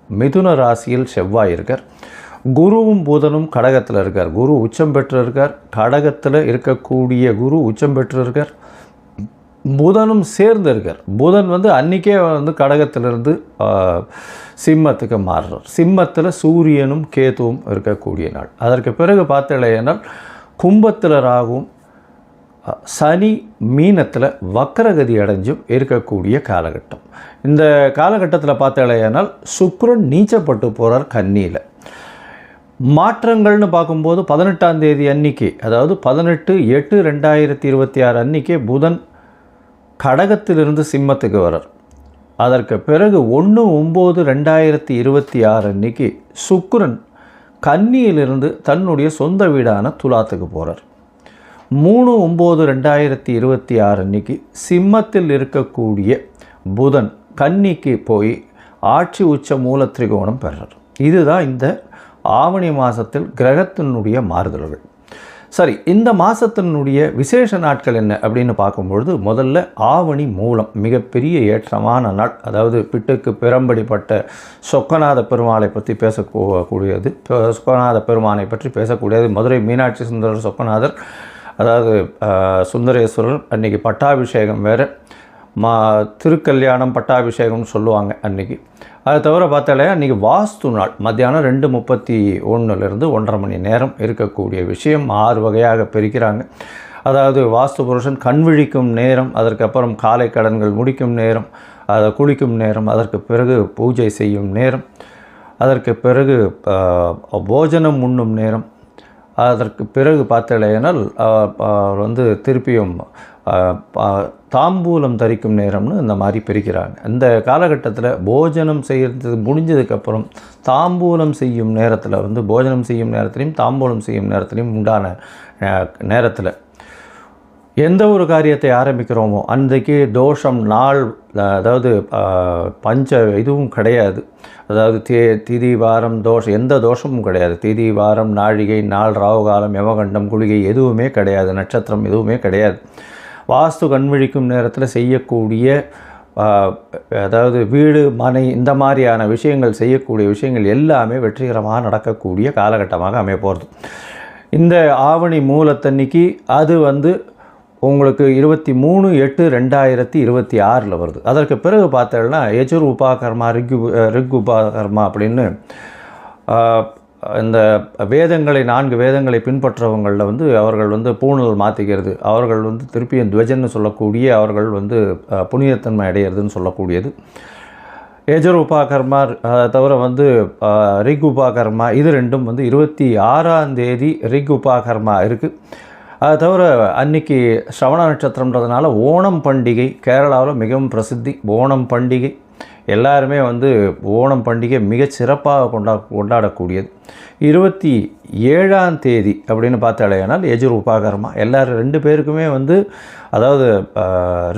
மிதுன ராசியில் செவ்வாய் இருக்கார். குருவும் புதனும் கடகத்தில் இருக்கார். குரு உச்சம் பெற்று இருக்கார். கடகத்தில் இருக்கக்கூடிய குரு உச்சம் பெற்று இருக்கார். புதனும் சேர்ந்து இருக்கார். புதன் வந்து அன்றைக்கே வந்து கடகத்திலிருந்து சிம்மத்துக்கு மாறுறார். சிம்மத்தில் சூரியனும் கேதுவும் இருக்கக்கூடிய நாள். அதற்கு பிறகு பார்த்தலையானால் கும்பத்தில் ராகுவும் சனி மீனத்தில் வக்கரகதி அடைஞ்சும் இருக்கக்கூடிய காலகட்டம். இந்த காலகட்டத்தில் பார்த்தலையானால் சுக்கிரன் நீச்சப்பட்டு போகிறார் கன்னியில். மாற்றங்கள்னு பார்க்கும்போது 18ஆம் தேதி அன்றைக்கி, அதாவது 18/8/2026 அன்றைக்கே புதன் கடகத்திலிருந்து சிம்மத்துக்கு வரார். அதற்கு பிறகு 1/9/2026 அன்றைக்கி சுக்கிரன் கன்னியிலிருந்து தன்னுடைய சொந்த வீடான துலாத்துக்கு போகிறார். 3/9/2026 அன்றைக்கி சிம்மத்தில் இருக்கக்கூடிய புதன் கன்னிக்கு போய் ஆட்சி உச்ச மூல திரிகோணம் பெறார். இதுதான் இந்த ஆவணி மாதத்தில் கிரகத்தினுடைய மாறுதல்கள். சரி, இந்த மாதத்தினுடைய விசேஷ நாட்கள் என்ன அப்படின்னு பார்க்கும்பொழுது முதல்ல ஆவணி மூலம் மிகப்பெரிய ஏற்றமான நாள். அதாவது பிட்டுக்கு பிறம்படிப்பட்ட சொக்கநாத பெருமாளை பற்றி பேசக்கூடியது. சொக்கநாத பெருமானை பற்றி பேசக்கூடியது. மதுரை மீனாட்சி சுந்தரர் சொக்கநாதர், அதாவது சுந்தரேஸ்வரர். அன்றைக்கி பட்டாபிஷேகம் வேறு, திருக்கல்யாணம் பட்டாபிஷேகம்னு சொல்லுவாங்க அன்றைக்கி. அதை தவிர பார்த்தாலே அன்றைக்கி வாஸ்து நாள். மத்தியானம் 2:31 1:30 மணி நேரம் இருக்கக்கூடிய விஷயம் 6 வகையாக பிரிக்கிறாங்க. அதாவது வாஸ்து புருஷன் கண் விழிக்கும் நேரம், அதற்கப்புறம் காலை கடன்கள் முடிக்கும் நேரம், அதை குளிக்கும் நேரம், அதற்கு பிறகு பூஜை செய்யும் நேரம், அதற்கு பிறகு போஜனம் உண்ணும் நேரம், அதற்கு பிறகு பார்த்தலையானால் வந்து திருப்பியும் தாம்பூலம் தரிக்கும் நேரம்னு இந்த மாதிரி பிரிக்கிறாங்க. இந்த காலகட்டத்தில் போஜனம் செய்கிறது முடிஞ்சதுக்கப்புறம் தாம்பூலம் செய்யும் நேரத்தில் வந்து போஜனம் செய்யும் நேரத்துலையும் தாம்பூலம் செய்யும் நேரத்துலையும் உண்டான நேரத்தில் எந்த ஒரு காரியத்தை ஆரம்பிக்கிறோமோ அன்றைக்கு தோஷம் நாள், அதாவது இதுவும் கிடையாது. அதாவது திதி வாரம் தோஷம், எந்த தோஷமும் கிடையாது. திதி வாரம் நாழிகை நாள் ராவுகாலம் யமகண்டம் குளிகை எதுவுமே கிடையாது. நட்சத்திரம் எதுவுமே கிடையாது. வாஸ்து கண்விழிக்கும் நேரத்தில் செய்யக்கூடிய, அதாவது வீடு மனை இந்த மாதிரியான விஷயங்கள் செய்யக்கூடிய விஷயங்கள் எல்லாமே வெற்றிகரமாக நடக்கக்கூடிய காலகட்டமாக அமைய போகிறது. இந்த ஆவணி மூலத்தன்னைக்கு அது வந்து உங்களுக்கு 23/8/2026 வருது. அதற்கு பிறகு பார்த்தோம்னா யஜுர் உபாகர்மா ரிக் உபாகர்மா அப்படின்னு இந்த வேதங்களை 4 வேதங்களை பின்பற்றவங்களில் வந்து அவர்கள் வந்து பூணல் மாற்றிக்கிறது, அவர்கள் வந்து திருப்பியும் துவஜன்னு சொல்லக்கூடிய அவர்கள் வந்து புனிதத்தன்மை அடையிறதுன்னு சொல்லக்கூடியது. யஜுர் உபாகர்மா தவிர வந்து ரிக் உபாகர்மா, இது ரெண்டும் வந்து 26ஆம் தேதி ரிக் உபாகர்மா இருக்குது. அதை தவிர அன்றைக்கி ஸ்ரவண நட்சத்திரம்ன்றதுனால ஓணம் பண்டிகை கேரளாவில் மிகவும் பிரசித்தி. ஓணம் பண்டிகை எல்லாருமே வந்து ஓணம் பண்டிகை மிகச் சிறப்பாக கொண்டாடக்கூடியது. 27ஆம் தேதி அப்படின்னு பார்த்தாலேனால் யஜுர் உபாகர்மா. எல்லாரும் 2 பேருக்குமே வந்து, அதாவது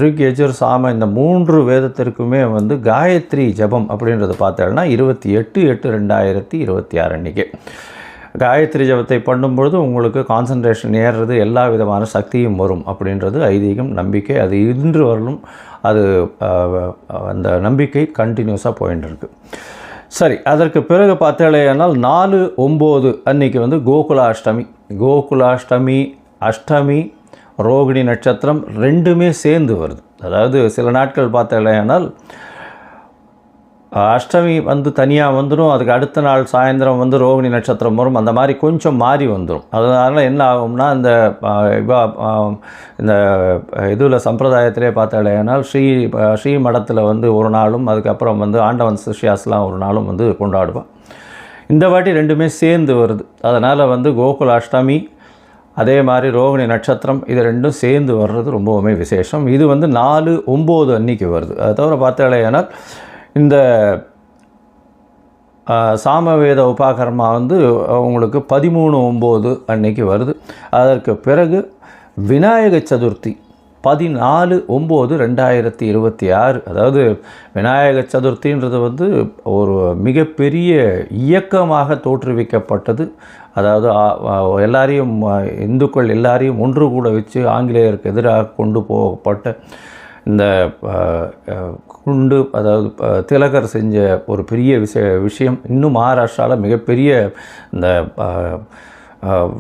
ரிக் யஜுர் சாம இந்த 3 வேதத்திற்குமே வந்து காயத்ரி ஜபம் அப்படின்றது பார்த்தாலும்னா 28/8/2026 அன்றைக்கி காயத்ரி ஜபத்தை பண்ணும்பொழுது உங்களுக்கு கான்சன்ட்ரேஷன் ஏறுறது, எல்லா விதமான சக்தியும் வரும் அப்படின்றது ஐதீகம், நம்பிக்கை. அது இன்று வரலும் அது அந்த நம்பிக்கை கண்டினியூஸாக போயின்னு இருக்குது. சரி, அதற்கு பிறகு பார்த்தாலேனால் 4/9 அன்றைக்கி வந்து கோகுலாஷ்டமி. கோகுலாஷ்டமி, அஷ்டமி, ரோகிணி நட்சத்திரம் ரெண்டுமே சேர்ந்து வருது. அதாவது சில நாட்கள் பார்த்தாலேனால் அஷ்டமி வந்து தனியாக வந்துடும், அதுக்கு அடுத்த நாள் சாயந்தரம் வந்து ரோகிணி நட்சத்திரம் வரும். அந்த மாதிரி கொஞ்சம் மாறி வந்துடும். அதனால் என்ன ஆகும்னா இந்த இதில் சம்பிரதாயத்திலே பார்த்தாலேனால் ஸ்ரீ மடத்தில் வந்து ஒரு நாளும், அதுக்கப்புறம் வந்து ஆண்டவன் சிஷ்யாஸ்லாம் ஒரு நாளும் வந்து கொண்டாடுவோம். இந்த வாட்டி ரெண்டுமே சேர்ந்து வருது. அதனால் வந்து கோகுல அஷ்டமி அதே மாதிரி ரோகிணி நட்சத்திரம் இது ரெண்டும் சேர்ந்து வர்றது ரொம்பவுமே விசேஷம். இது வந்து 4/9 அன்றைக்கி வருது. அதை தவிர பார்த்தாலேனால் இந்த சாமவேத உபாகர்மா வந்து உங்களுக்கு 13/9 அன்னைக்கு வருது. அதற்கு பிறகு விநாயக சதுர்த்தி 14/9/2026. அதாவது விநாயக சதுர்த்தின்றது வந்து ஒரு மிகப்பெரிய இயக்கமாக தோற்றுவிக்கப்பட்டது. அதாவது எல்லாரையும் இந்துக்கள் எல்லாரையும் ஒன்று கூட வச்சு ஆங்கிலேயருக்கு எதிராக கொண்டு போகப்பட்ட இந்த குண்டு, அதாவது திலகர் செஞ்ச ஒரு பெரிய விஷயம் இன்னும் மகாராஷ்டிராவில் மிகப்பெரிய இந்த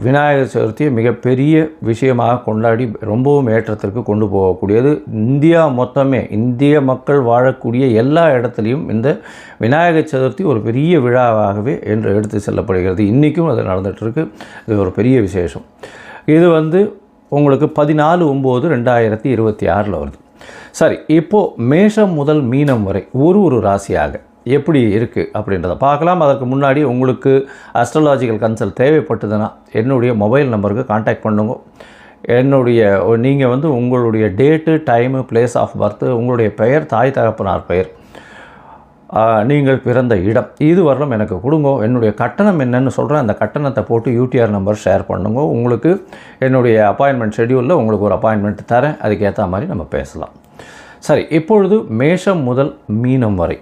விநாயகர் சதுர்த்தியை மிகப்பெரிய விஷயமாக கொண்டாடி ரொம்பவும் ஏற்றத்திற்கு கொண்டு போகக்கூடியது. இந்தியா மொத்தமே, இந்திய மக்கள் வாழக்கூடிய எல்லா இடத்துலையும் இந்த விநாயகர் சதுர்த்தி ஒரு பெரிய விழாவாகவே என்று எடுத்து செல்லப்படுகிறது. இன்றைக்கும் அது நடந்துகிட்ருக்கு. இது ஒரு பெரிய விசேஷம். இது வந்து உங்களுக்கு 14/9/2026 வருது. சரி, இப்போது மேஷம் முதல் மீனம் வரை ஒரு ராசியாக எப்படி இருக்குது அப்படின்றத பார்க்கலாம். அதற்கு முன்னாடி உங்களுக்கு அஸ்ட்ராலாஜிக்கல் கன்சல்ட் தேவைப்பட்டதுன்னா என்னுடைய மொபைல் நம்பருக்கு காண்டாக்ட் பண்ணுங்க. நீங்கள் வந்து உங்களுடைய date, time, place of birth, உங்களுடைய பெயர், தாய் தகப்பனார் பெயர், நீங்கள் பிறந்த இடம், இது வரலும் எனக்கு கொடுங்க. என்னுடைய கட்டணம் என்னன்னு சொல்கிறேன். அந்த கட்டணத்தை போட்டு யூடிஆர் நம்பர் ஷேர் பண்ணுங்க. உங்களுக்கு என்னுடைய அப்பாயின்மெண்ட் ஷெட்யூலில் உங்களுக்கு ஒரு அப்பாயின்மெண்ட் தரேன். அதுக்கேற்ற மாதிரி நம்ம பேசலாம். சரி, இப்பொழுது மேஷம் முதல் மீனம் வரை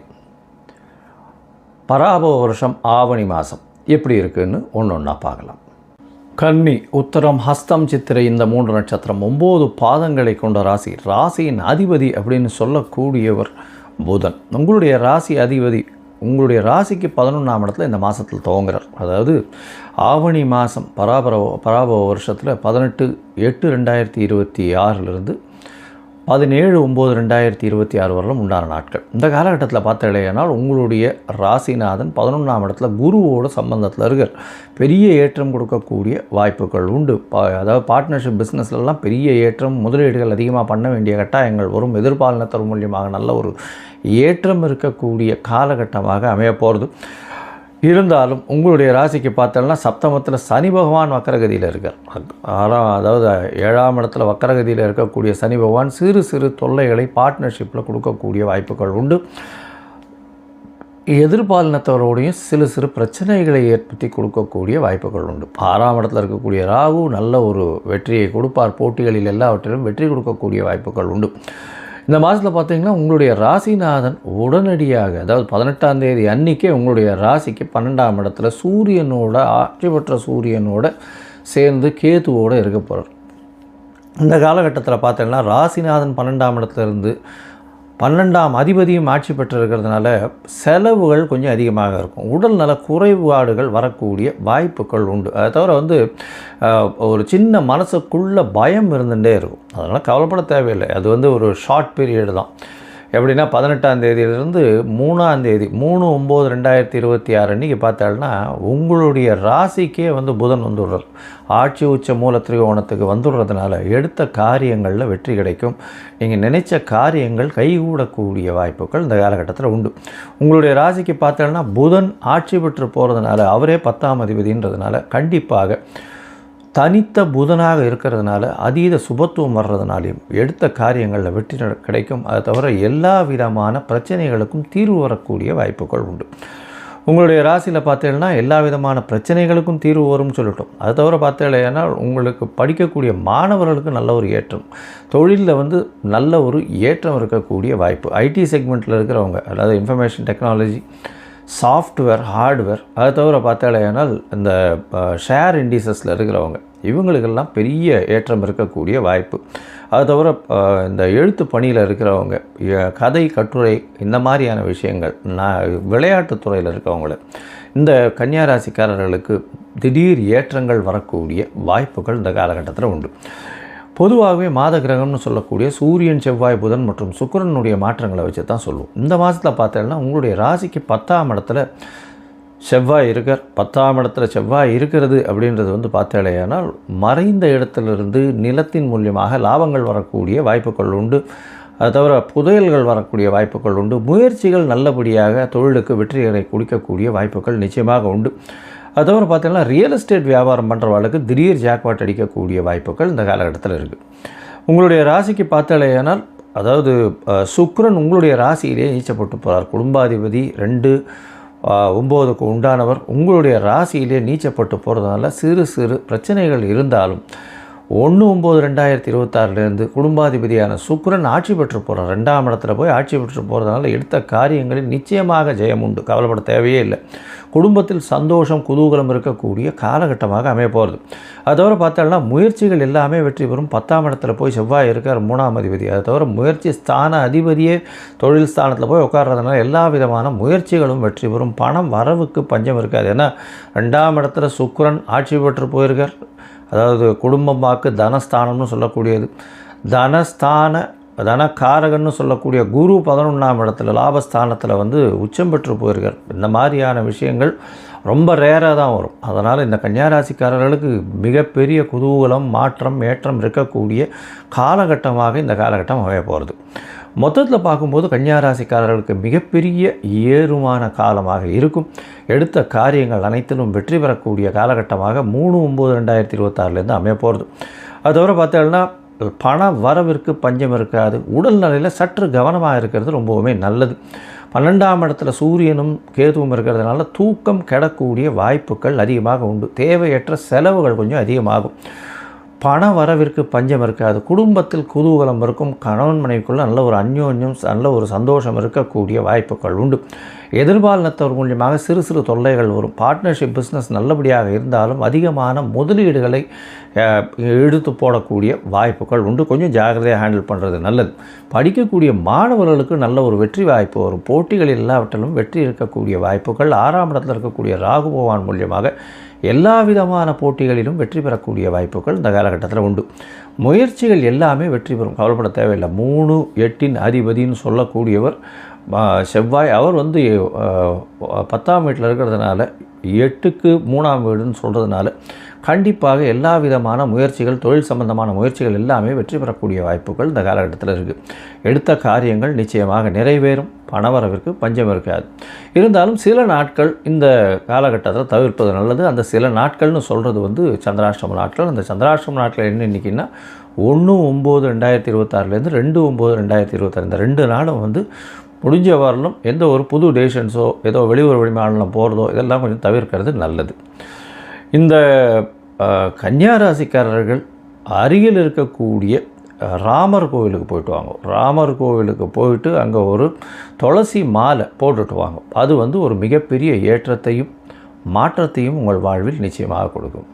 பராபவ வருஷம் ஆவணி மாதம் எப்படி இருக்குதுன்னு ஒன்றா பார்க்கலாம். கன்னி, உத்தரம், ஹஸ்தம், சித்திரை இந்த 3 நட்சத்திரம் 9 பாதங்களை கொண்ட ராசி. ராசியின் அதிபதி அப்படின்னு சொல்லக்கூடியவர் புதன். உங்களுடைய ராசி அதிபதி உங்களுடைய ராசிக்கு 11ஆம் இடத்துல இந்த மாதத்தில் துவங்குறார். அதாவது ஆவணி மாதம் பராபவ வருஷத்தில் 18/8/2026 17/9/2026 வரலும் உண்டான நாட்கள். இந்த காலகட்டத்தில் பார்த்தாலேனால் உங்களுடைய ராசிநாதன் 11ஆம் இடத்துல குருவோட சம்பந்தத்தில் இருக்கார். பெரிய ஏற்றம் கொடுக்கக்கூடிய வாய்ப்புகள் உண்டு. அதாவது பார்ட்னர்ஷிப் பிஸ்னஸ்லாம் பெரிய ஏற்றம், முதலீடுகள் அதிகமாக பண்ண வேண்டிய கட்டாயங்கள் வரும். எதிர்பாலினத்தர் மூலியமாக நல்ல ஒரு ஏற்றம் இருக்கக்கூடிய காலகட்டமாக அமைய போகிறது. இருந்தாலும் உங்களுடைய ராசிக்கு பார்த்தோம்னா சப்தமத்தில் சனி பகவான் வக்கரகதியில் இருக்கார். அதாவது 7ஆம் இடத்துல வக்கரகதியில் இருக்கக்கூடிய சனி பகவான் சிறு சிறு தொல்லைகளை பார்ட்னர்ஷிப்பில் கொடுக்கக்கூடிய வாய்ப்புகள் உண்டு. எதிர்பாலினத்தவரோடையும் சிறு பிரச்சனைகளை ஏற்படுத்தி கொடுக்கக்கூடிய வாய்ப்புகள் உண்டு. 6ஆம் இடத்துல இருக்கக்கூடிய ராகு நல்ல ஒரு வெற்றியை கொடுப்பார். போட்டிகளில் எல்லாவற்றிலும் வெற்றி கொடுக்கக்கூடிய வாய்ப்புகள் உண்டு. இந்த மாதத்தில் பார்த்திங்கன்னா உங்களுடைய ராசிநாதன் உடனடியாக, அதாவது 18ஆம் தேதி அன்றைக்கே உங்களுடைய ராசிக்கு 12ஆம் இடத்துல சூரியனோட, ஆட்சி பெற்ற சூரியனோட சேர்ந்து கேதுவோடு இருக்க போகிறார். இந்த காலகட்டத்தில் பார்த்தீங்கன்னா ராசிநாதன் 12ஆம் இடத்துலேருந்து 12ஆம் அதிபதியும் ஆட்சி பெற்றிருக்கிறதுனால செலவுகள் கொஞ்சம் அதிகமாக இருக்கும். உடல் நல குறைபாடுகள் வரக்கூடிய வாய்ப்புகள் உண்டு. அதை தவிர வந்து ஒரு சின்ன மனசுக்குள்ள பயம் இருந்துகிட்டே இருக்கும். அதனால் கவலைப்பட தேவையில்லை. அது வந்து ஒரு ஷார்ட் பீரியடு தான். எப்படின்னா 18ஆம் தேதியிலிருந்து 3ஆம் தேதி 3/9/2026 அன்றைக்கி பார்த்தாங்கன்னா உங்களுடைய ராசிக்கே வந்து புதன் வந்துடுறார். ஆட்சி உச்ச மூல திரிகோணத்துக்கு வந்துடுறதுனால எடுத்த காரியங்களில் வெற்றி கிடைக்கும். நீங்கள் நினைச்ச காரியங்கள் கைகூடக்கூடிய வாய்ப்புகள் இந்த காலகட்டத்தில் உண்டு. உங்களுடைய ராசிக்கு பார்த்தோன்னா புதன் ஆட்சி பெற்று போகிறதுனால, அவரே 10ஆம் அதிபதின்றதுனால கண்டிப்பாக தனித்த புதனாக இருக்கிறதுனால அதீத சுபத்துவம் வர்றதுனாலையும் எடுத்த காரியங்களில் வெற்றி கிடைக்கும். அதை தவிர எல்லா விதமான பிரச்சனைகளுக்கும் தீர்வு வரக்கூடிய வாய்ப்புகள் உண்டு. உங்களுடைய ராசியில் பார்த்தீங்கன்னா எல்லா விதமான பிரச்சனைகளுக்கும் தீர்வு வரும்னு சொல்லிட்டோம். அதை தவிர பார்த்தீங்கன்னா உங்களுக்கு படிக்கக்கூடிய மாணவர்களுக்கு நல்ல ஒரு ஏற்றம், தொழிலில் வந்து நல்ல ஒரு ஏற்றம் இருக்கக்கூடிய வாய்ப்பு. ஐடி செக்மெண்ட்டில் இருக்கிறவங்க, அதாவது இன்ஃபர்மேஷன் டெக்னாலஜி, சாஃப்ட்வேர், ஹார்ட்வேர், அதை தவிர பார்த்தாலேனால் இந்த ஷேர் இண்டீசஸில் இருக்கிறவங்க, இவங்களுக்கெல்லாம் பெரிய ஏற்றம் இருக்கக்கூடிய வாய்ப்பு. அதை தவிர இந்த எழுத்து பணியில் இருக்கிறவங்க, கதை, கட்டுரை, இந்த மாதிரியான விஷயங்கள், விளையாட்டுத்துறையில் இருக்கிறவங்கள, இந்த கன்னியாராசிக்காரர்களுக்கு திடீர் ஏற்றங்கள் வரக்கூடிய வாய்ப்புகள் இந்த காலகட்டத்தில் உண்டு. பொதுவாகவே மாத கிரகம்னு சொல்லக்கூடிய சூரியன், செவ்வாய், புதன் மற்றும் சுக்கிரனுடைய மாற்றங்களை வச்சு தான் சொல்லுவோம். இந்த மாதத்தில் பார்த்தீங்கன்னா உங்களுடைய ராசிக்கு 10ஆம் இடத்துல செவ்வாய் இருக்கார். 10ஆம் இடத்துல செவ்வாய் இருக்கிறது அப்படின்றது வந்து பார்த்தாலேயானால் மறைந்த இடத்திலிருந்து நிலத்தின் மூலியமாக லாபங்கள் வரக்கூடிய வாய்ப்புகள் உண்டு. அது தவிர புதையல்கள் வரக்கூடிய வாய்ப்புகள் உண்டு. முயற்சிகள் நல்லபடியாக தொழிலுக்கு வெற்றிகளை கொடுக்கக்கூடிய வாய்ப்புகள் நிச்சயமாக உண்டு. அது தவிர பார்த்தீங்கன்னா ரியல் எஸ்டேட் வியாபாரம் பண்ணுறவர்களுக்கு திடீர் ஜாக்பாட் அடிக்கக்கூடிய வாய்ப்புகள் இந்த காலகட்டத்தில் இருக்குது. உங்களுடைய ராசிக்கு பார்த்தாலேயானால், அதாவது சுக்கிரன் உங்களுடைய ராசியிலேயே நீச்சப்பட்டு போகிறார். குடும்பாதிபதி 2/9க்கு உண்டானவர் உங்களுடைய ராசியிலே நீச்சப்பட்டு போகிறதுனால சிறு சிறு பிரச்சனைகள் இருந்தாலும் 1/9/2026 குடும்பாதிபதியான சுக்கிரன் ஆட்சி பெற்று போகிறார். 2ஆம் இடத்துல போய் ஆட்சி பெற்று போகிறதுனால எடுத்த காரியங்களில் நிச்சயமாக ஜெயம் உண்டு. கவலைப்பட தேவையே இல்லை. குடும்பத்தில் சந்தோஷம் குதூகலம் இருக்கக்கூடிய காலகட்டமாக அமைய போகிறது. அது தவிர பார்த்தோம்னா முயற்சிகள் எல்லாமே வெற்றி பெறும். 10ஆம் இடத்துல போய் செவ்வாய் இருக்கார், 3ஆம் அதிபதி. அது தவிர முயற்சி ஸ்தான அதிபதியே தொழில் ஸ்தானத்தில் போய் உட்கார்றதுனால எல்லா விதமான முயற்சிகளும் வெற்றி பெறும். பணம் வரவுக்கு பஞ்சம் இருக்காது. ஏன்னா 2ஆம் இடத்துல சுக்கிரன் ஆட்சி பெற்று போயிருக்கார். அதாவது குடும்பம் வாக்கு தனஸ்தானம்னு சொல்லக்கூடியது. தனக்காரகன்னு சொல்லக்கூடிய குரு 11ஆம் இடத்துல லாபஸ்தானத்தில் உச்சம் பெற்று போயிருக்கார். இந்த மாதிரியான விஷயங்கள் ரொம்ப ரேராக தான் வரும். அதனால் இந்த கன்னியாராசிக்காரர்களுக்கு மிகப்பெரிய குதூகலம் மாற்றம் ஏற்றம் இருக்கக்கூடிய காலகட்டமாக இந்த காலகட்டம் அமைய போகிறது. மொத்தத்தில் பார்க்கும்போது கன்னியாராசிக்காரர்களுக்கு மிகப்பெரிய ஏறுமான காலமாக இருக்கும். எடுத்த காரியங்கள் அனைத்திலும் வெற்றி பெறக்கூடிய காலகட்டமாக 3/9/2026 அமைய போகிறது. அது தவிர பார்த்தோம்னா பண வரவிற்கு பஞ்சம் இருக்காது. உடல்நிலையில் சற்று கவனமாக இருக்கிறது ரொம்பவுமே நல்லது. 12ஆம் இடத்துல சூரியனும் கேதுவும் இருக்கிறதுனால தூக்கம் கெடக்கூடிய வாய்ப்புகள் அதிகமாக உண்டு. தேவையற்ற செலவுகள் கொஞ்சம் அதிகமாகும். பண வரவிற்கு பஞ்சம் இருக்காது. குடும்பத்தில் குதூகலம் இருக்கும். கணவன் மனைவிக்குள்ள நல்ல ஒரு அந்யோன்யம் நல்ல ஒரு சந்தோஷம் இருக்கக்கூடிய வாய்ப்புகள் உண்டு. எதிர்பாலினத்தவர் மூலியமாக சிறு சிறு தொல்லைகள் வரும். பார்ட்னர்ஷிப் பிஸ்னஸ் நல்லபடியாக இருந்தாலும் அதிகமான முதலீடுகளை எடுத்து போடக்கூடிய வாய்ப்புகள் உண்டு. கொஞ்சம் ஜாகிரதையாக ஹேண்டில் பண்ணுறது நல்லது. படிக்கக்கூடிய மாணவர்களுக்கு நல்ல ஒரு வெற்றி வாய்ப்பு வரும். போட்டிகள் எல்லாவற்றிலும் வெற்றி இருக்கக்கூடிய வாய்ப்புகள். 6ஆம் இடத்தில் இருக்கக்கூடிய ராகு பகவான் மூலியமாக எல்லா விதமான போட்டிகளிலும் வெற்றி பெறக்கூடிய வாய்ப்புகள் இந்த காலகட்டத்தில் உண்டு. முயற்சிகள் எல்லாமே வெற்றி பெறும். கவலைப்பட தேவையில்லை. 3/8 அதிபதினு சொல்லக்கூடியவர் செவ்வாய். அவர் 10ஆம் வீட்டில் இருக்கிறதுனால 8க்கு 3ஆம் வீடுன்னு சொல்கிறதுனால கண்டிப்பாக எல்லா விதமான முயற்சிகள் தொழில் சம்பந்தமான முயற்சிகள் எல்லாமே வெற்றி பெறக்கூடிய வாய்ப்புகள் இந்த காலகட்டத்தில் இருக்குது. எடுத்த காரியங்கள் நிச்சயமாக நிறைவேறும். பணவரவிற்கு பஞ்சம் இருக்காது. இருந்தாலும் சில நாட்கள் இந்த காலகட்டத்தில் தவிர்ப்பது நல்லது. அந்த சில நாட்கள்னு சொல்கிறது சந்திராஷ்டம நாட்கள். அந்த சந்திராஷ்டம நாட்கள் என்ன இன்றைக்கின்னா 1/9/2026 2/9/2026 இந்த 2 நாளும் முடிஞ்ச வரலும் எந்த ஒரு புது டெசிஷன்ஸோ ஏதோ வெளியூர் வெளிமாநிலம் போகிறதோ இதெல்லாம் கொஞ்சம் தவிர்க்கிறது நல்லது. இந்த கன்னியாராசிக்காரர்கள் அருகில் இருக்கக்கூடிய ராமர் கோவிலுக்கு போயிட்டு வாங்க. ராமர் கோவிலுக்கு போயிட்டு அங்கே ஒரு துளசி மாலை போட்டுட்டு வாங்க. அது ஒரு மிகப்பெரிய ஏற்றத்தையும் மாற்றத்தையும் உங்கள் வாழ்வில் நிச்சயமாக கொடுக்கும்.